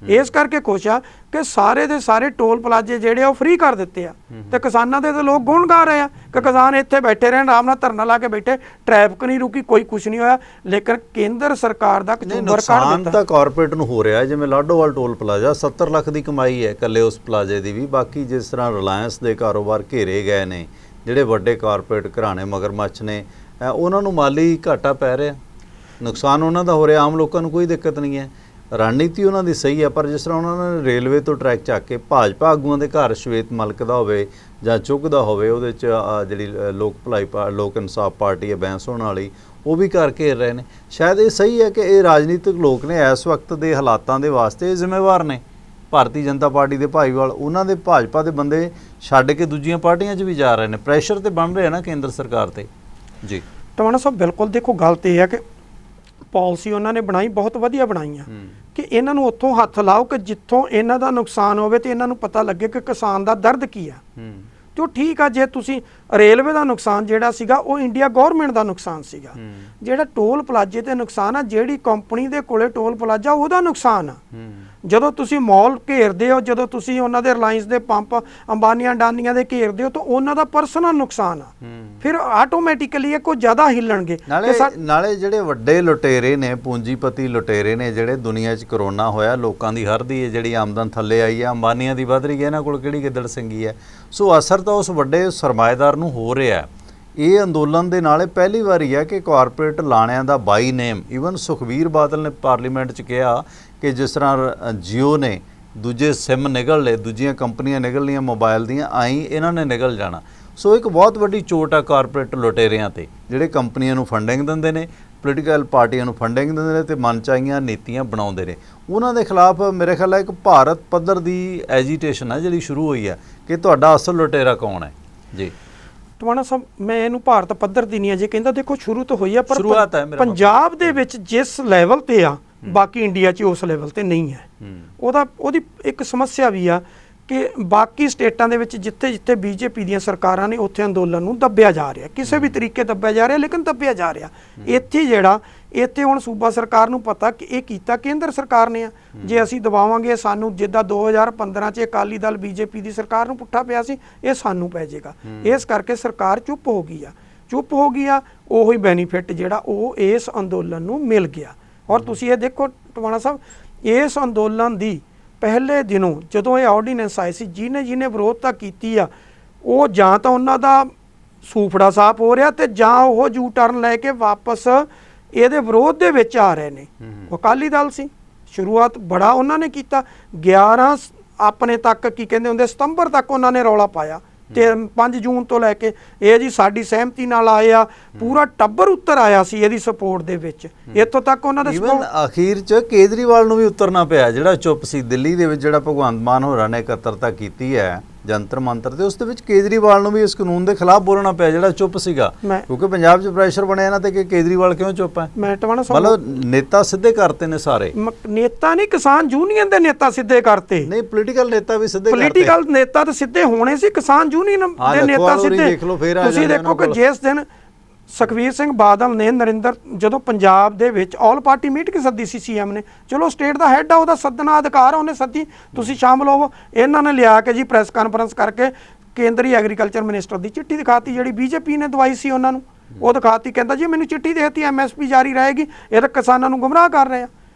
ਇਸ ਕਰਕੇ ਖੁਸ਼ ਆ ਕਿ ਸਾਰੇ ਦੇ ਸਾਰੇ ਟੋਲ ਪਲਾਜ਼ੇ ਜਿਹੜੇ ਉਹ ਫ੍ਰੀ ਕਰ ਦਿੱਤੇ ਆ, ਤੇ ਕਿਸਾਨਾਂ ਦੇ ਤਾਂ ਲੋਕ ਗੁਣ ਗਾ ਰਹੇ ਆ ਕਿ ਕਿਸਾਨ ਇੱਥੇ ਬੈਠੇ ਰਹਿਣ, ਆਰਾਮ ਨਾਲ ਧਰਨਾ ਲਾ ਕੇ ਬੈਠੇ, ਟ੍ਰੈਫਿਕ ਨਹੀਂ ਰੁਕੀ, ਕੋਈ ਕੁਝ ਨਹੀਂ ਹੋਇਆ। ਲੇਕਿਨ ਕੇਂਦਰ ਸਰਕਾਰ ਦਾ ਕਚੂੰਬਰ ਕੱਢ ਦਿੱਤਾ। ਤਾਂ ਕਾਰਪੋਰੇਟ ਨੂੰ ਹੋ ਰਿਹਾ, ਜਿਵੇਂ ਲਾਡੋਵਾਲ ਟੋਲ ਪਲਾਜ਼ਾ 70 ਲੱਖ ਦੀ ਕਮਾਈ ਹੈ ਇਕੱਲੇ ਉਸ ਪਲਾਜ਼ੇ ਦੀ ਵੀ। ਬਾਕੀ ਜਿਸ ਤਰ੍ਹਾਂ ਰਿਲਾਇੰਸ ਦੇ ਕਾਰੋਬਾਰ ਘੇਰੇ ਗਏ ਨੇ, ਜਿਹੜੇ ਵੱਡੇ ਕਾਰਪੋਰੇਟ ਘਰਾਣੇ ਮਗਰਮੱਛ ਨੇ, ਉਹਨਾਂ ਨੂੰ ਮਾਲੀ ਘਾਟਾ ਪੈ ਰਿਹਾ, ਨੁਕਸਾਨ ਉਹਨਾਂ ਦਾ ਹੋ ਰਿਹਾ। ਆਮ ਲੋਕਾਂ ਨੂੰ ਕੋਈ ਦਿੱਕਤ ਨਹੀਂ ਹੈ, ਰਣਨੀਤੀ ਉਹਨਾਂ ਦੀ ਸਹੀ ਹੈ। ਪਰ ਜਿਸ ਤਰ੍ਹਾਂ ਉਹਨਾਂ ਨੇ ਰੇਲਵੇ ਤੋਂ ਟਰੈਕ ਚੱਕ ਕੇ ਭਾਜਪਾ ਆਗੂਆਂ ਦੇ ਘਰ ਸ਼ਵੇਤ ਮਲਕ ਦਾ ਹੋਵੇ ਜਾਂ ਚੁੱਗ ਦਾ ਹੋਵੇ, ਉਹਦੇ 'ਚ ਜਿਹੜੀ ਲੋਕ ਇਨਸਾਫ ਪਾਰਟੀ ਹੈ ਬੈਂਸ ਹੋਣ ਵਾਲੀ, ਉਹ ਵੀ ਘਰ ਘੇਰ ਰਹੇ ਨੇ। ਸ਼ਾਇਦ ਇਹ ਸਹੀ ਹੈ ਕਿ ਇਹ ਰਾਜਨੀਤਿਕ ਲੋਕ ਨੇ ਇਸ ਵਕਤ ਦੇ ਹਾਲਾਤਾਂ ਦੇ ਵਾਸਤੇ ਜ਼ਿੰਮੇਵਾਰ ਨੇ। ਭਾਰਤੀ ਜਨਤਾ ਪਾਰਟੀ ਦੇ ਭਾਈਵਾਲ ਉਹਨਾਂ ਦੇ ਭਾਜਪਾ ਦੇ ਬੰਦੇ ਛੱਡ ਕੇ ਦੂਜੀਆਂ ਪਾਰਟੀਆਂ 'ਚ ਵੀ ਜਾ ਰਹੇ ਨੇ, ਪ੍ਰੈਸ਼ਰ ਤੇ ਬਣ ਰਿਹਾ ਨਾ ਕੇਂਦਰ ਸਰਕਾਰ ਤੇ। ਜੀ ਟਵਾਣਾ ਸਾਹਿਬ, ਬਿਲਕੁਲ ਦੇਖੋ ਗੱਲ ਤੇ ਇਹ ਹੈ ਕਿ ਪਾਲਿਸੀ ਉਹਨਾਂ ਨੇ ਬਣਾਈ, ਬਹੁਤ ਵਧੀਆ ਬਣਾਈ ਆ ਕਿ ਇਹਨਾਂ ਨੂੰ ਉੱਥੋਂ ਹੱਥ ਲਾਓ ਕਿ ਜਿੱਥੋਂ ਇਹਨਾਂ ਦਾ ਨੁਕਸਾਨ ਹੋਵੇ ਤੇ ਇਹਨਾਂ ਨੂੰ ਪਤਾ ਲੱਗੇ ਕਿ ਕਿਸਾਨ ਦਾ ਦਰਦ ਕੀ ਆ। ਤੇ ਉਹ ਠੀਕ ਆ, ਜੇ ਤੁਸੀਂ ਰੇਲਵੇ ਦਾ ਨੁਕਸਾਨ ਜਿਹੜਾ ਸੀਗਾ ਉਹ ਇੰਡੀਆ ਗਵਰਨਮੈਂਟ ਦਾ ਨੁਕਸਾਨ ਸੀਗਾ। ਜਿਹੜਾ ਟੋਲ ਪਲਾਜ਼ੇ ਤੇ ਨੁਕਸਾਨ ਆ, ਜਿਹੜੀ ਕੰਪਨੀ ਦੇ ਕੋਲੇ ਟੋਲ ਪਲਾਜ਼ਾ ਉਹਦਾ ਨੁਕਸਾਨ ਆ। ਜਦੋਂ ਤੁਸੀਂ ਮਾਲ ਘੇਰਦੇ ਹੋ, ਜਦੋਂ ਤੁਸੀਂ ਉਹਨਾਂ ਦੇ ਰਿਲਾਇੰਸ ਦੇ ਪੰਪ ਅੰਬਾਨੀਆਂ ਅਡਾਨੀਆਂ ਦੇ ਘੇਰਦੇ ਹੋ ਤਾਂ ਉਹਨਾਂ ਦਾ ਪਰਸਨਲ ਨੁਕਸਾਨ ਆ। ਫਿਰ ਆਟੋਮੈਟਿਕਲੀ ਇਹ ਕੋਈ ਜ਼ਿਆਦਾ ਹਿੱਲਣਗੇ। ਨਾਲੇ ਜਿਹੜੇ ਵੱਡੇ ਲੁਟੇਰੇ ਨੇ, ਪੂੰਜੀਪਤੀ ਲੁਟੇਰੇ ਨੇ, ਜਿਹੜੇ ਦੁਨੀਆ 'ਚ ਕਰੋਨਾ ਹੋਇਆ, ਲੋਕਾਂ ਦੀ ਹਰ ਦੀ ਜਿਹੜੀ ਆਮਦਨ ਥੱਲੇ ਆਈ ਹੈ, ਅੰਬਾਨੀਆਂ ਦੀ ਵੱਧ ਰਹੀ ਹੈ, ਇਹਨਾਂ ਕੋਲ ਕਿਹੜੀ ਗਿੱਦੜ ਸਿੰਘੀ ਹੈ। ਸੋ ਅਸਰ ਤਾਂ ਉਸ ਵੱਡੇ ਸਰਮਾਏਦਾਰ ਨੂੰ ਹੋ ਰਿਹਾ। ਇਹ ਅੰਦੋਲਨ ਦੇ ਨਾਲ ਪਹਿਲੀ ਵਾਰੀ ਹੈ ਕਿ ਕਾਰਪੋਰੇਟ ਲਾਣਿਆਂ ਦਾ ਬਾਈ ਨੇਮ, ਈਵਨ ਸੁਖਬੀਰ ਬਾਦਲ ਨੇ ਪਾਰਲੀਮੈਂਟ 'ਚ ਕਿਹਾ ਕਿ ਜਿਸ ਤਰ੍ਹਾਂ ਜੀਓ ਨੇ ਦੂਜੇ ਸਿਮ ਨਿਕਲ ਲਏ, ਦੂਜੀਆਂ ਕੰਪਨੀਆਂ ਨਿਕਲ ਲਈਆਂ ਮੋਬਾਈਲ ਦੀਆਂ, ਆਈ ਇਹਨਾਂ ਨੇ ਨਿਕਲ ਜਾਣਾ। ਸੋ ਇੱਕ ਬਹੁਤ ਵੱਡੀ ਚੋਟ ਆ ਕਾਰਪੋਰੇਟ ਲੁਟੇਰਿਆਂ ਤੇ, ਜਿਹੜੇ ਕੰਪਨੀਆਂ ਨੂੰ ਫੰਡਿੰਗ ਦਿੰਦੇ ਨੇ, ਪੋਲੀਟੀਕਲ ਪਾਰਟੀਆਂ ਨੂੰ ਫੰਡਿੰਗ ਦਿੰਦੇ ਨੇ ਤੇ ਮਨਚਾਹੀਆਂ ਨੀਤੀਆਂ ਬਣਾਉਂਦੇ ਨੇ। ਉਹਨਾਂ ਦੇ ਖਿਲਾਫ ਮੇਰੇ ਖਿਆਲ ਹੈ ਇੱਕ ਭਾਰਤ ਪੱਧਰ ਦੀ ਐਜੀਟੇਸ਼ਨ ਹੈ ਜਿਹੜੀ ਸ਼ੁਰੂ ਹੋਈ ਹੈ ਕਿ ਤੁਹਾਡਾ ਅਸਲ ਲੁਟੇਰਾ ਕੌਣ ਹੈ। ਜੀ ਟਵਾਣਾ ਸਾਹਿਬ, ਮੈਂ ਇਹਨੂੰ ਭਾਰਤ ਪੱਧਰ ਦੀ ਨਹੀਂ ਅਜੇ ਕਹਿੰਦਾ, ਦੇਖੋ ਸ਼ੁਰੂ ਤੋਂ ਹੋਈ ਆ, ਪਰ ਪੰਜਾਬ ਦੇ ਵਿੱਚ ਜਿਸ ਲੈਵਲ ਤੇ ਆ ਬਾਕੀ ਇੰਡੀਆ 'ਚ ਉਸ ਲੈਵਲ ਤੇ ਨਹੀਂ ਹੈ। ਉਹਦੀ ਇੱਕ ਸਮੱਸਿਆ ਵੀ ਆ ਕਿ ਬਾਕੀ ਸਟੇਟਾਂ ਦੇ ਵਿੱਚ ਜਿੱਥੇ ਜਿੱਥੇ ਬੀਜੇਪੀ ਦੀਆਂ ਸਰਕਾਰਾਂ ਨੇ ਉੱਥੇ ਅੰਦੋਲਨ ਨੂੰ ਦੱਬਿਆ ਜਾ ਰਿਹਾ, ਕਿਸੇ ਵੀ ਤਰੀਕੇ ਦੱਬਿਆ ਜਾ ਰਿਹਾ, ਲੇਕਿਨ ਦੱਬਿਆ ਜਾ ਰਿਹਾ। ਇੱਥੇ ਹੁਣ ਸੂਬਾ ਸਰਕਾਰ ਨੂੰ ਪਤਾ ਕਿ ਇਹ ਕੀਤਾ ਕੇਂਦਰ ਸਰਕਾਰ ਨੇ ਆ, ਜੇ ਅਸੀਂ ਦਬਾਵਾਂਗੇ ਸਾਨੂੰ, ਜਿੱਦਾਂ 2015 'ਚ ਅਕਾਲੀ ਦਲ ਬੀਜੇਪੀ ਦੀ ਸਰਕਾਰ ਨੂੰ ਪੁੱਠਾ ਪਿਆ ਸੀ, ਇਹ ਸਾਨੂੰ ਪੈ ਜਾਏਗਾ। ਇਸ ਕਰਕੇ ਸਰਕਾਰ ਚੁੱਪ ਹੋ ਗਈ ਆ। ਉਹੀ ਬੈਨੀਫਿਟ ਜਿਹੜਾ ਉਹ ਇਸ ਅੰਦੋਲਨ ਨੂੰ ਮਿਲ ਗਿਆ। ਔਰ ਤੁਸੀਂ ਇਹ ਦੇਖੋ ਟਵਾਣਾ ਸਾਹਿਬ, ਇਸ ਅੰਦੋਲਨ ਦੀ ਪਹਿਲੇ ਦਿਨੋਂ ਜਦੋਂ ਇਹ ਆਰਡੀਨੈਂਸ ਆਏ ਸੀ, ਜਿਹਨੇ ਵਿਰੋਧਤਾ ਕੀਤੀ ਆ, ਉਹ ਜਾਂ ਤਾਂ ਉਹਨਾਂ ਦਾ ਸੂਫੜਾ ਸਾਫ਼ ਹੋ ਰਿਹਾ ਤੇ ਜਾਂ ਉਹ ਯੂ ਟਰਨ ਲੈ ਕੇ ਵਾਪਸ ਇਹਦੇ ਵਿਰੋਧ ਦੇ ਵਿੱਚ ਆ ਰਹੇ ਨੇ। ਅਕਾਲੀ ਦਲ ਸੀ, ਸ਼ੁਰੂਆਤ ਬੜਾ ਉਹਨਾਂ ਨੇ ਕੀਤਾ, 11 ਆਪਣੇ ਤੱਕ ਕੀ ਕਹਿੰਦੇ ਹੁੰਦੇ ਸਤੰਬਰ ਤੱਕ ਉਹਨਾਂ ਨੇ ਰੌਲਾ ਪਾਇਆ, ਤੇ 5 ਜੂਨ ਤੋਂ ਲੈ ਕੇ ਇਹ ਜੀ ਸਾਡੀ ਸਹਿਮਤੀ ਨਾਲ ਆਏ ਆ, ਪੂਰਾ ਟੱਬਰ ਉੱਤਰ ਆਇਆ ਸੀ ਇਹਦੀ ਸਪੋਰਟ ਦੇ ਵਿੱਚ। ਇੱਥੋਂ ਤੱਕ ਉਹਨਾਂ ਦੇ ਅਖੀਰ 'ਚ ਕੇਜਰੀਵਾਲ ਨੂੰ ਵੀ ਉਤਰਨਾ ਪਿਆ, ਜਿਹੜਾ ਚੁੱਪ ਸੀ। ਦਿੱਲੀ ਦੇ ਵਿੱਚ ਜਿਹੜਾ ਭਗਵੰਤ ਮਾਨ ਹੋਰਾਂ ਨੇ ਇਕੱਤਰਤਾ ਕੀਤੀ ਹੈ ਜੰਤਰ ਮੰਤਰ ਤੇ, ਉਸ ਦੇ ਵਿੱਚ ਕੇਜਰੀਵਾਲ ਨੂੰ ਵੀ ਇਸ ਕਾਨੂੰਨ ਦੇ ਖਿਲਾਫ ਬੋਲਣਾ ਪਿਆ ਜਿਹੜਾ ਚੁੱਪ ਸੀਗਾ, ਕਿਉਂਕਿ ਪੰਜਾਬ 'ਚ ਪ੍ਰੈਸ਼ਰ ਬਣਿਆ ਇਹਨਾਂ ਤੇ ਕਿ ਕੇਜਰੀਵਾਲ ਕਿਉਂ ਚੁੱਪ ਹੈ। ਮਤਲਬ ਨੇਤਾ ਸਿੱਧੇ ਕਰਤੇ ਨੇ ਸਾਰੇ। ਨੇਤਾ ਨਹੀਂ, ਕਿਸਾਨ ਯੂਨੀਅਨ ਦੇ ਨੇਤਾ ਸਿੱਧੇ ਕਰਤੇ। ਨਹੀਂ, ਪੋਲੀਟੀਕਲ ਨੇਤਾ ਵੀ ਸਿੱਧੇ ਕਰਤੇ। ਪੋਲੀਟੀਕਲ ਨੇਤਾ ਤਾਂ ਸਿੱਧੇ ਹੋਣੇ ਸੀ, ਕਿਸਾਨ ਯੂਨੀਅਨ ਦੇ ਨੇਤਾ ਸਿੱਧੇ। ਤੁਸੀਂ ਦੇਖੋ ਕਿ ਜਿਸ ਦਿਨ ਸੁਖਬੀਰ ਸਿੰਘ ਬਾਦਲ ਨੇ ਜਦੋਂ ਪੰਜਾਬ ਦੇ ਵਿੱਚ ਆਲ ਪਾਰਟੀ ਮੀਟਿੰਗ ਸੱਦੀ ਸੀ ਸੀਐਮ ਨੇ, ਚਲੋ ਸਟੇਟ ਦਾ ਹੈੱਡ ਆ, ਉਹਦਾ ਸੱਦਣਾ ਅਧਿਕਾਰ, ਉਹਨੇ ਸੱਦੀ, ਤੁਸੀਂ ਸ਼ਾਮਲ ਹੋਵੋ। ਇਹਨਾਂ ਨੇ ਲਿਆ ਕੇ ਜੀ ਪ੍ਰੈਸ ਕਾਨਫਰੰਸ ਕਰਕੇ ਕੇਂਦਰੀ ਐਗਰੀਕਲਚਰ ਮਿਨਿਸਟਰ ਦੀ ਚਿੱਠੀ ਦਿਖਾਤੀ, ਜਿਹੜੀ ਬੀਜੇਪੀ ਨੇ ਦਵਾਈ ਸੀ ਉਹਨਾਂ ਨੂੰ, ਉਹ ਦਿਖਾਤੀ। ਕਹਿੰਦਾ ਜੀ ਮੈਨੂੰ ਚਿੱਠੀ ਦੇਤੀ, MSP ਜਾਰੀ ਰਹੇਗੀ, ਇਹ ਤਾਂ ਕਿਸਾਨਾਂ ਨੂੰ ਗੁੰਮਰਾਹ ਕਰ ਰਹੇ ਆ।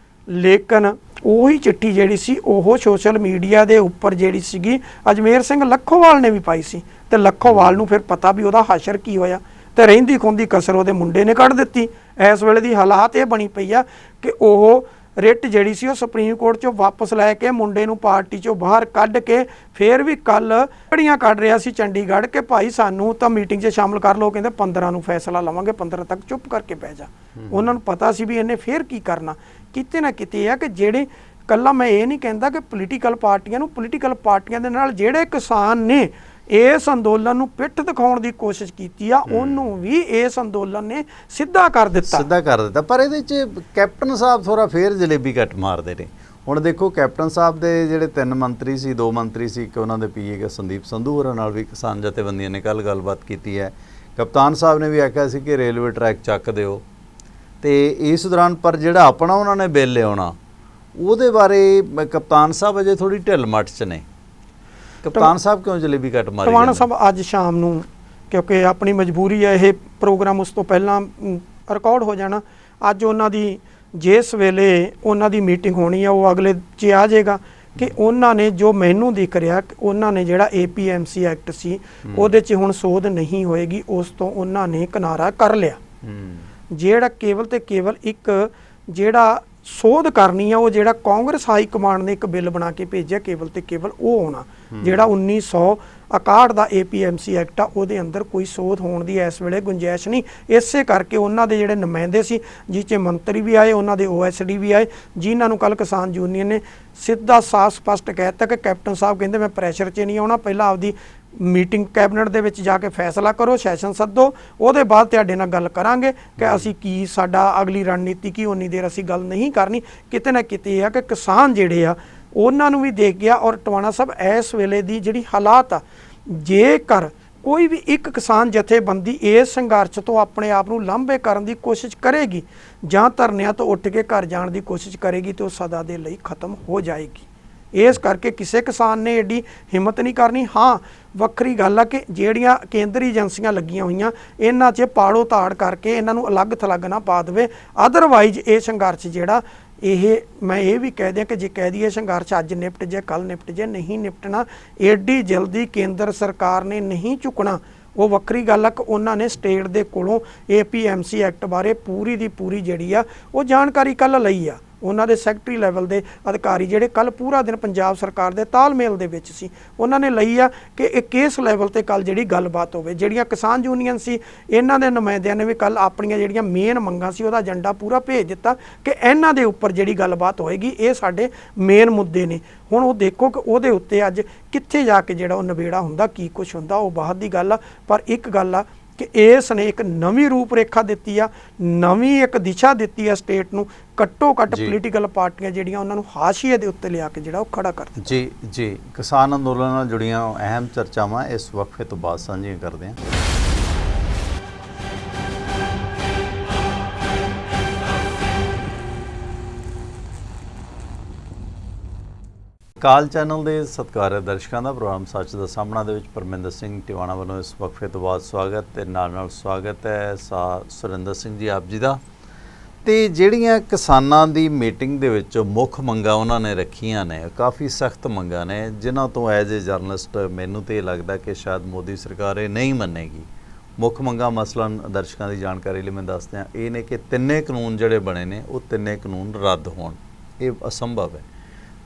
ਲੇਕਿਨ ਉਹੀ ਚਿੱਠੀ ਜਿਹੜੀ ਸੀ ਉਹ ਸੋਸ਼ਲ ਮੀਡੀਆ ਦੇ ਉੱਪਰ ਜਿਹੜੀ ਸੀਗੀ ਅਜਮੇਰ ਸਿੰਘ ਲੱਖੋਵਾਲ ਨੇ ਵੀ ਪਾਈ ਸੀ, ਤੇ ਲੱਖੋਵਾਲ ਨੂੰ ਫਿਰ ਪਤਾ ਵੀ ਉਹਦਾ ਹਸ਼ਰ ਕੀ ਹੋਇਆ, ਤੇ ਰਹਿੰਦੀ ਖੁੰਦੀ ਕਸਰ ਉਹਦੇ ਮੁੰਡੇ ਨੇ ਕੱਢ ਦਿੱਤੀ। ਇਸ ਵੇਲੇ ਦੀ ਹਾਲਾਤ ਇਹ ਬਣੀ ਪਈ ਆ ਕਿ ਉਹ ਰਿਟ ਜਿਹੜੀ ਸੀ ਉਹ ਸੁਪਰੀਮ ਕੋਰਟ 'ਚੋਂ ਵਾਪਸ ਲੈ ਕੇ ਮੁੰਡੇ ਨੂੰ ਪਾਰਟੀ 'ਚੋਂ ਬਾਹਰ ਕੱਢ ਕੇ ਫਿਰ ਵੀ ਕੱਲ ਘੜੀਆਂ ਕੱਢ ਰਿਹਾ ਸੀ ਚੰਡੀਗੜ੍ਹ ਕਿ ਭਾਈ ਸਾਨੂੰ ਤਾਂ ਮੀਟਿੰਗ 'ਚ ਸ਼ਾਮਲ ਕਰ ਲਓ, ਕਹਿੰਦੇ 15 ਨੂੰ ਫੈਸਲਾ ਲਵਾਂਗੇ, 15 ਤੱਕ ਚੁੱਪ ਕਰਕੇ ਬਹਿ ਜਾ। ਉਹਨਾਂ ਨੂੰ ਪਤਾ ਸੀ ਵੀ ਇਹਨੇ ਫਿਰ ਕੀ ਕਰਨਾ। ਕਿਤੇ ਨਾ ਕਿਤੇ ਆ ਕਿ ਜਿਹੜੇ ਕੱਲਾ ਮੈਂ ਇਹ ਨਹੀਂ ਕਹਿੰਦਾ ਕਿ ਪੋਲੀਟੀਕਲ ਪਾਰਟੀਆਂ ਦੇ ਨਾਲ ਜਿਹੜੇ ਕਿਸਾਨ ਨੇ ਇਸ ਅੰਦੋਲਨ ਨੂੰ ਪਿੱਠ ਦਿਖਾਉਣ ਦੀ ਕੋਸ਼ਿਸ਼ ਕੀਤੀ ਆ, ਉਹਨੂੰ ਵੀ ਇਸ ਅੰਦੋਲਨ ਨੇ ਸਿੱਧਾ ਕਰ ਦਿੱਤਾ। ਪਰ ਇਹਦੇ 'ਚ ਕੈਪਟਨ ਸਾਹਿਬ ਥੋੜਾ ਫੇਰ ਜਲੇਬੀ ਕੱਟ ਮਾਰਦੇ ਨੇ। ਹੁਣ ਦੇਖੋ ਕੈਪਟਨ ਸਾਹਿਬ ਦੇ ਜਿਹੜੇ 3 ਮੰਤਰੀ ਸੀ, 2 ਮੰਤਰੀ ਸੀ, ਕਿ ਉਹਨਾਂ ਦੇ ਪੀਏ ਸੰਦੀਪ ਸੰਧੂ ਹੋਰਾਂ ਨਾਲ ਵੀ ਕਿਸਾਨ ਜਥੇਬੰਦੀਆਂ ਨੇ ਕੱਲ ਗੱਲਬਾਤ ਕੀਤੀ ਹੈ। ਕਪਤਾਨ ਸਾਹਿਬ ਨੇ ਵੀ ਆਖਿਆ ਸੀ ਕਿ ਰੇਲਵੇ ਟਰੈਕ ਚੱਕ ਦਿਓ, ਤੇ ਇਸ ਦੌਰਾਨ ਪਰ ਜਿਹੜਾ ਆਪਣਾ ਉਹਨਾਂ ਨੇ ਬਿੱਲ ਲਿਆਉਣਾ ਉਹਦੇ ਬਾਰੇ ਕਪਤਾਨ ਸਾਹਿਬ ਅਜੇ ਥੋੜੀ ਢਿੱਲ ਮੱਠ 'ਚ ਨੇ। ਕਪਤਾਨ ਸਾਹਿਬ ਕਿਉਂ ਜਲੇਬੀ ਕੱਟ ਮਾਰੀ? ਟਵਾਣਾ ਸਾਹਿਬ ਅੱਜ ਸ਼ਾਮ ਨੂੰ, ਕਿਉਂਕਿ ਆਪਣੀ ਮਜਬੂਰੀ ਹੈ, ਇਹ ਪ੍ਰੋਗਰਾਮ ਉਸ ਤੋਂ ਪਹਿਲਾਂ ਰਿਕਾਰਡ ਹੋ ਜਾਣਾ। ਅੱਜ ਉਹਨਾਂ ਦੀ ਜਿਸ ਵੇਲੇ ਉਹਨਾਂ ਦੀ ਮੀਟਿੰਗ ਹੋਣੀ ਆ ਉਹ ਅਗਲੇ 'ਚ ਆ ਜਾਏਗਾ ਕਿ ਉਹਨਾਂ ਨੇ ਜੋ ਮੈਨੂੰ ਦਿਖ ਰਿਹਾ ਉਹਨਾਂ ਨੇ ਜਿਹੜਾ APMC ਐਕਟ ਸੀ ਉਹਦੇ 'ਚ ਹੁਣ ਸੋਧ ਨਹੀਂ ਹੋਏਗੀ, ਉਸ ਤੋਂ ਉਹਨਾਂ ਨੇ ਕਿਨਾਰਾ ਕਰ ਲਿਆ। ਜਿਹੜਾ ਕੇਵਲ ਤੇ ਕੇਵਲ ਇੱਕ ਜਿਹੜਾ ਸੋਧ ਕਰਨੀ ਆ ਉਹ ਜਿਹੜਾ ਕਾਂਗਰਸ ਹਾਈ ਕਮਾਂਡ ਨੇ ਇੱਕ ਬਿੱਲ ਬਣਾ ਕੇ ਭੇਜਿਆ ਕੇਵਲ ਤੇ ਕੇਵਲ ਉਹ ਹੋਣਾ, ਜਿਹੜਾ 1961 ਦਾ APMC ਐਕਟ ਆ ਉਹਦੇ ਅੰਦਰ ਕੋਈ ਸੋਧ ਹੋਣ ਦੀ ਇਸ ਵੇਲੇ ਗੁੰਜਾਇਸ਼ ਨਹੀਂ। ਇਸੇ ਕਰਕੇ ਉਹਨਾਂ ਦੇ ਜਿਹੜੇ ਨੁਮਾਇੰਦੇ ਸੀ, ਜਿਸ 'ਚ ਮੰਤਰੀ ਵੀ ਆਏ, ਉਹਨਾਂ ਦੇ OSD ਵੀ ਆਏ, ਜਿਨ੍ਹਾਂ ਨੂੰ ਕੱਲ ਕਿਸਾਨ ਯੂਨੀਅਨ ਨੇ ਸਿੱਧਾ ਸਾਫ਼ ਸਪਸ਼ਟ ਕਹਿ ਦਿੱਤਾ ਕਿ ਕੈਪਟਨ ਸਾਹਿਬ ਕਹਿੰਦੇ ਮੈਂ ਪ੍ਰੈਸ਼ਰ 'ਚ ਨਹੀਂ ਆਉਣਾ, ਪਹਿਲਾਂ ਆਪਦੀ ਮੀਟਿੰਗ ਕੈਬਨਿਟ ਦੇ ਵਿੱਚ ਜਾ ਕੇ ਫੈਸਲਾ ਕਰੋ, ਸੈਸ਼ਨ ਸੱਦੋ, ਉਹਦੇ ਬਾਅਦ ਤੁਹਾਡੇ ਨਾਲ ਗੱਲ ਕਰਾਂਗੇ ਕਿ ਅਸੀਂ ਕੀ ਸਾਡਾ ਅਗਲੀ ਰਣਨੀਤੀ ਕੀ। ਉਨੀ ਦੇਰ ਅਸੀਂ ਗੱਲ ਨਹੀਂ ਕਰਨੀ। ਕਿਤੇ ਨਾ ਕਿਤੇ ਇਹ ਆ ਕਿ ਕਿਸਾਨ ਜਿਹੜੇ ਆ ਉਹਨਾਂ ਨੂੰ ਵੀ ਦੇਖ ਗਿਆ। ਔਰ ਟਵਾਣਾ ਸਾਹਿਬ ਇਸ ਵੇਲੇ ਦੀ ਜਿਹੜੀ ਹਾਲਾਤ ਆ, ਜੇਕਰ ਕੋਈ ਵੀ ਇੱਕ ਕਿਸਾਨ ਜਥੇਬੰਦੀ ਇਸ ਸੰਘਰਸ਼ ਤੋਂ ਆਪਣੇ ਆਪ ਨੂੰ ਲਾਂਭੇ ਕਰਨ ਦੀ ਕੋਸ਼ਿਸ਼ ਕਰੇਗੀ ਜਾਂ ਧਰਨਿਆਂ ਤੋਂ ਉੱਠ ਕੇ ਘਰ ਜਾਣ ਦੀ ਕੋਸ਼ਿਸ਼ ਕਰੇਗੀ ਤੇ ਉਹ ਸਦਾ ਦੇ ਲਈ ਖਤਮ ਹੋ ਜਾਏਗੀ। ਇਸ ਕਰਕੇ ਕਿਸੇ ਕਿਸਾਨ ਨੇ ਐਡੀ ਹਿੰਮਤ ਨਹੀਂ ਕਰਨੀ। ਹਾਂ, ਵੱਖਰੀ ਗੱਲ ਆ ਕਿ ਜਿਹੜੀਆਂ ਕੇਂਦਰੀ ਏਜੰਸੀਆਂ ਲੱਗੀਆਂ ਹੋਈਆਂ ਇਹਨਾਂ 'ਚ ਪਾੜੋ ਤਾੜ ਕਰਕੇ ਇਹਨਾਂ ਨੂੰ ਅਲੱਗ ਥਲੱਗ ਨਾ ਪਾ ਦੇਵੇ। ਅਦਰਵਾਈਜ਼ ਇਹ ਸੰਘਰਸ਼ ਜਿਹੜਾ ਮੈਂ ਇਹ ਵੀ ਕਹਿ ਦਿਆਂ ਕਿ ਜੇ ਕਹਿ ਦਈਏ ਸੰਘਰਸ਼ ਅੱਜ ਨਿਪਟ ਜੇ ਕੱਲ ਨਿਪਟ ਜੇ, ਨਹੀਂ ਨਿਪਟਣਾ। ਐਡੀ ਜਲਦੀ ਕੇਂਦਰ ਸਰਕਾਰ ਨੇ ਨਹੀਂ ਝੁਕਣਾ। ਉਹ ਵੱਖਰੀ ਗੱਲ ਆ ਕਿ ਉਹਨਾਂ ਨੇ ਸਟੇਟ ਦੇ ਕੋਲੋਂ APMC ਐਕਟ ਬਾਰੇ ਪੂਰੀ ਦੀ ਪੂਰੀ ਜਿਹੜੀ ਆ ਉਹ ਜਾਣਕਾਰੀ ਕੱਲ ਲਈ ਆ। ਉਹਨਾਂ ਦੇ ਸੈਕਟਰੀ ਲੈਵਲ ਦੇ ਅਧਿਕਾਰੀ ਜਿਹੜੇ ਕੱਲ ਪੂਰਾ ਦਿਨ ਪੰਜਾਬ ਸਰਕਾਰ ਦੇ ਤਾਲਮੇਲ ਦੇ ਵਿੱਚ ਸੀ, ਉਹਨਾਂ ਨੇ ਲਈ ਆ ਕਿ ਇਹ ਕਿਸ ਲੈਵਲ ਤੇ ਕੱਲ ਜਿਹੜੀ ਗੱਲਬਾਤ ਹੋਵੇ। ਜਿਹੜੀਆਂ ਕਿਸਾਨ ਯੂਨੀਅਨ ਸੀ ਇਹਨਾਂ ਦੇ ਨੁਮਾਇੰਦਿਆਂ ਨੇ ਵੀ ਕੱਲ ਆਪਣੀਆਂ ਜਿਹੜੀਆਂ ਮੇਨ ਮੰਗਾਂ ਸੀ ਉਹਦਾ ਏਜੰਡਾ ਪੂਰਾ ਭੇਜ ਦਿੱਤਾ ਕਿ ਇਹਨਾਂ ਦੇ ਉੱਪਰ ਜਿਹੜੀ ਗੱਲਬਾਤ ਹੋਏਗੀ ਇਹ ਸਾਡੇ ਮੇਨ ਮੁੱਦੇ ਨੇ। ਹੁਣ ਉਹ ਦੇਖੋ ਕਿ ਉਹਦੇ ਉੱਤੇ ਅੱਜ ਕਿੱਥੇ ਜਾ ਕੇ ਜਿਹੜਾ ਉਹ ਨਿਬੇੜਾ ਹੁੰਦਾ, ਕੀ ਕੁਛ ਹੁੰਦਾ, ਉਹ ਬਾਅਦ ਦੀ ਗੱਲ ਆ। ਪਰ ਇੱਕ ਗੱਲ ਆ ਕਿ ਇਸ ਨੇ ਇੱਕ ਨਵੀਂ ਰੂਪ ਰੇਖਾ ਦਿੱਤੀ ਆ, ਨਵੀਂ ਇੱਕ ਦਿਸ਼ਾ ਦਿੱਤੀ ਆ ਸਟੇਟ ਨੂੰ। ਘੱਟੋ ਘੱਟ ਪੋਲੀਟੀਕਲ ਪਾਰਟੀਆਂ ਜਿਹੜੀਆਂ ਉਹਨਾਂ ਨੂੰ ਹਾਸ਼ੀਏ ਦੇ ਉੱਤੇ ਲਿਆ ਕੇ ਜਿਹੜਾ ਉਹ ਖੜਾ ਕਰ ਦਿੱਤਾ। ਜੀ ਕਿਸਾਨ ਅੰਦੋਲਨ ਨਾਲ ਜੁੜੀਆਂ ਅਹਿਮ ਚਰਚਾਵਾਂ ਇਸ ਵਕਫੇ ਤੋਂ ਬਾਅਦ ਸਾਂਝੀਆਂ ਕਰਦੇ ਹਾਂ। ਕਾਲ ਚੈਨਲ ਦੇ ਸਤਿਕਾਰਯੋਗ ਦਰਸ਼ਕਾਂ ਦਾ ਪ੍ਰੋਗਰਾਮ ਸੱਚ ਦਾ ਸਾਹਮਣਾ ਦੇ ਵਿੱਚ ਪਰਮਿੰਦਰ ਸਿੰਘ ਟਿਵਾਣਾ ਵੱਲੋਂ ਇਸ ਵਕਫੇ ਤੋਂ ਬਾਅਦ ਸਵਾਗਤ ਤੇ ਨਾਲ ਸਵਾਗਤ ਹੈ ਸੁਰਿੰਦਰ ਸਿੰਘ ਜੀ ਆਪ ਜੀ ਦਾ। ਤੇ ਜਿਹੜੀਆਂ ਕਿਸਾਨਾਂ ਦੀ ਮੀਟਿੰਗ ਦੇ ਵਿੱਚ ਮੁੱਖ ਮੰਗਾਂ ਉਹਨਾਂ ਨੇ ਰੱਖੀਆਂ ਨੇ, ਕਾਫੀ ਸਖਤ ਮੰਗਾਂ ਨੇ, ਜਿਨ੍ਹਾਂ ਤੋਂ ਐਜ਼ ਏ ਜਰਨਲਿਸਟ ਮੈਨੂੰ ਤੇ ਇਹ ਲੱਗਦਾ ਕਿ ਸ਼ਾਇਦ ਮੋਦੀ ਸਰਕਾਰ ਇਹ ਨਹੀਂ ਮੰਨੇਗੀ। ਮੁੱਖ ਮੰਗਾਂ ਮਸਲਨ ਦਰਸ਼ਕਾਂ ਦੀ ਜਾਣਕਾਰੀ ਲਈ ਮੈਂ ਦੱਸ ਦਿਆਂ ਇਹ ਨੇ ਕਿ 3 ਕਾਨੂੰਨ ਜਿਹੜੇ ਬਣੇ ਨੇ ਉਹ 3 ਕਾਨੂੰਨ ਰੱਦ ਹੋਣ, ਇਹ ਅਸੰਭਵ ਹੈ।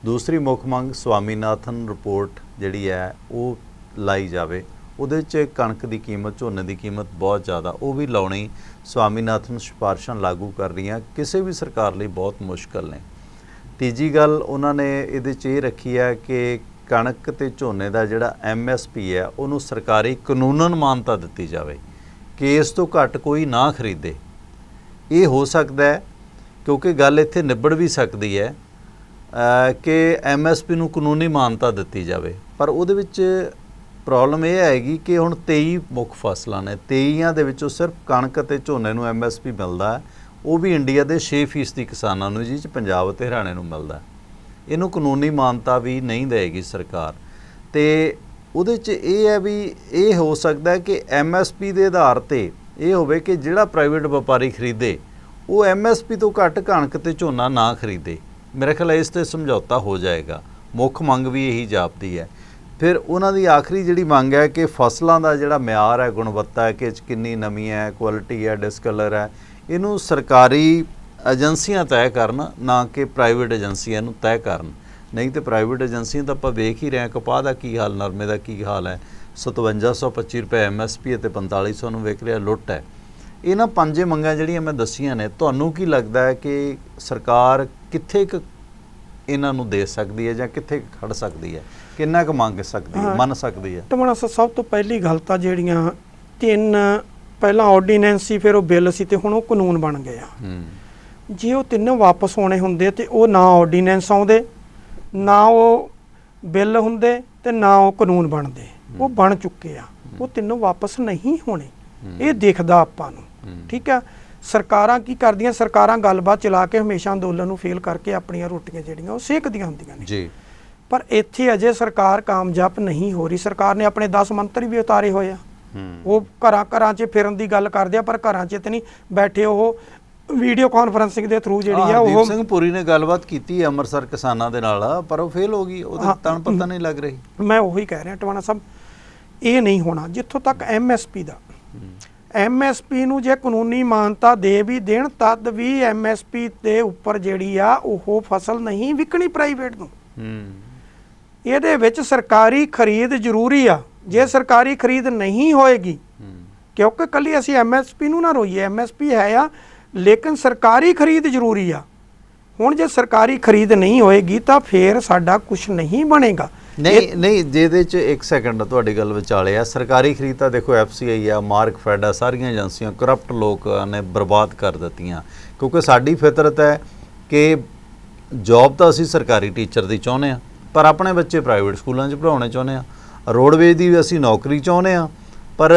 ਦੂਸਰੀ ਮੁੱਖ ਮੰਗ ਸਵਾਮੀਨਾਥਨ ਰਿਪੋਰਟ ਜਿਹੜੀ ਹੈ ਉਹ ਲਾਈ ਜਾਵੇ, ਉਹਦੇ 'ਚ ਕਣਕ ਦੀ ਕੀਮਤ, ਝੋਨੇ ਦੀ ਕੀਮਤ ਬਹੁਤ ਜ਼ਿਆਦਾ, ਉਹ ਵੀ ਲਾਉਣੀ ਸਵਾਮੀਨਾਥਨ ਸਿਫਾਰਸ਼ਾਂ ਲਾਗੂ ਕਰ ਰਹੀਆਂ ਕਿਸੇ ਵੀ ਸਰਕਾਰ ਲਈ ਬਹੁਤ ਮੁਸ਼ਕਲ ਨੇ। ਤੀਜੀ ਗੱਲ ਉਹਨਾਂ ਨੇ ਇਹਦੇ 'ਚ ਇਹ ਰੱਖੀ ਹੈ ਕਿ ਕਣਕ ਤੇ ਝੋਨੇ ਦਾ ਜਿਹੜਾ MSP ਹੈ ਉਹਨੂੰ ਸਰਕਾਰੀ ਕਾਨੂੰਨਨ ਮਾਨਤਾ ਦਿੱਤੀ ਜਾਵੇ ਕਿ ਇਸ ਤੋਂ ਘੱਟ ਕੋਈ ਨਾ ਖਰੀਦੇ। ਇਹ ਹੋ ਸਕਦਾ ਹੈ ਕਿਉਂਕਿ ਗੱਲ ਇੱਥੇ ਨਿਬੜ ਵੀ ਸਕਦੀ ਹੈ ਕਿ MSP ਨੂੰ ਕਾਨੂੰਨੀ ਮਾਨਤਾ ਦਿੱਤੀ ਜਾਵੇ, ਪਰ ਉਹਦੇ ਵਿੱਚ ਪ੍ਰੋਬਲਮ ਇਹ ਆਏਗੀ ਕਿ ਹੁਣ 23 ਮੁੱਖ ਫਸਲਾਂ ਨੇ, 23 ਦੇ ਵਿੱਚੋਂ ਸਿਰਫ ਕਣਕ ਅਤੇ ਝੋਨੇ ਨੂੰ MSP ਮਿਲਦਾ ਹੈ, ਉਹ ਵੀ ਇੰਡੀਆ ਦੇ 6% ਕਿਸਾਨਾਂ ਨੂੰ, ਜਿਸ 'ਚ ਪੰਜਾਬ ਅਤੇ ਹਰਿਆਣੇ ਨੂੰ ਮਿਲਦਾ। ਇਹਨੂੰ ਕਾਨੂੰਨੀ ਮਾਨਤਾ ਵੀ ਨਹੀਂ ਦੇਗੀ ਸਰਕਾਰ। ਤੇ ਉਹਦੇ 'ਚ ਇਹ ਹੈ ਵੀ ਇਹ ਹੋ ਸਕਦਾ ਹੈ ਕਿ MSP ਦੇ ਆਧਾਰ 'ਤੇ ਇਹ ਹੋਵੇ ਕਿ ਜਿਹੜਾ ਪ੍ਰਾਈਵੇਟ ਵਪਾਰੀ ਖਰੀਦੇ ਉਹ MSP ਤੋਂ ਘੱਟ ਕਣਕ ਤੇ ਝੋਨਾ ਨਾ ਖਰੀਦੇ, मेरे ख्याल इस ते समझौता हो जाएगा। मुख मंग भी यही जापदी है। फिर उन्हां दी आखिरी जिहड़ी मंग है कि फसलों का जिहड़ा म्यार है, गुणवत्ता है कि किन्नी नमी है, क्वालिटी है, डिसकलर है, इनू सरकारी एजेंसियां तय करन, ना कि प्राइवेट एजेंसियां नू तय करन। नहीं तो प्राइवेट एजेंसियां तो आपां वेख ही रहे हैं, कपाह दा की हाल, नरमे दा की हाल है, 5725 रुपए MSP ते 4500 ਨੂੰ ਵਿਕ ਰਿਹਾ, ਲੁੱਟ ਹੈ। ਇਹਨਾਂ ਪੰਜੇ ਮੰਗਾਂ ਜਿਹੜੀਆਂ ਮੈਂ ਦੱਸੀਆਂ ਨੇ, ਤੁਹਾਨੂੰ ਕੀ ਲੱਗਦਾ ਹੈ ਕਿ ਸਰਕਾਰ ਕਿੱਥੇ ਕੁ ਇਹਨਾਂ ਨੂੰ ਦੇ ਸਕਦੀ ਹੈ ਜਾਂ ਕਿੱਥੇ ਖੜ ਸਕਦੀ ਹੈ, ਕਿੰਨਾ ਕੁ ਮੰਗ ਸਕਦੀ ਹੈ, ਮੰਨ ਸਕਦੀ ਹੈ? ਟਮਣਾ ਸਭ ਤੋਂ ਪਹਿਲੀ ਗੱਲ ਤਾਂ ਜਿਹੜੀਆਂ ਤਿੰਨ ਪਹਿਲਾਂ ਆਰਡੀਨੈਂਸ ਸੀ, ਫਿਰ ਉਹ ਬਿੱਲ ਸੀ ਤੇ ਹੁਣ ਉਹ ਕਾਨੂੰਨ ਬਣ ਗਏ ਆ। ਜੇ ਉਹ ਤਿੰਨੋਂ ਵਾਪਸ ਹੋਣੇ ਹੁੰਦੇ ਤੇ ਉਹ ਨਾ ਆਰਡੀਨੈਂਸ ਆਉਂਦੇ, ਨਾ ਉਹ ਬਿੱਲ ਹੁੰਦੇ ਤੇ ਨਾ ਉਹ ਕਾਨੂੰਨ ਬਣਦੇ। ਉਹ ਬਣ ਚੁੱਕੇ ਆ, ਉਹ ਤਿੰਨੋਂ ਵਾਪਸ ਨਹੀਂ ਹੋਣੇ, ਇਹ ਦਿਖਦਾ ਆਪਾਂ ਨੂੰ। ਠੀਕ ਆ, ਸਰਕਾਰਾਂ ਕੀ ਕਰਦੀਆਂ, ਸਰਕਾਰਾਂ ਗੱਲਬਾਤ ਚਲਾ ਕੇ ਹਮੇਸ਼ਾ ਅੰਦੋਲਨ ਨੂੰ ਫੇਲ ਕਰਕੇ ਆਪਣੀਆਂ ਰੋਟੀਆਂ ਜਿਹੜੀਆਂ ਉਹ ਸੇਕਦੀਆਂ ਹੁੰਦੀਆਂ ਨੇ ਜੀ। ਪਰ ਇੱਥੇ ਅਜੇ ਸਰਕਾਰ ਕਾਮਯਾਬ ਨਹੀਂ ਹੋ ਰਹੀ। ਸਰਕਾਰ ਨੇ ਆਪਣੇ 10 ਮੰਤਰੀ ਵੀ ਉਤਾਰੇ ਹੋਏ ਆ, ਉਹ ਘਰਾਂ 'ਚ ਫਿਰਨ ਦੀ ਗੱਲ ਕਰਦੇ ਆ, ਪਰ ਘਰਾਂ 'ਚ ਤੇ ਨਹੀਂ ਬੈਠੇ, ਉਹ ਵੀਡੀਓ ਕਾਨਫਰੰਸਿੰਗ ਦੇ ਥਰੂ ਜਿਹੜੀ ਆ ਉਹ ਹਰਦੀਪ ਸਿੰਘ ਪੁਰੀ ਨੇ ਗੱਲਬਾਤ ਕੀਤੀ ਹੈ ਅੰਮ੍ਰਿਤਸਰ ਕਿਸਾਨਾਂ ਦੇ ਨਾਲ, ਪਰ ਉਹ ਫੇਲ ਹੋ ਗਈ, ਉਹਦੇ ਤਣ ਪਤਾ ਨਹੀਂ ਲੱਗ ਰਹੀ। ਮੈਂ ਉਹੀ ਕਹਿ ਰਿਹਾ ਟਵਾਣਾ ਸਾਹਿਬ, ਇਹ ਨਹੀਂ ਹੋਣਾ। ਜਿੱਥੋਂ ਤੱਕ MSP ਦਾ, MSP ਨੂੰ ਜੇ ਕਾਨੂੰਨੀ ਮਾਨਤਾ ਦੇ ਵੀ ਦੇਣ ਤਦ ਵੀ MSP ਦੇ ਉੱਪਰ ਜਿਹੜੀ ਆ ਉਹ ਫਸਲ ਨਹੀਂ ਵਿਕਣੀ ਪ੍ਰਾਈਵੇਟ ਨੂੰ। ਇਹਦੇ ਵਿੱਚ ਸਰਕਾਰੀ ਖਰੀਦ ਜ਼ਰੂਰੀ ਆ। ਜੇ ਸਰਕਾਰੀ ਖਰੀਦ ਨਹੀਂ ਹੋਏਗੀ, ਕਿਉਂਕਿ ਕੱਲੀ ਅਸੀਂ MSP ਨੂੰ ਨਾ ਰੋਈਏ, MSP ਹੈ ਆ, ਲੇਕਿਨ ਸਰਕਾਰੀ ਖਰੀਦ ਜ਼ਰੂਰੀ ਆ। ਹੁਣ ਜੇ ਸਰਕਾਰੀ ਖਰੀਦ ਨਹੀਂ ਹੋਏਗੀ ਤਾਂ ਫਿਰ ਸਾਡਾ ਕੁਝ ਨਹੀਂ ਬਣੇਗਾ। ਨਹੀਂ ਜਿਹਦੇ 'ਚ ਇੱਕ ਸੈਕਿੰਡ ਤੁਹਾਡੀ ਗੱਲ ਵਿਚਾਲੇ ਆ, ਸਰਕਾਰੀ ਖਰੀਦ ਤਾਂ ਦੇਖੋ FCI ਆ, ਮਾਰਕਫੈਡ ਆ, ਸਾਰੀਆਂ ਏਜੰਸੀਆਂ ਕਰਪਟ ਲੋਕਾਂ ਨੇ ਬਰਬਾਦ ਕਰ ਦਿੱਤੀਆਂ। ਕਿਉਂਕਿ ਸਾਡੀ ਫਿਤਰਤ ਹੈ ਕਿ ਜੌਬ ਤਾਂ ਅਸੀਂ ਸਰਕਾਰੀ ਟੀਚਰ ਦੀ ਚਾਹੁੰਦੇ ਹਾਂ, ਪਰ ਆਪਣੇ ਬੱਚੇ ਪ੍ਰਾਈਵੇਟ ਸਕੂਲਾਂ 'ਚ ਪੜ੍ਹਾਉਣੇ ਚਾਹੁੰਦੇ ਹਾਂ। ਰੋਡਵੇਜ਼ ਦੀ ਵੀ ਅਸੀਂ ਨੌਕਰੀ ਚਾਹੁੰਦੇ ਹਾਂ, ਪਰ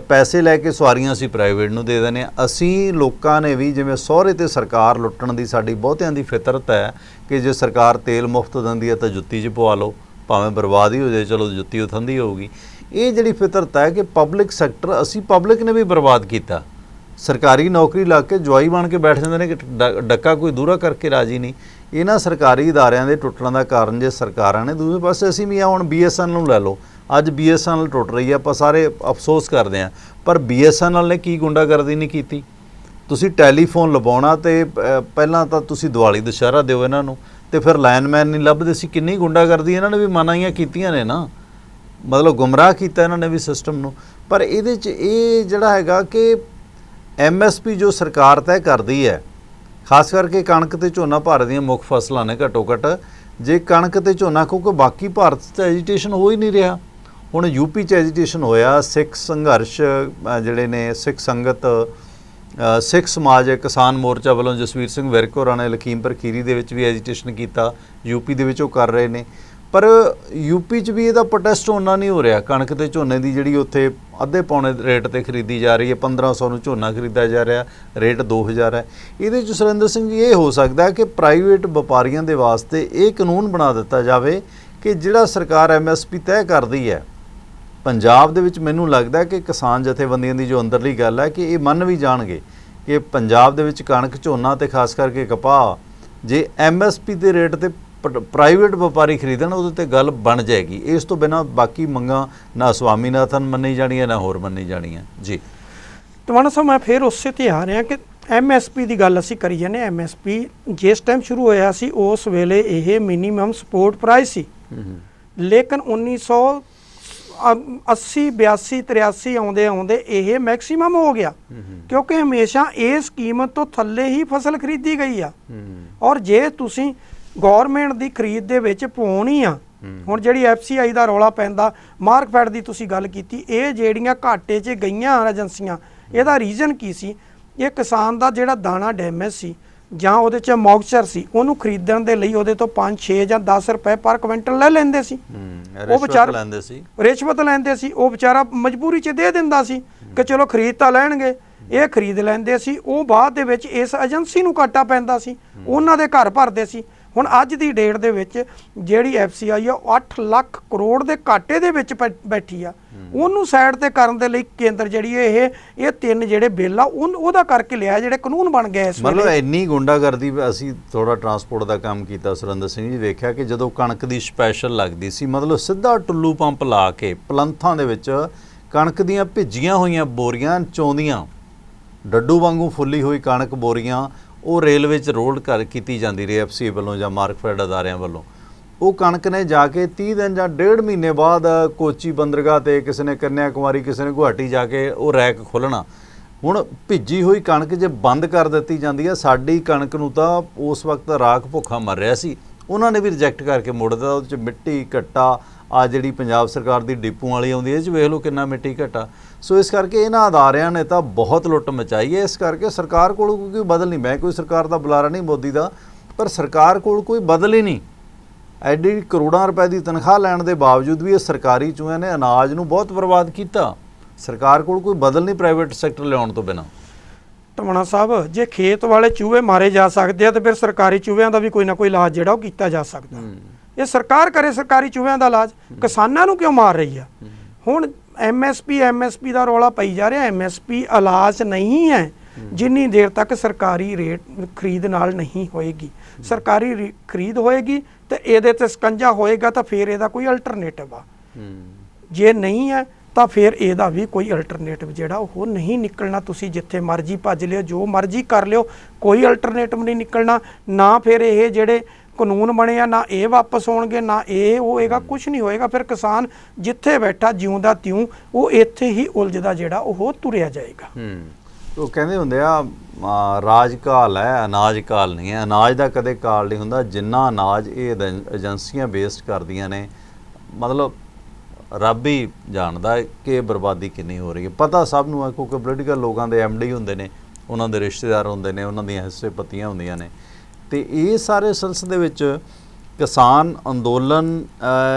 ਪੈਸੇ ਲੈ ਕੇ ਸਵਾਰੀਆਂ ਅਸੀਂ ਪ੍ਰਾਈਵੇਟ ਨੂੰ ਦੇ ਦਿੰਦੇ ਹਾਂ। ਅਸੀਂ ਲੋਕਾਂ ਨੇ ਵੀ ਜਿਵੇਂ ਸਹੁਰੇ ਤੇ ਸਰਕਾਰ ਲੁੱਟਣ ਦੀ ਸਾਡੀ ਬਹੁਤਿਆਂ ਦੀ ਫਿਤਰਤ ਹੈ ਕਿ ਜੇ ਸਰਕਾਰ ਤੇਲ ਮੁਫਤ ਦਿੰਦੀ ਹੈ ਤਾਂ ਜੁੱਤੀ 'ਚ ਪਵਾ ਲਓ, ਭਾਵੇਂ ਬਰਬਾਦ ਹੀ ਹੋ ਜਾਏ, ਚਲੋ ਜੁੱਤੀ ਉਥੰਦੀ ਹੋਊਗੀ। ਇਹ ਜਿਹੜੀ ਫਿਤਰਤ ਹੈ ਕਿ ਪਬਲਿਕ ਸੈਕਟਰ ਅਸੀਂ ਪਬਲਿਕ ਨੇ ਵੀ ਬਰਬਾਦ ਕੀਤਾ। ਸਰਕਾਰੀ ਨੌਕਰੀ ਲਾ ਕੇ ਜਵਾਈ ਬਣ ਕੇ ਬੈਠ ਜਾਂਦੇ ਨੇ ਕਿ ਡੱਕਾ ਕੋਈ ਦੂਰਾ ਕਰਕੇ ਰਾਜੀ ਨਹੀਂ। ਇਹਨਾਂ ਸਰਕਾਰੀ ਅਦਾਰਿਆਂ ਦੇ ਟੁੱਟਣ ਦਾ ਕਾਰਨ ਜੇ ਸਰਕਾਰਾਂ ਨੇ, ਦੂਜੇ ਪਾਸੇ ਅਸੀਂ ਵੀ ਆ ਹੁਣ BSNL ਨੂੰ ਲੈ ਲਓ, ਅੱਜ BSNL ਟੁੱਟ ਰਹੀ ਹੈ, ਆਪਾਂ ਸਾਰੇ ਅਫਸੋਸ ਕਰਦੇ ਹਾਂ, ਪਰ BSNL ਨੇ ਕੀ ਗੁੰਡਾਗਰਦੀ ਨਹੀਂ ਕੀਤੀ। ਤੁਸੀਂ ਟੈਲੀਫੋਨ ਲਵਾਉਣਾ ਤੇ ਪਹਿਲਾਂ ਤਾਂ ਤੁਸੀਂ ਦੀਵਾਲੀ ਦੁਸ਼ਹਿਰਾ ਦਿਓ ਇਹਨਾਂ ਨੂੰ, ਤੇ ਫਿਰ ਲਾਈਨਮੈਨ ਨਹੀਂ ਲੱਭਦੇ ਸੀ। ਕਿੰਨੀ ਗੁੰਡਾਗਰਦੀ ਇਹਨਾਂ ਨੇ ਵੀ ਮਨਾਹੀਆਂ ਕੀਤੀਆਂ ਨੇ ਨਾ, ਮਤਲਬ ਗੁੰਮਰਾਹ ਕੀਤਾ ਇਹਨਾਂ ਨੇ ਵੀ ਸਿਸਟਮ ਨੂੰ। ਪਰ ਇਹਦੇ 'ਚ ਇਹ ਜਿਹੜਾ ਹੈਗਾ ਕਿ MSP ਜੋ ਸਰਕਾਰ ਤੈਅ ਕਰਦੀ ਹੈ, ਖਾਸ ਕਰਕੇ ਕਣਕ ਤੇ ਝੋਨਾ ਭਾਰਤ ਦੀਆਂ ਮੁੱਖ ਫਸਲਾਂ ਨੇ ਘੱਟੋ ਘੱਟ। ਜੇ ਕਣਕ ਤੇ ਝੋਨਾ, ਕਿਉਂਕਿ ਬਾਕੀ ਭਾਰਤ 'ਚ ਐਜੀਟੇਸ਼ਨ ਹੋ ਹੀ ਨਹੀਂ ਰਿਹਾ। ਹੁਣ UP 'ਚ ਐਜੀਟੇਸ਼ਨ ਹੋਇਆ, ਸਿੱਖ ਸੰਘਰਸ਼ ਜਿਹੜੇ ਨੇ, ਸਿੱਖ ਸੰਗਤ, ਸਿੱਖ ਸਮਾਜ ਕਿਸਾਨ ਮੋਰਚਾ ਵੱਲੋਂ ਜਸਵੀਰ ਸਿੰਘ ਵਿਰਕ ਹੋਰਾਂ ਨੇ ਲਖੀਮਪੁਰ ਖੀਰੀ ਦੇ ਵਿੱਚ ਵੀ ਐਜੀਟੇਸ਼ਨ ਕੀਤਾ, UP ਦੇ ਵਿੱਚ ਉਹ ਕਰ ਰਹੇ ਨੇ। ਪਰ UP 'ਚ ਵੀ ਇਹਦਾ ਪ੍ਰੋਟੈਸਟ ਹੋਣਾ ਨਹੀਂ ਹੋ ਰਿਹਾ। ਕਣਕ ਤੇ ਝੋਨੇ ਦੀ ਜਿਹੜੀ ਉੱਥੇ ਅੱਧੇ ਪੌਣੇ ਰੇਟ ਤੇ ਖਰੀਦੀ ਜਾ ਰਹੀ ਹੈ, 1500 ਨੂੰ ਝੋਨਾ ਖਰੀਦਿਆ ਜਾ ਰਿਹਾ, ਰੇਟ 2000 ਹੈ। ਇਹਦੇ 'ਚ ਸੁਰਿੰਦਰ ਸਿੰਘ ਜੀ ਇਹ ਹੋ ਸਕਦਾ ਕਿ ਪ੍ਰਾਈਵੇਟ ਵਪਾਰੀਆਂ ਦੇ ਵਾਸਤੇ ਇਹ ਕਾਨੂੰਨ ਬਣਾ ਦਿੱਤਾ ਜਾਵੇ ਕਿ ਜਿਹੜਾ ਸਰਕਾਰ MSP ਤੈਅ ਕਰਦੀ ਹੈ ਪੰਜਾਬ ਦੇ ਵਿੱਚ, ਮੈਨੂੰ ਲੱਗਦਾ ਕਿ ਕਿਸਾਨ ਜਥੇਬੰਦੀਆਂ ਦੀ ਜੋ ਅੰਦਰਲੀ ਗੱਲ ਹੈ ਕਿ ਇਹ ਮੰਨ ਵੀ ਜਾਣਗੇ ਕਿ ਪੰਜਾਬ ਦੇ ਵਿੱਚ ਕਣਕ, ਝੋਨਾ ਤੇ ਖਾਸ ਕਰਕੇ ਕਪਾਹ ਜੇ MSP ਦੇ ਰੇਟ ਤੇ ਪ੍ਰਾਈਵੇਟ ਵਪਾਰੀ ਖਰੀਦਣ, ਉਹਦੇ ਤੇ ਗੱਲ ਬਣ ਜਾਏਗੀ। ਇਸ ਤੋਂ ਬਿਨਾਂ ਬਾਕੀ ਮੰਗਾਂ ਨਾ ਸਵਾਮੀਨਾਥਨ ਮੰਨੀ ਜਾਣੀਆਂ, ਨਾ ਹੋਰ ਮੰਨੀ ਜਾਣੀਆਂ। ਜੀ ਟਵਾਣਾ ਸਾਹਿਬ, ਮੈਂ ਫਿਰ ਉਸੇ ਤੇ ਆ ਰਿਹਾ ਕਿ MSP ਦੀ ਗੱਲ ਅਸੀਂ ਕਰੀ ਜਾਂਦੇ। MSP ਜਿਸ ਟਾਈਮ ਸ਼ੁਰੂ ਹੋਇਆ ਸੀ ਉਸ ਵੇਲੇ ਇਹ ਮਿਨੀਮਮ ਸਪੋਰਟ ਪ੍ਰਾਈਸ ਸੀ, ਲੇਕਿਨ 1980 82 83 ਆਉਂਦੇ ਇਹ ਮੈਕਸੀਮਮ ਹੋ ਗਿਆ, ਕਿਉਂਕਿ ਹਮੇਸ਼ਾ ਇਸ ਕੀਮਤ ਤੋਂ ਥੱਲੇ ਹੀ ਫਸਲ ਖਰੀਦੀ ਗਈ ਆ। ਔਰ ਜੇ ਤੁਸੀਂ ਗੌਰਮੈਂਟ ਦੀ ਖਰੀਦ ਦੇ ਵਿੱਚ ਪਾਉਣੀ ਆ, ਹੁਣ ਜਿਹੜੀ FCI ਦਾ ਰੌਲਾ ਪੈਂਦਾ, ਮਾਰਕਫੈਡ ਦੀ ਤੁਸੀਂ ਗੱਲ ਕੀਤੀ, ਇਹ ਜਿਹੜੀਆਂ ਘਾਟੇ 'ਚ ਗਈਆਂ ਏਜੰਸੀਆਂ, ਇਹਦਾ ਰੀਜ਼ਨ ਕੀ ਸੀ? ਇਹ ਕਿਸਾਨ ਦਾ ਜਿਹੜਾ ਦਾਣਾ ਡੈਮੇਜ ਸੀ ਜਾਂ ਉਹਦੇ 'ਚ ਮੌਕਚਰ ਸੀ, ਉਹਨੂੰ ਖਰੀਦਣ ਦੇ ਲਈ ਉਹਦੇ ਤੋਂ 5 6 ਜਾਂ 10 ਰੁਪਏ ਪਰ ਕੁਇੰਟਲ ਲੈ ਲੈਂਦੇ ਸੀ। ਉਹ ਵਿਚਾਰਾ ਰਿਸ਼ਵਤ ਲੈਂਦੇ ਸੀ, ਉਹ ਵਿਚਾਰਾ ਮਜਬੂਰੀ 'ਚ ਦੇ ਦਿੰਦਾ ਸੀ ਕਿ ਚਲੋ ਖਰੀਦ ਤਾਂ ਲੈਣਗੇ, ਇਹ ਖਰੀਦ ਲੈਂਦੇ ਸੀ। ਉਹ ਬਾਅਦ ਦੇ ਵਿੱਚ ਇਸ ਏਜੰਸੀ ਨੂੰ ਘਾਟਾ ਪੈਂਦਾ ਸੀ, ਉਹਨਾਂ ਦੇ ਘਰ ਭਰਦੇ ਸੀ। ਹੁਣ ਅੱਜ ਦੀ ਡੇਟ ਦੇ ਵਿੱਚ ਜਿਹੜੀ FCI ਆ ਉਹ 8 ਲੱਖ ਕਰੋੜ ਦੇ ਘਾਟੇ ਦੇ ਵਿੱਚ ਬੈਠੀ ਆ। ਉਹਨੂੰ ਸਾਈਡ ਤੇ ਕਰਨ ਦੇ ਲਈ ਕੇਂਦਰ ਜਿਹੜੀ ਇਹ ਤਿੰਨ ਜਿਹੜੇ ਬਿੱਲ ਆ ਉਹਦਾ ਕਰਕੇ ਲਿਆ, ਜਿਹੜੇ ਕਾਨੂੰਨ ਬਣ ਗਏ ਇਸ ਵੇਲੇ। ਮਤਲਬ ਇੰਨੀ ਗੁੰਡਾਗਰਦੀ। ਅਸੀਂ ਥੋੜਾ ਟਰਾਂਸਪੋਰਟ ਦਾ ਕੰਮ ਕੀਤਾ ਸੁਰਿੰਦਰ ਸਿੰਘ ਜੀ, ਵੇਖਿਆ ਕਿ ਜਦੋਂ ਕਣਕ ਦੀ ਸਪੈਸ਼ਲ ਲੱਗਦੀ ਸੀ, ਮਤਲਬ ਸਿੱਧਾ ਟੁੱਲੂ ਪੰਪ ਲਾ ਕੇ ਪਲੰਥਾਂ ਦੇ ਵਿੱਚ ਕਣਕ ਦੀਆਂ ਭਿੱਜੀਆਂ ਹੋਈਆਂ ਬੋਰੀਆਂ ਚੌਂਦੀਆਂ, ਡੱਡੂ ਵਾਂਗੂ ਫੁੱਲੀ ਹੋਈ ਕਣਕ ਬੋਰੀਆਂ ਉਹ ਰੇਲਵੇ 'ਚ ਰੋਡ ਕੀਤੀ ਜਾਂਦੀ ਰਹੀ FCI ਵੱਲੋਂ ਜਾਂ ਮਾਰਕਫੈਡ ਅਦਾਰਿਆਂ ਵੱਲੋਂ। ਉਹ ਕਣਕ ਨੇ ਜਾ ਕੇ 30 ਦਿਨ ਜਾਂ 1.5 ਮਹੀਨੇ ਬਾਅਦ ਕੋਚੀ ਬੰਦਰਗਾਹ ਤੇ, ਕਿਸੇ ਨੇ ਕੰਨਿਆ ਕੁਮਾਰੀ, ਕਿਸੇ ਨੇ ਗੁਹਾਟੀ ਜਾ ਕੇ ਉਹ ਰੈਕ ਖੋਲ੍ਹਣਾ। ਹੁਣ ਭਿੱਜੀ ਹੋਈ ਕਣਕ ਜੇ ਬੰਦ ਕਰ ਦਿੱਤੀ ਜਾਂਦੀ ਹੈ, ਸਾਡੀ ਕਣਕ ਨੂੰ ਤਾਂ ਉਸ ਵਕਤ ਰਾਖ ਭੁੱਖਾ ਮਰ ਰਿਹਾ ਸੀ, ਉਹਨਾਂ ਨੇ ਵੀ ਰਿਜੈਕਟ ਕਰਕੇ ਮੋੜ ਦਿੱਤਾ। ਉਹਦੇ 'ਚ ਮਿੱਟੀ ਘੱਟਾ, ਆ ਜਿਹੜੀ ਪੰਜਾਬ ਸਰਕਾਰ ਦੀ ਡਿਪੂ ਵਾਲੀ ਆਉਂਦੀ ਹੈ, ਇਹ 'ਚ ਵੇਖ ਲਓ ਕਿੰਨਾ ਮਿੱਟੀ ਘੱਟਾ। ਸੋ ਇਸ ਕਰਕੇ ਇਹਨਾਂ ਅਦਾਰਿਆਂ ਨੇ ਤਾਂ ਬਹੁਤ ਲੁੱਟ ਮਚਾਈ ਹੈ। ਇਸ ਕਰਕੇ ਸਰਕਾਰ ਕੋਲ ਕੋਈ ਬਦਲ ਨਹੀਂ। ਮੈਂ ਕੋਈ ਸਰਕਾਰ ਦਾ ਬੁਲਾਰਾ ਨਹੀਂ ਮੋਦੀ ਦਾ, ਪਰ ਸਰਕਾਰ ਕੋਲ ਕੋਈ ਬਦਲ ਹੀ ਨਹੀਂ। ਐਡੀ ਕਰੋੜਾਂ ਰੁਪਏ ਦੀ ਤਨਖਾਹ ਲੈਣ ਦੇ ਬਾਵਜੂਦ ਵੀ ਇਹ ਸਰਕਾਰੀ ਚੂਹਿਆਂ ਨੇ ਅਨਾਜ ਨੂੰ ਬਹੁਤ ਬਰਬਾਦ ਕੀਤਾ। ਸਰਕਾਰ ਕੋਲ ਕੋਈ ਬਦਲ ਨਹੀਂ ਪ੍ਰਾਈਵੇਟ ਸੈਕਟਰ ਲਿਆਉਣ ਤੋਂ ਬਿਨਾਂ। ਟਵਾਣਾ ਸਾਹਿਬ, ਜੇ ਖੇਤ ਵਾਲੇ ਚੂਹੇ ਮਾਰੇ ਜਾ ਸਕਦੇ ਆ ਤੇ ਫਿਰ ਸਰਕਾਰੀ ਚੂਹਿਆਂ ਦਾ ਵੀ ਕੋਈ ਨਾ ਕੋਈ ਇਲਾਜ ਜਿਹੜਾ ਉਹ ਕੀਤਾ ਜਾ ਸਕਦਾ। ਇਹ ਸਰਕਾਰ ਕਰੇ ਸਰਕਾਰੀ ਚੂਹਿਆਂ ਦਾ ਇਲਾਜ, ਕਿਸਾਨਾਂ ਨੂੰ ਕਿਉਂ ਮਾਰ ਰਹੀ ਆ? ਹੁਣ MSP ਦਾ ਰੌਲਾ ਪਈ ਜਾ ਰਿਹਾ। MSP ਇਲਾਜ ਨਹੀਂ ਹੈ ਜਿੰਨੀ ਦੇਰ ਤੱਕ ਸਰਕਾਰੀ ਰੇਟ ਖਰੀਦ ਨਾਲ ਨਹੀਂ ਹੋਏਗੀ। ਸਰਕਾਰੀ ਖਰੀਦ ਹੋਏਗੀ ਤੇ ਇਹਦੇ ਤੇ ਸਕੰਜਾ ਹੋਏਗਾ ਤਾਂ ਫਿਰ ਇਹਦਾ ਕੋਈ ਅਲਟਰਨੇਟਿਵ ਆ। ਜੇ ਨਹੀਂ ਹੈ ਤਾਂ ਫਿਰ ਇਹਦਾ ਵੀ ਕੋਈ ਅਲਟਰਨੇਟਿਵ ਜਿਹੜਾ ਉਹ ਨਹੀਂ ਨਿਕਲਣਾ। ਤੁਸੀਂ ਜਿੱਥੇ ਮਰਜ਼ੀ ਭੱਜ ਲਿਓ, ਜੋ ਮਰਜ਼ੀ ਕਰ ਲਿਓ, ਕੋਈ ਅਲਟਰਨੇਟਿਵ ਨਹੀਂ ਨਿਕਲਣਾ। ਨਾ ਫਿਰ ਇਹ ਜਿਹੜੇ ਕਾਨੂੰਨ ਬਣੇ ਆ, ਨਾ ਇਹ ਵਾਪਸ ਹੋਣਗੇ, ਨਾ ਇਹ ਹੋਏਗਾ, ਕੁਝ ਨਹੀਂ ਹੋਏਗਾ। ਫਿਰ ਕਿਸਾਨ ਜਿੱਥੇ ਬੈਠਾ ਜਿਉਂਦਾ ਤਿਉਂ ਉਹ ਇੱਥੇ ਹੀ ਉਲਝਦਾ ਜਿਹੜਾ ਉਹ ਤੁਰਿਆ ਜਾਏਗਾ। ਉਹ ਕਹਿੰਦੇ ਹੁੰਦੇ ਆ ਰਾਜ ਕਾਲ ਹੈ, ਅਨਾਜ ਕਾਲ ਨਹੀਂ ਹੈ। ਅਨਾਜ ਦਾ ਕਦੇ ਕਾਲ ਨਹੀਂ ਹੁੰਦਾ। ਜਿੰਨਾ ਅਨਾਜ ਇਹ ਏਜੰਸੀਆਂ ਵੇਸਟ ਕਰਦੀਆਂ ਨੇ, ਮਤਲਬ ਰੱਬ ਹੀ ਜਾਣਦਾ ਕਿ ਬਰਬਾਦੀ ਕਿੰਨੀ ਹੋ ਰਹੀ ਹੈ। ਪਤਾ ਸਭ ਨੂੰ ਹੈ, ਕਿਉਂਕਿ ਪੋਲੀਟੀਕਲ ਲੋਕਾਂ ਦੇ MD ਹੁੰਦੇ ਨੇ, ਉਹਨਾਂ ਦੇ ਰਿਸ਼ਤੇਦਾਰ ਹੁੰਦੇ ਨੇ, ਉਹਨਾਂ ਦੀਆਂ ਹਿੱਸੇ ਪੱਤੀਆਂ ਹੁੰਦੀਆਂ ਨੇ। ਤੇ ਇਹ ਸਾਰੇ ਸਿਲਸਿਲੇ ਵਿੱਚ ਕਿਸਾਨ ਅੰਦੋਲਨ,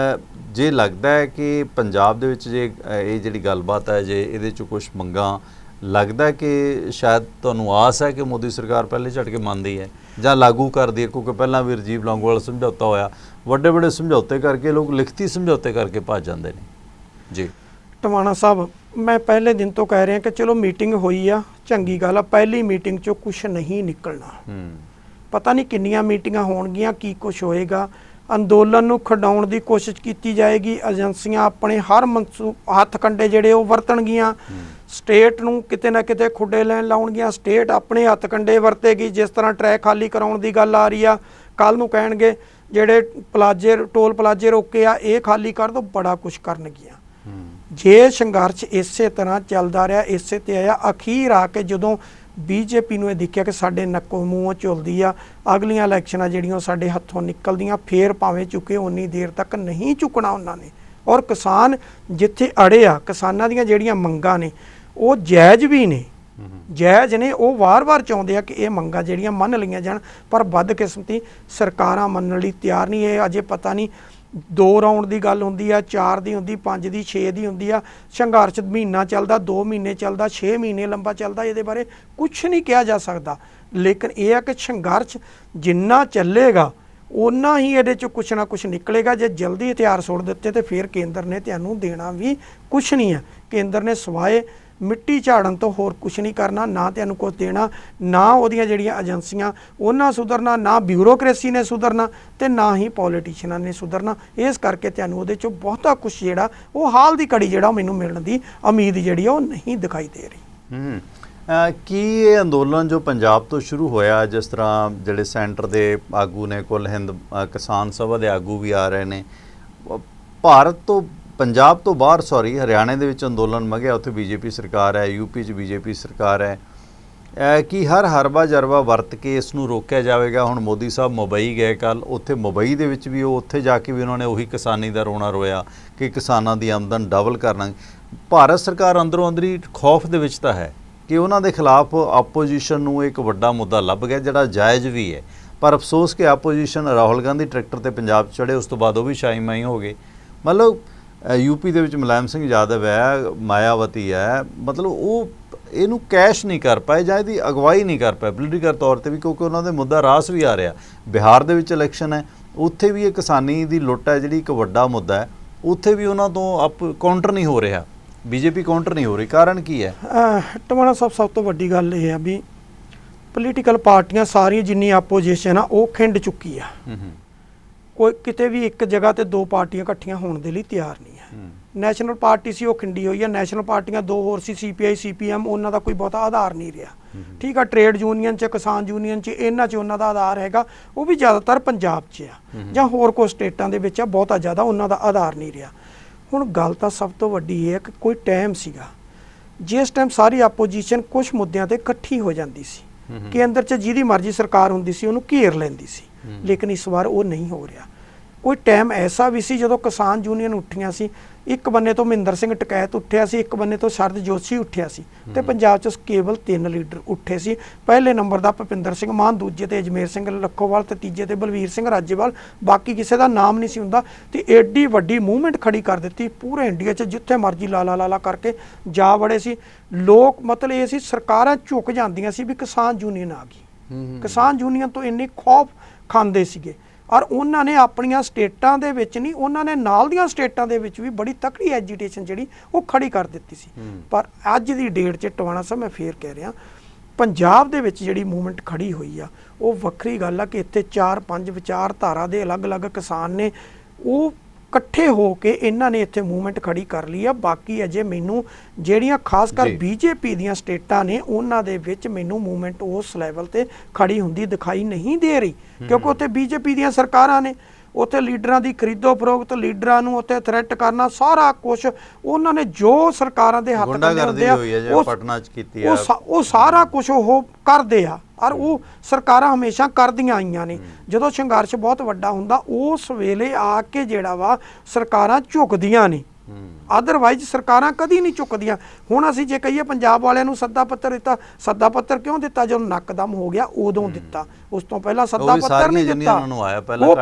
ਜੇ ਲੱਗਦਾ ਹੈ ਕਿ ਪੰਜਾਬ ਦੇ ਵਿੱਚ ਜੇ ਇਹ ਜਿਹੜੀ ਗੱਲਬਾਤ ਹੈ, ਜੇ ਇਹਦੇ 'ਚ ਕੁਛ ਮੰਗਾਂ ਲੱਗਦਾ ਕਿ ਸ਼ਾਇਦ ਤੁਹਾਨੂੰ ਆਸ ਹੈ ਕਿ ਮੋਦੀ ਸਰਕਾਰ ਪਹਿਲੇ ਝਟਕੇ ਮੰਨਦੀ ਹੈ ਜਾਂ ਲਾਗੂ ਕਰਦੀ ਹੈ, ਕਿਉਂਕਿ ਪਹਿਲਾਂ ਵੀ ਰਾਜੀਵ ਲੌਂਗੋਵਾਲ ਸਮਝੌਤਾ ਹੋਇਆ, ਵੱਡੇ ਵੱਡੇ ਸਮਝੌਤੇ ਕਰਕੇ ਲੋਕ ਲਿਖਤੀ ਸਮਝੌਤੇ ਕਰਕੇ ਭੱਜ ਜਾਂਦੇ ਨੇ ਜੀ। ਟਵਾਣਾ ਸਾਹਿਬ, ਮੈਂ ਪਹਿਲੇ ਦਿਨ ਤੋਂ ਕਹਿ ਰਿਹਾ ਕਿ ਚਲੋ ਮੀਟਿੰਗ ਹੋਈ ਆ, ਚੰਗੀ ਗੱਲ ਆ। ਪਹਿਲੀ ਮੀਟਿੰਗ 'ਚੋਂ ਕੁਛ ਨਹੀਂ ਨਿਕਲਣਾ। ਪਤਾ ਨਹੀਂ ਕਿੰਨੀਆਂ ਮੀਟਿੰਗਾਂ ਹੋਣਗੀਆਂ, ਕੀ ਕੁਛ ਹੋਏਗਾ। ਅੰਦੋਲਨ ਨੂੰ ਖਡਾਉਣ ਦੀ ਕੋਸ਼ਿਸ਼ ਕੀਤੀ ਜਾਏਗੀ। ਏਜੰਸੀਆਂ ਆਪਣੇ ਹਰ ਹੱਥ ਕੰਡੇ ਜਿਹੜੇ ਉਹ ਵਰਤਣਗੀਆਂ। ਸਟੇਟ ਨੂੰ ਕਿਤੇ ਨਾ ਕਿਤੇ ਖੁੱਡੇ ਲੈਣ ਲਾਉਣਗੀਆਂ। ਸਟੇਟ ਆਪਣੇ ਹੱਥ ਕੰਡੇ ਵਰਤੇਗੀ। ਜਿਸ ਤਰ੍ਹਾਂ ਟਰੈਕ ਖਾਲੀ ਕਰਾਉਣ ਦੀ ਗੱਲ ਆ ਰਹੀ ਆ, ਕੱਲ ਨੂੰ ਕਹਿਣਗੇ ਜਿਹੜੇ ਟੋਲ ਪਲਾਜੇ ਰੋਕੇ ਆ ਇਹ ਖਾਲੀ ਕਰ ਦਿਓ, ਬੜਾ ਕੁਛ ਕਰਨਗੀਆਂ। ਜੇ ਸੰਘਰਸ਼ ਇਸੇ ਤਰ੍ਹਾਂ ਚੱਲਦਾ ਰਿਹਾ, ਇਸੇ ਤੇ ਆਇਆ, ਅਖੀਰ ਆ ਕੇ ਜਦੋਂ BJP ਨੂੰ ਇਹ ਦੇਖਿਆ ਕਿ ਸਾਡੇ ਨੱਕੋਂ ਮੂੰਹੋਂ ਝੁਲਦੀ ਆ, ਅਗਲੀਆਂ ਇਲੈਕਸ਼ਨਾਂ ਜਿਹੜੀਆਂ ਸਾਡੇ ਹੱਥੋਂ ਨਿਕਲਦੀਆਂ, ਫੇਰ ਭਾਵੇਂ ਚੁੱਕੇ ਉਨੀ ਦੇਰ ਤੱਕ ਨਹੀਂ ਚੁੱਕਣਾ ਉਹਨਾਂ ਨੇ। ਔਰ ਕਿਸਾਨ ਜਿੱਥੇ ਅੜੇ ਆ, ਕਿਸਾਨਾਂ ਦੀਆਂ ਜਿਹੜੀਆਂ ਮੰਗਾਂ ਨੇ ਉਹ ਜਾਇਜ਼ ਵੀ ਨੇ, ਜਾਇਜ਼ ਨੇ। ਉਹ ਵਾਰ-ਵਾਰ ਚਾਹੁੰਦੇ ਆ ਕਿ ਇਹ ਮੰਗਾਂ ਜਿਹੜੀਆਂ ਮੰਨ ਲਈਆਂ ਜਾਣ, ਪਰ ਬਦਕਿਸਮਤੀ ਸਰਕਾਰਾਂ ਮੰਨਣ ਲਈ ਤਿਆਰ ਨਹੀਂ। ਇਹ ਅਜੇ ਪਤਾ ਨਹੀਂ 2 ਰਾਊਂਡ ਦੀ ਗੱਲ ਹੁੰਦੀ ਆ, 4 ਦੀ ਹੁੰਦੀ, 5 ਦੀ, 6 ਦੀ ਹੁੰਦੀ ਆ। ਸੰਘਰਸ਼ ਮਹੀਨਾ ਚੱਲਦਾ, 2 ਮਹੀਨੇ ਚੱਲਦਾ, 6 ਮਹੀਨੇ ਲੰਬਾ ਚੱਲਦਾ। ਇਹਦੇ ਬਾਰੇ ਕੁਛ ਨਹੀਂ ਕਿਹਾ ਜਾ ਸਕਦਾ। ਲੇਕਿਨ ਇਹ ਆ ਕਿ ਸੰਘਰਸ਼ ਜਿੰਨਾ ਚੱਲੇਗਾ ਓਨਾ ਹੀ ਇਹਦੇ 'ਚ ਕੁਛ ਨਾ ਕੁਛ ਨਿਕਲੇਗਾ। ਜੇ ਜਲਦੀ ਹਥਿਆਰ ਸੁੱਟ ਦਿੱਤੇ ਤੇ ਫਿਰ ਕੇਂਦਰ ਨੇ ਤੁਹਾਨੂੰ ਦੇਣਾ ਵੀ ਕੁਛ ਨਹੀਂ ਹੈ। ਕੇਂਦਰ ਨੇ ਸਵਾਏ ਮਿੱਟੀ ਝਾੜਨ ਤੋਂ ਹੋਰ ਕੁਛ ਨਹੀਂ ਕਰਨਾ, ਨਾ ਤੁਹਾਨੂੰ ਕੁਛ ਦੇਣਾ, ਨਾ ਉਹਦੀਆਂ ਜਿਹੜੀਆਂ ਏਜੰਸੀਆਂ ਉਹਨਾਂ ਸੁਧਰਨਾ, ਨਾ ਬਿਊਰੋਕ੍ਰੇਸੀ ਨੇ ਸੁਧਰਨਾ, ਤੇ ਨਾ ਹੀ ਪੋਲੀਟੀਸ਼ੀਅਨਾਂ ਨੇ ਸੁਧਰਨਾ। ਇਸ ਕਰਕੇ ਤੁਹਾਨੂੰ ਉਹਦੇ 'ਚੋਂ ਬਹੁਤਾ ਕੁਛ ਜਿਹੜਾ ਉਹ ਹਾਲ ਦੀ ਘੜੀ ਜਿਹੜਾ ਮੈਨੂੰ ਮਿਲਣ ਦੀ ਉਮੀਦ ਜਿਹੜੀ ਉਹ ਨਹੀਂ ਦਿਖਾਈ ਦੇ ਰਹੀ। ਕੀ ਇਹ ਅੰਦੋਲਨ ਜੋ ਪੰਜਾਬ ਤੋਂ ਸ਼ੁਰੂ ਹੋਇਆ, ਜਿਸ ਤਰ੍ਹਾਂ ਜਿਹੜੇ ਸੈਂਟਰ ਦੇ ਆਗੂ ਨੇ, ਕੁੱਲ ਹਿੰਦ ਕਿਸਾਨ ਸਭਾ ਦੇ ਆਗੂ ਵੀ ਆ ਰਹੇ ਨੇ, ਭਾਰਤ ਤੋਂ ਪੰਜਾਬ ਤੋਂ ਬਾਹਰ ਹਰਿਆਣੇ ਦੇ ਵਿੱਚ ਅੰਦੋਲਨ ਮਗਿਆ, ਉੱਥੇ BJP ਸਰਕਾਰ ਹੈ, UP 'ਚ BJP ਸਰਕਾਰ ਹੈ। ਕੀ ਹਰ ਹਰਬਾ ਜਰਬਾ ਵਰਤ ਕੇ ਇਸ ਨੂੰ ਰੋਕਿਆ ਜਾਵੇਗਾ? ਹੁਣ ਮੋਦੀ ਸਾਹਿਬ ਮੁੰਬਈ ਗਏ ਕੱਲ੍ਹ, ਉੱਥੇ ਮੁੰਬਈ ਦੇ ਵਿੱਚ ਵੀ ਉੱਥੇ ਜਾ ਕੇ ਵੀ ਉਹਨਾਂ ਨੇ ਉਹੀ ਕਿਸਾਨੀ ਦਾ ਰੋਣਾ ਰੋਇਆ ਕਿ ਕਿਸਾਨਾਂ ਦੀ ਆਮਦਨ ਡਬਲ ਕਰਨਾ। ਭਾਰਤ ਸਰਕਾਰ ਅੰਦਰੋਂ ਅੰਦਰੀ ਖੌਫ ਦੇ ਵਿੱਚ ਤਾਂ ਹੈ ਕਿ ਉਹਨਾਂ ਦੇ ਖਿਲਾਫ ਆਪੋਜੀਸ਼ਨ ਨੂੰ ਇੱਕ ਵੱਡਾ ਮੁੱਦਾ ਲੱਭ ਗਿਆ, ਜਿਹੜਾ ਜਾਇਜ਼ ਵੀ ਹੈ। ਪਰ ਅਫਸੋਸ ਕਿ ਆਪੋਜੀਸ਼ਨ ਰਾਹੁਲ ਗਾਂਧੀ ਟਰੈਕਟਰ ਤੇ ਪੰਜਾਬ ਚੜ੍ਹੇ, ਉਸ ਤੋਂ ਬਾਅਦ ਉਹ ਵੀ ਸ਼ਾਈ ਮਾਈ ਹੋ ਗਏ। ਮਤਲਬ UP ਦੇ ਵਿੱਚ ਮੁਲਾਇਮ ਸਿੰਘ ਯਾਦਵ ਹੈ, ਮਾਇਆਵਤੀ ਹੈ, ਮਤਲਬ ਉਹ ਇਹਨੂੰ ਕੈਸ਼ ਨਹੀਂ ਕਰ ਪਾਏ ਜਾਂ ਇਹਦੀ ਅਗਵਾਈ ਨਹੀਂ ਕਰ ਪਾਏ ਪੋਲੀਟੀਕਲ ਤੌਰ ਤੇ ਵੀ, ਕਿਉਂਕਿ ਉਹਨਾਂ ਦੇ ਮੁੱਦਾ ਰਾਸ ਵੀ ਆ ਰਿਹਾ। ਬਿਹਾਰ ਦੇ ਵਿੱਚ ਇਲੈਕਸ਼ਨ ਹੈ, ਉੱਥੇ ਵੀ ਇਹ ਕਿਸਾਨੀ ਦੀ ਲੁੱਟ ਹੈ ਜਿਹੜੀ ਇੱਕ ਵੱਡਾ ਮੁੱਦਾ ਹੈ, ਉੱਥੇ ਵੀ ਉਹਨਾਂ ਤੋਂ ਕਾਊਂਟਰ ਨਹੀਂ ਹੋ ਰਿਹਾ, ਬੀਜੇਪੀ ਕਾਊਂਟਰ ਨਹੀਂ ਹੋ ਰਹੀ। ਕਾਰਨ ਕੀ ਹੈ? ਟਵਾਣਾ ਸਾਹਿਬ, ਸਭ ਤੋਂ ਵੱਡੀ ਗੱਲ ਇਹ ਹੈ ਵੀ ਪੋਲੀਟੀਕਲ ਪਾਰਟੀਆਂ ਸਾਰੀਆਂ ਜਿੰਨੀ ਆਪੋਜੀਸ਼ਨ ਆ ਉਹ ਖਿੰਡ ਚੁੱਕੀ ਆ। ਕੋਈ ਕਿਤੇ ਵੀ ਇੱਕ ਜਗ੍ਹਾ ਤੇ ਦੋ ਪਾਰਟੀਆਂ ਇਕੱਠੀਆਂ ਹੋਣ ਦੇ ਲਈ ਤਿਆਰ ਨਹੀਂ ਹੈ। ਨੈਸ਼ਨਲ ਪਾਰਟੀ ਸੀ ਉਹ ਖਿੰਡੀ ਹੋਈ ਹੈ, ਨੈਸ਼ਨਲ ਪਾਰਟੀਆਂ ਦੋ ਹੋਰ ਸੀ, CPI CPM, ਉਹਨਾਂ ਦਾ ਕੋਈ ਬਹੁਤਾ ਆਧਾਰ ਨਹੀਂ ਰਿਹਾ। ਠੀਕ ਆ, ਟ੍ਰੇਡ ਯੂਨੀਅਨ 'ਚ, ਕਿਸਾਨ ਯੂਨੀਅਨ 'ਚ, ਇਹਨਾਂ 'ਚ ਉਹਨਾਂ ਦਾ ਆਧਾਰ ਹੈਗਾ, ਉਹ ਵੀ ਜ਼ਿਆਦਾਤਰ ਪੰਜਾਬ 'ਚ ਆ ਜਾਂ ਹੋਰ ਕੋਈ ਸਟੇਟਾਂ ਦੇ ਵਿੱਚ ਆ, ਬਹੁਤਾ ਜ਼ਿਆਦਾ ਉਹਨਾਂ ਦਾ ਆਧਾਰ ਨਹੀਂ ਰਿਹਾ। ਹੁਣ ਗੱਲ ਤਾਂ ਸਭ ਤੋਂ ਵੱਡੀ ਇਹ ਹੈ ਕਿ ਕੋਈ ਟਾਈਮ ਸੀਗਾ ਜਿਸ ਟਾਈਮ ਸਾਰੀ ਆਪੋਜੀਸ਼ਨ ਕੁਝ ਮੁੱਦਿਆਂ ਤੇ ਇਕੱਠੀ ਹੋ ਜਾਂਦੀ ਸੀ, ਕੇਂਦਰ 'ਚ ਜਿਹਦੀ ਮਰਜ਼ੀ ਸਰਕਾਰ ਹੁੰਦੀ ਸੀ ਉਹਨੂੰ ਘੇਰ ਲੈਂਦੀ ਸੀ, ਲੇਕਿਨ ਇਸ ਵਾਰ ਉਹ ਨਹੀਂ ਹੋ ਰਿਹਾ। ਕੋਈ ਟਾਈਮ ਐਸਾ ਵੀ ਸੀ ਜਦੋਂ ਕਿਸਾਨ ਯੂਨੀਅਨ ਉੱਠੀਆਂ ਸੀ, ਇੱਕ ਬੰਨੇ ਤੋਂ ਮਹਿੰਦਰ ਸਿੰਘ ਟਕੈਤ ਉੱਠਿਆ ਸੀ, ਇੱਕ ਬੰਨੇ ਤੋਂ ਸ਼ਰਦ ਜੋਸ਼ੀ ਉੱਠਿਆ ਸੀ, ਤੇ ਪੰਜਾਬ 'ਚ ਕੇਵਲ 3 ਲੀਡਰ ਉੱਠੇ ਸੀ। ਪਹਿਲੇ ਨੰਬਰ ਦਾ ਭੁਪਿੰਦਰ ਸਿੰਘ ਮਾਨ, ਦੂਜੇ ਤੇ ਅਜਮੇਰ ਸਿੰਘ ਲੱਖੋਵਾਲ, ਤੇ ਤੀਜੇ ਤੇ ਬਲਵੀਰ ਸਿੰਘ ਰਾਜੇਵਾਲ, ਬਾਕੀ ਕਿਸੇ ਦਾ ਨਾਮ ਨਹੀਂ ਸੀ ਹੁੰਦਾ। ਤੇ ਐਡੀ ਵੱਡੀ ਮੂਵਮੈਂਟ ਖੜੀ ਕਰ ਦਿੱਤੀ ਪੂਰੇ ਇੰਡੀਆ 'ਚ, ਜਿੱਥੇ ਮਰਜ਼ੀ ਲਾਲਾ ਕਰਕੇ ਜਾ ਵੜੇ ਸੀ ਲੋਕ। ਮਤਲਬ ਇਹ ਸੀ ਸਰਕਾਰਾਂ ਝੁਕ ਜਾਂਦੀਆਂ ਸੀ ਵੀ ਕਿਸਾਨ ਯੂਨੀਅਨ ਆ ਗਈ। ਕਿਸਾਨ ਯੂਨੀਅਨ ਤੋਂ ਇੰਨੀ ਖੌਫ ਖਾਂਦੇ ਸੀਗੇ, ਔਰ ਉਹਨਾਂ ਨੇ ਆਪਣੀਆਂ ਸਟੇਟਾਂ ਦੇ ਵਿੱਚ ਨਹੀਂ, ਉਹਨਾਂ ਨੇ ਨਾਲ ਦੀਆਂ ਸਟੇਟਾਂ ਦੇ ਵਿੱਚ ਵੀ ਬੜੀ ਤਕੜੀ ਐਜੀਟੇਸ਼ਨ ਜਿਹੜੀ ਉਹ ਖੜੀ ਕਰ ਦਿੱਤੀ ਸੀ। ਪਰ ਅੱਜ ਦੀ ਡੇਟ 'ਚ ਟਵਾਣਾ ਸਾਹਿਬ, ਮੈਂ ਫੇਰ ਕਹਿ ਰਿਹਾ, ਪੰਜਾਬ ਦੇ ਵਿੱਚ ਜਿਹੜੀ ਮੂਵਮੈਂਟ ਖੜੀ ਹੋਈ ਆ ਉਹ ਵੱਖਰੀ ਗੱਲ ਆ ਕਿ ਇੱਥੇ 4-5 ਵਿਚਾਰਧਾਰਾ ਦੇ ਅਲੱਗ-ਅਲੱਗ ਕਿਸਾਨ ਨੇ, ਉਹ ਇਕੱਠੇ ਹੋ ਕੇ ਇਹਨਾਂ ਨੇ ਇੱਥੇ ਮੂਵਮੈਂਟ ਖੜੀ ਕਰ ਲਈ ਆ। ਬਾਕੀ ਅਜੇ ਮੈਨੂੰ ਜਿਹੜੀਆਂ ਖਾਸ ਕਰ ਬੀਜੇਪੀ ਦੀਆਂ ਸਟੇਟਾਂ ਨੇ ਉਹਨਾਂ ਦੇ ਵਿੱਚ ਮੈਨੂੰ ਮੂਵਮੈਂਟ ਉਸ ਲੈਵਲ ਤੇ ਖੜੀ ਹੁੰਦੀ ਦਿਖਾਈ ਨਹੀਂ ਦੇ ਰਹੀ, ਕਿਉਂਕਿ ਉੱਥੇ ਬੀਜੇਪੀ ਦੀਆਂ ਸਰਕਾਰਾਂ ਨੇ, ਉੱਥੇ ਲੀਡਰਾਂ ਦੀ ਖਰੀਦੋ ਫਰੋਖਤ, ਲੀਡਰਾਂ ਨੂੰ ਉੱਥੇ ਥ੍ਰੈਟ ਕਰਨਾ, ਸਾਰਾ ਕੁਝ ਉਹਨਾਂ ਨੇ ਜੋ ਸਰਕਾਰਾਂ ਦੇ ਹੱਥ ਕਰਦੇ ਆ ਉਹ ਸਾਰਾ ਕੁਝ ਉਹ ਕਰਦੇ ਆ, ਔਰ ਉਹ ਸਰਕਾਰਾਂ ਹਮੇਸ਼ਾ ਕਰਦੀਆਂ ਆਈਆਂ ਨੇ। ਜਦੋਂ ਸੰਘਰਸ਼ ਬਹੁਤ ਵੱਡਾ ਹੁੰਦਾ ਉਸ ਵੇਲੇ ਆ ਕੇ ਜਿਹੜਾ ਵਾ ਸਰਕਾਰਾਂ ਝੁਕਦੀਆਂ ਨੇ, ਅਦਰਵਾਈਜ਼ ਸਰਕਾਰਾਂ ਕਦੀ ਨਹੀਂ ਝੁਕਦੀਆਂ। ਹੁਣ ਅਸੀਂ ਜੇ ਕਹੀਏ ਪੰਜਾਬ ਵਾਲਿਆਂ ਨੂੰ ਸੱਦਾ ਪੱਤਰ ਦਿੱਤਾ, ਸੱਦਾ ਪੱਤਰ ਕਿਉਂ ਦਿੱਤਾ? ਜਦੋਂ ਨੱਕਦਮ ਹੋ ਗਿਆ ਉਦੋਂ ਦਿੱਤਾ, ਉਸ ਤੋਂ ਪਹਿਲਾਂ ਸੱਦਾ ਪੱਤਰ ਨਹੀਂ ਦਿੱਤਾ। ਉਹ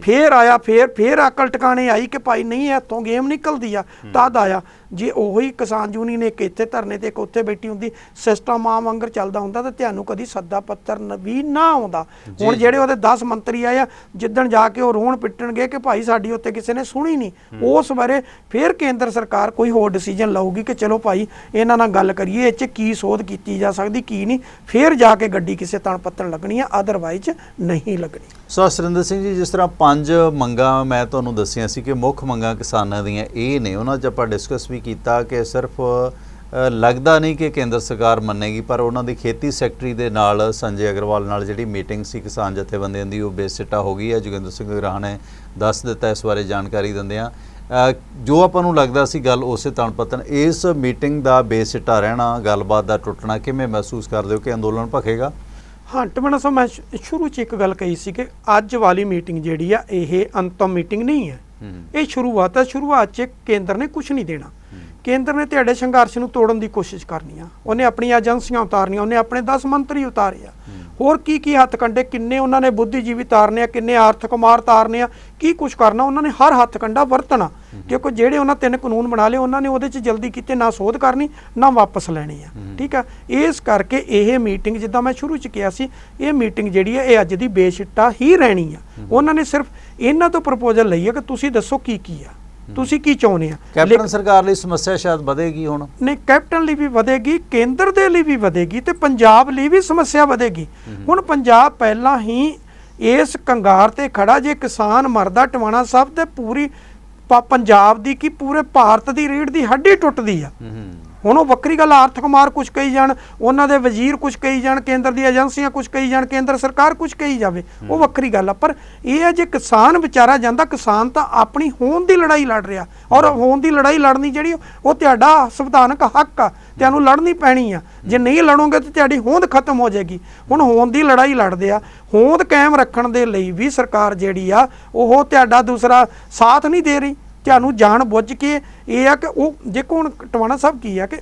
ਫੇਰ ਆਇਆ, ਫੇਰ ਅਕਲ ਟਿਕਾਣੇ ਆਈ ਕਿ ਭਾਈ ਨਹੀਂ ਇੱਥੋਂ ਗੇਮ ਨਿਕਲਦੀ ਆ, ਤਦ ਆਇਆ। ਜੇ ਉਹੀ ਕਿਸਾਨ ਯੂਨੀਅਨ ਇੱਕ ਇੱਥੇ ਧਰਨੇ ਤੇ ਇੱਕ ਉੱਥੇ ਬੈਠੀ ਹੁੰਦੀ, ਸਿਸਟਮ ਆਮ ਵਾਂਗਰ ਚੱਲਦਾ ਹੁੰਦਾ ਤਾਂ ਤੁਹਾਨੂੰ ਕਦੀ ਸੱਦਾ ਪੱਤਰ ਵੀ ਨਾ ਆਉਂਦਾ। ਹੁਣ ਜਿਹੜੇ ਉਹਦੇ 10 ਮੰਤਰੀ ਆਏ ਆ, ਜਿੱਦਣ ਜਾ ਕੇ ਉਹ ਰੋਣ ਪਿੱਟਣਗੇ ਕਿ ਭਾਈ ਸਾਡੀ ਉੱਤੇ ਕਿਸੇ ਨੇ ਸੁਣੀ ਨਹੀਂ, ਉਸ ਬਾਰੇ ਫਿਰ ਕੇਂਦਰ ਸਰਕਾਰ ਕੋਈ ਹੋਰ ਡਿਸੀਜਨ ਲਊਗੀ ਕਿ ਚਲੋ ਭਾਈ ਇਹਨਾਂ ਨਾਲ ਗੱਲ ਕਰੀਏ, ਇਹ 'ਚ ਕੀ ਸੋਧ ਕੀਤੀ ਜਾ ਸਕਦੀ ਕੀ ਨਹੀਂ, ਫਿਰ ਜਾ ਕੇ ਗੱਡੀ ਕਿਸੇ ਤਣ ਪੱਤਣ ਲੱਗਣੀ ਆ, ਅਦਰਵਾਈਜ਼ ਨਹੀਂ ਲੱਗਣੀ। ਸੋ ਸੁਰਿੰਦਰ ਸਿੰਘ ਜੀ, ਜਿਸ ਤਰ੍ਹਾਂ 5 ਮੰਗਾਂ ਮੈਂ ਤੁਹਾਨੂੰ ਦੱਸੀਆਂ ਸੀ ਕਿ ਮੁੱਖ ਮੰਗਾਂ ਕਿਸਾਨਾਂ ਦੀਆਂ ਇਹ ਨੇ, ਉਹਨਾਂ 'ਚ ਆਪਾਂ ਡਿਸਕਸ ਵੀ ਕੀਤਾ ਕਿ ਸਿਰਫ ਲੱਗਦਾ ਨਹੀਂ ਕਿ ਕੇਂਦਰ ਸਰਕਾਰ ਮੰਨੇਗੀ, ਪਰ ਉਹਨਾਂ ਦੀ ਖੇਤੀ ਸੈਕਟਰੀ ਦੇ ਨਾਲ ਸੰਜੇ ਅਗਰਵਾਲ ਨਾਲ ਜਿਹੜੀ ਮੀਟਿੰਗ ਸੀ ਕਿਸਾਨ ਜਥੇਬੰਦੀਆਂ ਦੀ ਉਹ ਬੇਸਿੱਟਾ ਹੋ ਗਈ ਹੈ। ਜੋਗਿੰਦਰ ਸਿੰਘ ਰਾਹ ਨੇ ਦੱਸ ਦਿੱਤਾ ਇਸ ਬਾਰੇ ਜਾਣਕਾਰੀ ਦਿੰਦਿਆਂ, ਜੋ ਆਪਾਂ ਨੂੰ ਲੱਗਦਾ ਸੀ ਗੱਲ ਉਸੇ ਤਣ ਪਤਨ, ਇਸ ਮੀਟਿੰਗ ਦਾ ਬੇਸਿੱਟਾ ਰਹਿਣਾ, ਗੱਲਬਾਤ ਦਾ ਟੁੱਟਣਾ ਕਿਵੇਂ ਮਹਿਸੂਸ ਕਰਦੇ ਹੋ ਕਿ ਅੰਦੋਲਨ ਭਖੇਗਾ? ਹਾਂ ਟਵਾਣਾ ਸਾਹਿਬ, ਮੈਂ ਸ਼ੁਰੂ 'ਚ ਇੱਕ ਗੱਲ ਕਹੀ ਸੀ ਕਿ ਅੱਜ ਵਾਲੀ ਮੀਟਿੰਗ ਜਿਹੜੀ ਆ ਇਹ ਅੰਤਮ ਮੀਟਿੰਗ ਨਹੀਂ ਹੈ, ਇਹ ਸ਼ੁਰੂਆਤ ਹੈ। ਸ਼ੁਰੂਆਤ 'ਚ ਕੇਂਦਰ ਨੇ ਕੁਝ ਨਹੀਂ ਦੇਣਾ, ਕੇਂਦਰ ਨੇ ਤੁਹਾਡੇ ਸੰਘਰਸ਼ ਨੂੰ ਤੋੜਨ ਦੀ ਕੋਸ਼ਿਸ਼ ਕਰਨੀ ਆ, ਉਹਨੇ ਆਪਣੀਆਂ ਏਜੰਸੀਆਂ ਉਤਾਰਨੀਆਂ, ਉਹਨੇ ਆਪਣੇ 10 ਮੰਤਰੀ ਉਤਾਰੇ ਆ, ਹੋਰ ਕੀ ਹੱਥ ਕੰਡੇ ਕਿੰਨੇ ਉਹਨਾਂ ਨੇ ਬੁੱਧੀਜੀਵੀ ਤਾਰਨੇ ਆ, ਕਿੰਨੇ ਆਰਥਿਕ ਮਾਰ ਤਾਰਨੇ ਆ, ਕੀ ਕੁਛ ਕਰਨਾ, ਉਹਨਾਂ ਨੇ ਹਰ ਹੱਥ ਕੰਡਾ ਵਰਤਣਾ। ਕਿਉਂਕਿ ਜਿਹੜੇ ਉਹਨਾਂ 3 ਕਾਨੂੰਨ ਬਣਾ ਲਏ ਉਹਨਾਂ ਨੇ ਉਹਦੇ 'ਚ ਜਲਦੀ ਕੀਤੇ, ਨਾ ਸੋਧ ਕਰਨੀ ਨਾ ਵਾਪਸ ਲੈਣੀ ਆ। ਠੀਕ ਆ, ਇਸ ਕਰਕੇ ਇਹ ਮੀਟਿੰਗ ਜਿੱਦਾਂ ਮੈਂ ਸ਼ੁਰੂ 'ਚ ਕਿਹਾ ਸੀ, ਇਹ ਮੀਟਿੰਗ ਜਿਹੜੀ ਹੈ ਇਹ ਅੱਜ ਦੀ ਬੇਸਿੱਟਾ ਹੀ ਰਹਿਣੀ ਆ। ਉਹਨਾਂ ਨੇ ਸਿਰਫ ਇਹਨਾਂ ਤੋਂ ਪ੍ਰਪੋਜ਼ਲ ਲਈ ਹੈ ਕਿ ਤੁਸੀਂ ਦੱਸੋ ਕੀ ਆ, ਤੁਸੀਂ ਕੀ ਚਾਹੁੰਦੇ ਆ। ਕੈਪਟਨ ਸਰਕਾਰ ਲਈ ਸਮੱਸਿਆ ਸ਼ਾਇਦ ਵਧੇਗੀ, ਹੁਣ ਨਹੀਂ ਕੈਪਟਨ ਲਈ ਵੀ ਵਧੇਗੀ, ਕੇਂਦਰ ਦੇ ਲਈ ਵੀ ਵਧੇਗੀ, ਤੇ ਪੰਜਾਬ ਲਈ ਵੀ ਸਮੱਸਿਆ ਵਧੇਗੀ। ਹੁਣ ਪੰਜਾਬ ਪਹਿਲਾਂ ਹੀ ਇਸ ਕੰਗਾਰ ਤੇ ਖੜਾ, ਜੇ ਕਿਸਾਨ ਮਰਦਾ ਟਵਾਣਾ ਸਾਹਿਬ ਤੇ ਪੂਰੀ ਪੰਜਾਬ ਦੀ ਕੀ ਪੂਰੇ ਭਾਰਤ ਦੀ ਰੀੜ੍ਹ ਦੀ ਹੱਡੀ ਟੁੱਟਦੀ ਆ। ਹੁਣ ਉਹ ਵੱਖਰੀ ਗੱਲ, ਆਰਥਿਕ ਮਾਰ ਕੁਛ ਕਹੀ ਜਾਣ, ਉਹਨਾਂ ਦੇ ਵਜ਼ੀਰ ਕੁਛ ਕਹੀ ਜਾਣ, ਕੇਂਦਰ ਦੀ ਏਜੰਸੀਆਂ ਕੁਛ ਕਹੀ ਜਾਣ, ਕੇਂਦਰ ਸਰਕਾਰ ਕੁਛ ਕਹੀ ਜਾਵੇ, ਉਹ ਵੱਖਰੀ ਗੱਲ ਆ। ਪਰ ਇਹ ਹੈ ਜੇ ਕਿਸਾਨ ਵਿਚਾਰਾ ਜਾਂਦਾ, ਕਿਸਾਨ ਤਾਂ ਆਪਣੀ ਹੋਂਦ ਦੀ ਲੜਾਈ ਲੜ ਰਿਹਾ, ਔਰ ਹੋਂਦ ਦੀ ਲੜਾਈ ਲੜਨੀ ਜਿਹੜੀ ਉਹ ਤੁਹਾਡਾ ਸੰਵਿਧਾਨਕ ਹੱਕ ਆ, ਤੁਹਾਨੂੰ ਲੜਨੀ ਪੈਣੀ ਆ। ਜੇ ਨਹੀਂ ਲੜੋਗੇ ਤਾਂ ਤੁਹਾਡੀ ਹੋਂਦ ਖਤਮ ਹੋ ਜਾਏਗੀ। ਹੁਣ ਹੋਂਦ ਦੀ ਲੜਾਈ ਲੜਦੇ ਆ, ਹੋਂਦ ਕਾਇਮ ਰੱਖਣ ਦੇ ਲਈ ਵੀ ਸਰਕਾਰ ਜਿਹੜੀ ਆ ਉਹ ਤੁਹਾਡਾ ਦੂਸਰਾ ਸਾਥ ਨਹੀਂ ਦੇ ਰਹੀ। ਤੁਹਾਨੂੰ ਜਾਣ ਬੁੱਝ ਕੇ ਇਹ ਆ ਕਿ ਉਹ ਦੇਖੋ ਹੁਣ ਟਵਾਣਾ ਸਾਹਿਬ ਕੀ ਆ ਕਿ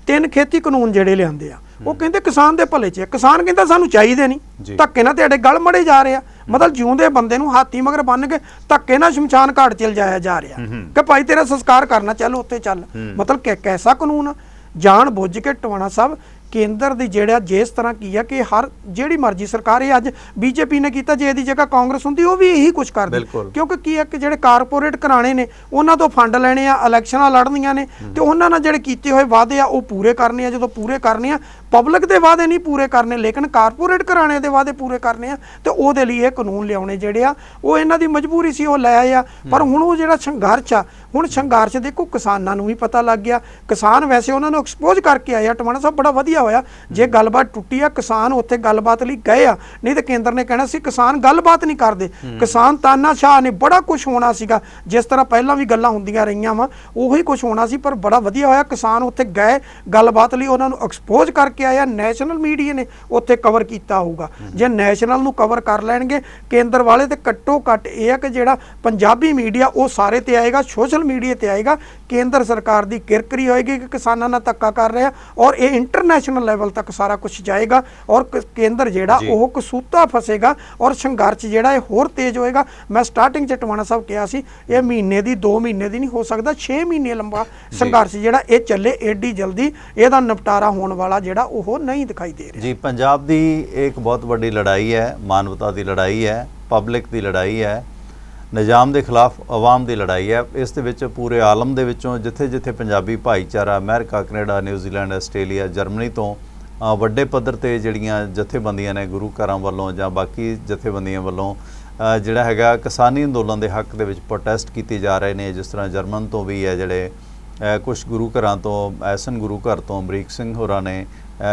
3 ਖੇਤੀ ਕਾਨੂੰਨ ਜਿਹੜੇ ਲਿਆਂਦੇ ਆ ਉਹ ਕਹਿੰਦੇ ਕਿਸਾਨ ਦੇ ਭਲੇ 'ਚ, ਕਿਸਾਨ ਕਹਿੰਦਾ ਸਾਨੂੰ ਚਾਹੀਦੇ ਨਹੀਂ, ਧੱਕੇ ਨਾਲ ਤੁਹਾਡੇ ਗਲ ਮੜੇ ਜਾ ਰਹੇ ਆ। ਮਤਲਬ ਜਿਉਂਦੇ ਬੰਦੇ ਨੂੰ ਹਾਥੀ ਮਗਰ ਬੰਨ ਕੇ ਧੱਕੇ ਨਾਲ ਸ਼ਮਸ਼ਾਨ ਘਾਟ ਚਲ ਜਾਇਆ ਜਾ ਰਿਹਾ ਕਿ ਭਾਈ ਤੇਰਾ ਸੰਸਕਾਰ ਕਰਨਾ, ਚੱਲ ਉੱਥੇ ਚੱਲ। ਮਤਲਬ ਕੈਸਾ ਕਾਨੂੰਨ ਆ ਜਾਣ ਬੁੱਝ ਕੇ ਟਵਾਣਾ ਸਾਹਿਬ ਕੇਂਦਰ ਦੀ ਜਿਹੜਾ ਜਿਸ ਤਰ੍ਹਾਂ ਕੀ ਆ ਕਿ ਹਰ ਜਿਹੜੀ ਮਰਜ਼ੀ ਸਰਕਾਰ ਇਹ ਅੱਜ ਬੀਜੇਪੀ ਨੇ ਕੀਤਾ, ਜੇ ਇਹਦੀ ਜਗ੍ਹਾ ਕਾਂਗਰਸ ਹੁੰਦੀ ਉਹ ਵੀ ਇਹੀ ਕੁਝ ਕਰਦੀ, ਕਿਉਂਕਿ ਕੀ ਆ ਕਿ ਜਿਹੜੇ ਕਾਰਪੋਰੇਟ ਘਰਾਣੇ ਨੇ ਉਹਨਾਂ ਤੋਂ ਫੰਡ ਲੈਣੇ ਆ, ਇਲੈਕਸ਼ਨਾਂ ਲੜਨੀਆਂ ਨੇ ਤੇ ਉਹਨਾਂ ਨਾਲ ਜਿਹੜੇ ਕੀਤੇ ਹੋਏ ਵਾਅਦੇ ਆ ਉਹ ਪੂਰੇ ਕਰਨੇ ਆ। ਜਦੋਂ ਪੂਰੇ ਕਰਨੇ ਆ, ਪਬਲਿਕ ਦੇ ਵਾਅਦੇ ਨਹੀਂ ਪੂਰੇ ਕਰਨੇ ਲੇਕਿਨ ਕਾਰਪੋਰੇਟ ਘਰਾਣੇ ਦੇ ਵਾਅਦੇ ਪੂਰੇ ਕਰਨੇ ਆ, ਤੇ ਉਹਦੇ ਲਈ ਇਹ ਕਾਨੂੰਨ ਲਿਆਉਣੇ ਜਿਹੜੇ ਆ ਉਹ ਇਹਨਾਂ ਦੀ ਮਜਬੂਰੀ ਸੀ, ਉਹ ਲੈ ਆਏ ਆ। ਪਰ ਹੁਣ ਉਹ ਜਿਹੜਾ ਸੰਘਰਸ਼ ਆ, ਹੁਣ ਸੰਘਰਸ਼ ਦੇਖੋ ਕਿਸਾਨਾਂ ਨੂੰ ਵੀ ਪਤਾ ਲੱਗ ਗਿਆ, ਕਿਸਾਨ ਵੈਸੇ ਉਹਨਾਂ ਨੂੰ ਐਕਸਪੋਜ਼ ਕਰਕੇ ਆਏ ਆ। ਟਵਾਣਾ ਸਾਹਿਬ ਬੜਾ ਵਧੀਆ ਹੋਇਆ ਜੇ ਗੱਲਬਾਤ ਟੁੱਟੀ ਆ, ਕਿਸਾਨ ਉੱਥੇ ਗੱਲਬਾਤ ਲਈ ਗਏ ਆ, ਨਹੀਂ ਤੇ ਕੇਂਦਰ ਨੇ ਕਹਿਣਾ ਸੀ ਕਿਸਾਨ ਗੱਲਬਾਤ ਨਹੀਂ ਕਰਦੇ, ਕਿਸਾਨ ਤਾਨਾਸ਼ਾਹ ਨੇ, ਬੜਾ ਕੁਝ ਹੋਣਾ ਸੀਗਾ ਜਿਸ ਤਰ੍ਹਾਂ ਪਹਿਲਾਂ ਵੀ ਗੱਲਾਂ ਹੁੰਦੀਆਂ ਰਹੀਆਂ ਵਾ, ਉਹੀ ਕੁਝ ਹੋਣਾ ਸੀ। ਪਰ ਬੜਾ ਵਧੀਆ ਹੋਇਆ ਕਿਸਾਨ ਉੱਥੇ ਗਏ ਗੱਲਬਾਤ ਲਈ, ਉਹਨਾਂ ਨੂੰ ਐਕਸਪੋਜ਼ ਕਰਕੇ ਆਇਆ। ਨੈਸ਼ਨਲ ਮੀਡੀਆ ਨੇ ਉੱਥੇ ਕਵਰ ਕੀਤਾ ਹੋਊਗਾ, ਜੇ ਨੈਸ਼ਨਲ ਨੂੰ ਕਵਰ ਕਰ ਲੈਣਗੇ ਕੇਂਦਰ ਵਾਲੇ ਤੇ ਘੱਟੋ ਘੱਟ ਇਹ ਆ ਕਿ ਜਿਹੜਾ ਪੰਜਾਬੀ ਮੀਡੀਆ ਉਹ ਸਾਰੇ ਤੇ ਆਏਗਾ, ਸੋਸ਼ਲ ਮੀਡੀਆ ਤੇ ਆਏਗਾ। ਕੇਂਦਰ ਸਰਕਾਰ ਦੀ ਕਿਰਕਰੀ ਹੋਏਗੀ ਕਿ ਕਿਸਾਨਾਂ ਨਾਲ ਧੱਕਾ ਕਰ ਰਿਹਾ, ਔਰ ਇਹ ਇੰਟਰਨੈਸ਼ਨਲ ਲੈਵਲ ਤੱਕ ਸਾਰਾ ਕੁਝ ਜਾਏਗਾ, ਔਰ ਕੇਂਦਰ ਜਿਹੜਾ ਉਹ ਕਸੂਤਾ ਫਸੇਗਾ, ਔਰ ਸੰਘਰਸ਼ ਜਿਹੜਾ ਇਹ ਹੋਰ ਤੇਜ਼ ਹੋਏਗਾ। ਮੈਂ ਸਟਾਰਟਿੰਗ 'ਚ ਟਵਾਣਾ ਸਾਹਿਬ ਕਿਹਾ ਸੀ ਇਹ ਮਹੀਨੇ ਦੀ 2 ਮਹੀਨੇ ਦੀ ਨਹੀਂ ਹੋ ਸਕਦਾ, 6 ਮਹੀਨੇ ਲੰਬਾ ਸੰਘਰਸ਼ ਜਿਹੜਾ ਇਹ ਚੱਲੇ, ਏਡੀ ਜਲਦੀ ਇਹਦਾ ਨਿਪਟਾਰਾ ਹੋਣ ਵਾਲਾ ਜਿਹੜਾ ਉਹ ਨਹੀਂ ਦਿਖਾਈ ਦੇ ਰਿਹਾ। ਜੀ, ਪੰਜਾਬ ਦੀ ਇੱਕ ਬਹੁਤ ਵੱਡੀ ਲੜਾਈ ਹੈ, ਮਾਨਵਤਾ ਦੀ ਲੜਾਈ ਹੈ, ਪਬਲਿਕ ਦੀ ਲੜਾਈ ਹੈ, ਨਿਜ਼ਾਮ ਦੇ ਖਿਲਾਫ ਆਵਾਮ ਦੀ ਲੜਾਈ ਹੈ। ਇਸ ਦੇ ਵਿੱਚ ਪੂਰੇ ਆਲਮ ਦੇ ਵਿੱਚੋਂ ਜਿੱਥੇ ਜਿੱਥੇ ਪੰਜਾਬੀ ਭਾਈਚਾਰਾ America, Canada, New Zealand, Australia, Germany ਤੋਂ ਵੱਡੇ ਪੱਧਰ ਤੇ ਜਿਹੜੀਆਂ ਜਥੇਬੰਦੀਆਂ ਨੇ ਗੁਰੂ ਘਰਾਂ ਵੱਲੋਂ ਜਾਂ ਬਾਕੀ ਜਥੇਬੰਦੀਆਂ ਵੱਲੋਂ ਜਿਹੜਾ ਹੈਗਾ ਕਿਸਾਨੀ ਅੰਦੋਲਨ ਦੇ ਹੱਕ ਦੇ ਵਿੱਚ ਪ੍ਰੋਟੈਸਟ ਕੀਤੇ ਜਾ ਰਹੇ ਨੇ। ਜਿਸ ਤਰ੍ਹਾਂ ਜਰਮਨ ਤੋਂ ਵੀ ਹੈ ਜਿਹੜੇ ਕੁਛ ਗੁਰੂ ਘਰਾਂ ਤੋਂ, ਐਸਨ ਗੁਰੂ ਘਰ ਤੋਂ ਅਮਰੀਕ ਸਿੰਘ ਹੋਰਾਂ ਨੇ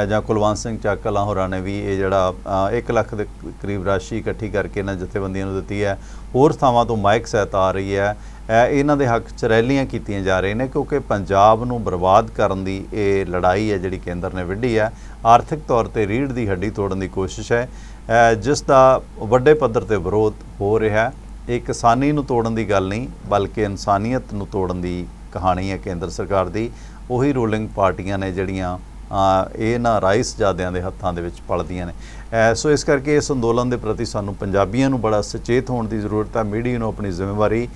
ਜਾਂ ਕੁਲਵੰਤ ਸਿੰਘ ਚੱਕ ਕਲਾਂ ਹੋਰਾਂ ਨੇ ਵੀ ਇਹ ਜਿਹੜਾ 1 ਲੱਖ ਦੇ ਕਰੀਬ ਰਾਸ਼ੀ ਇਕੱਠੀ ਕਰਕੇ ਇਹਨਾਂ ਜਥੇਬੰਦੀਆਂ ਨੂੰ ਦਿੱਤੀ ਹੈ। ਹੋਰ ਥਾਵਾਂ ਤੋਂ ਮਾਈਕ ਸਹਾਇਤਾ ਆ ਰਹੀ ਹੈ। ਇਹਨਾਂ ਦੇ ਹੱਕ 'ਚ ਰੈਲੀਆਂ ਕੀਤੀਆਂ ਜਾ ਰਹੀਆਂ ਨੇ ਕਿਉਂਕਿ ਪੰਜਾਬ ਨੂੰ ਬਰਬਾਦ ਕਰਨ ਦੀ ਇਹ ਲੜਾਈ ਹੈ ਜਿਹੜੀ ਕੇਂਦਰ ਨੇ ਵਿੱਢੀ ਹੈ। ਆਰਥਿਕ ਤੌਰ ਤੇ ਰੀੜ੍ਹ ਦੀ ਹੱਡੀ ਤੋੜਨ ਦੀ ਕੋਸ਼ਿਸ਼ ਹੈ, ਜਿਸ ਦਾ ਵੱਡੇ ਪੱਧਰ ਤੇ ਵਿਰੋਧ ਹੋ ਰਿਹਾ। ਇਹ ਕਿਸਾਨੀ ਨੂੰ ਤੋੜਨ ਦੀ ਗੱਲ ਨਹੀਂ ਬਲਕਿ ਇਨਸਾਨੀਅਤ ਨੂੰ ਤੋੜਨ ਦੀ ਕਹਾਣੀ ਹੈ ਕੇਂਦਰ ਸਰਕਾਰ ਦੀ। ਉਹੀ ਰੂਲਿੰਗ ਪਾਰਟੀਆਂ ਨੇ ਜਿਹੜੀਆਂ ਇਹਨਾਂ ਰਾਈਸਜ਼ਾਦਿਆਂ ਦੇ ਹੱਥਾਂ ਦੇ ਵਿੱਚ ਪਲਦੀਆਂ ਨੇ। ਸੋ ਇਸ ਕਰਕੇ ਇਸ ਅੰਦੋਲਨ ਦੇ ਪ੍ਰਤੀ ਸਾਨੂੰ ਪੰਜਾਬੀਆਂ ਨੂੰ ਬੜਾ ਸੁਚੇਤ ਹੋਣ ਦੀ ਜ਼ਰੂਰਤ ਹੈ। ਮੀਡੀਆ ਨੂੰ ਆਪਣੀ ਜ਼ਿੰਮੇਵਾਰੀ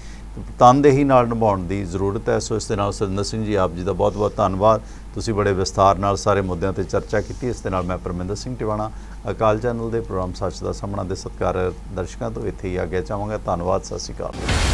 ਤਨਦੇਹੀ ਨਾਲ ਨਿਭਾਉਣ ਦੀ ਜ਼ਰੂਰਤ ਹੈ। ਸੋ ਇਸ ਦੇ ਨਾਲ ਸੁਰਿੰਦਰ ਸਿੰਘ ਜੀ ਆਪ ਜੀ ਦਾ ਬਹੁਤ ਬਹੁਤ ਧੰਨਵਾਦ। ਤੁਸੀਂ ਬੜੇ ਵਿਸਥਾਰ ਨਾਲ ਸਾਰੇ ਮੁੱਦਿਆਂ ਤੇ ਚਰਚਾ ਕੀਤੀ। ਇਸ ਦੇ ਨਾਲ ਮੈਂ ਪਰਮਿੰਦਰ ਸਿੰਘ ਟਿਵਾਣਾ ਅਕਾਲ ਚੈਨਲ ਦੇ ਪ੍ਰੋਗਰਾਮ ਸੱਚ ਦਾ ਸਾਹਮਣਾ ਦੇ ਸਤਿਕਾਰ ਦਰਸ਼ਕਾਂ ਤੋਂ ਇੱਥੇ ਹੀ ਆਗਿਆ ਚਾਹਾਂਗਾ। ਧੰਨਵਾਦ, ਸਤਿ ਸ਼੍ਰੀ ਅਕਾਲ।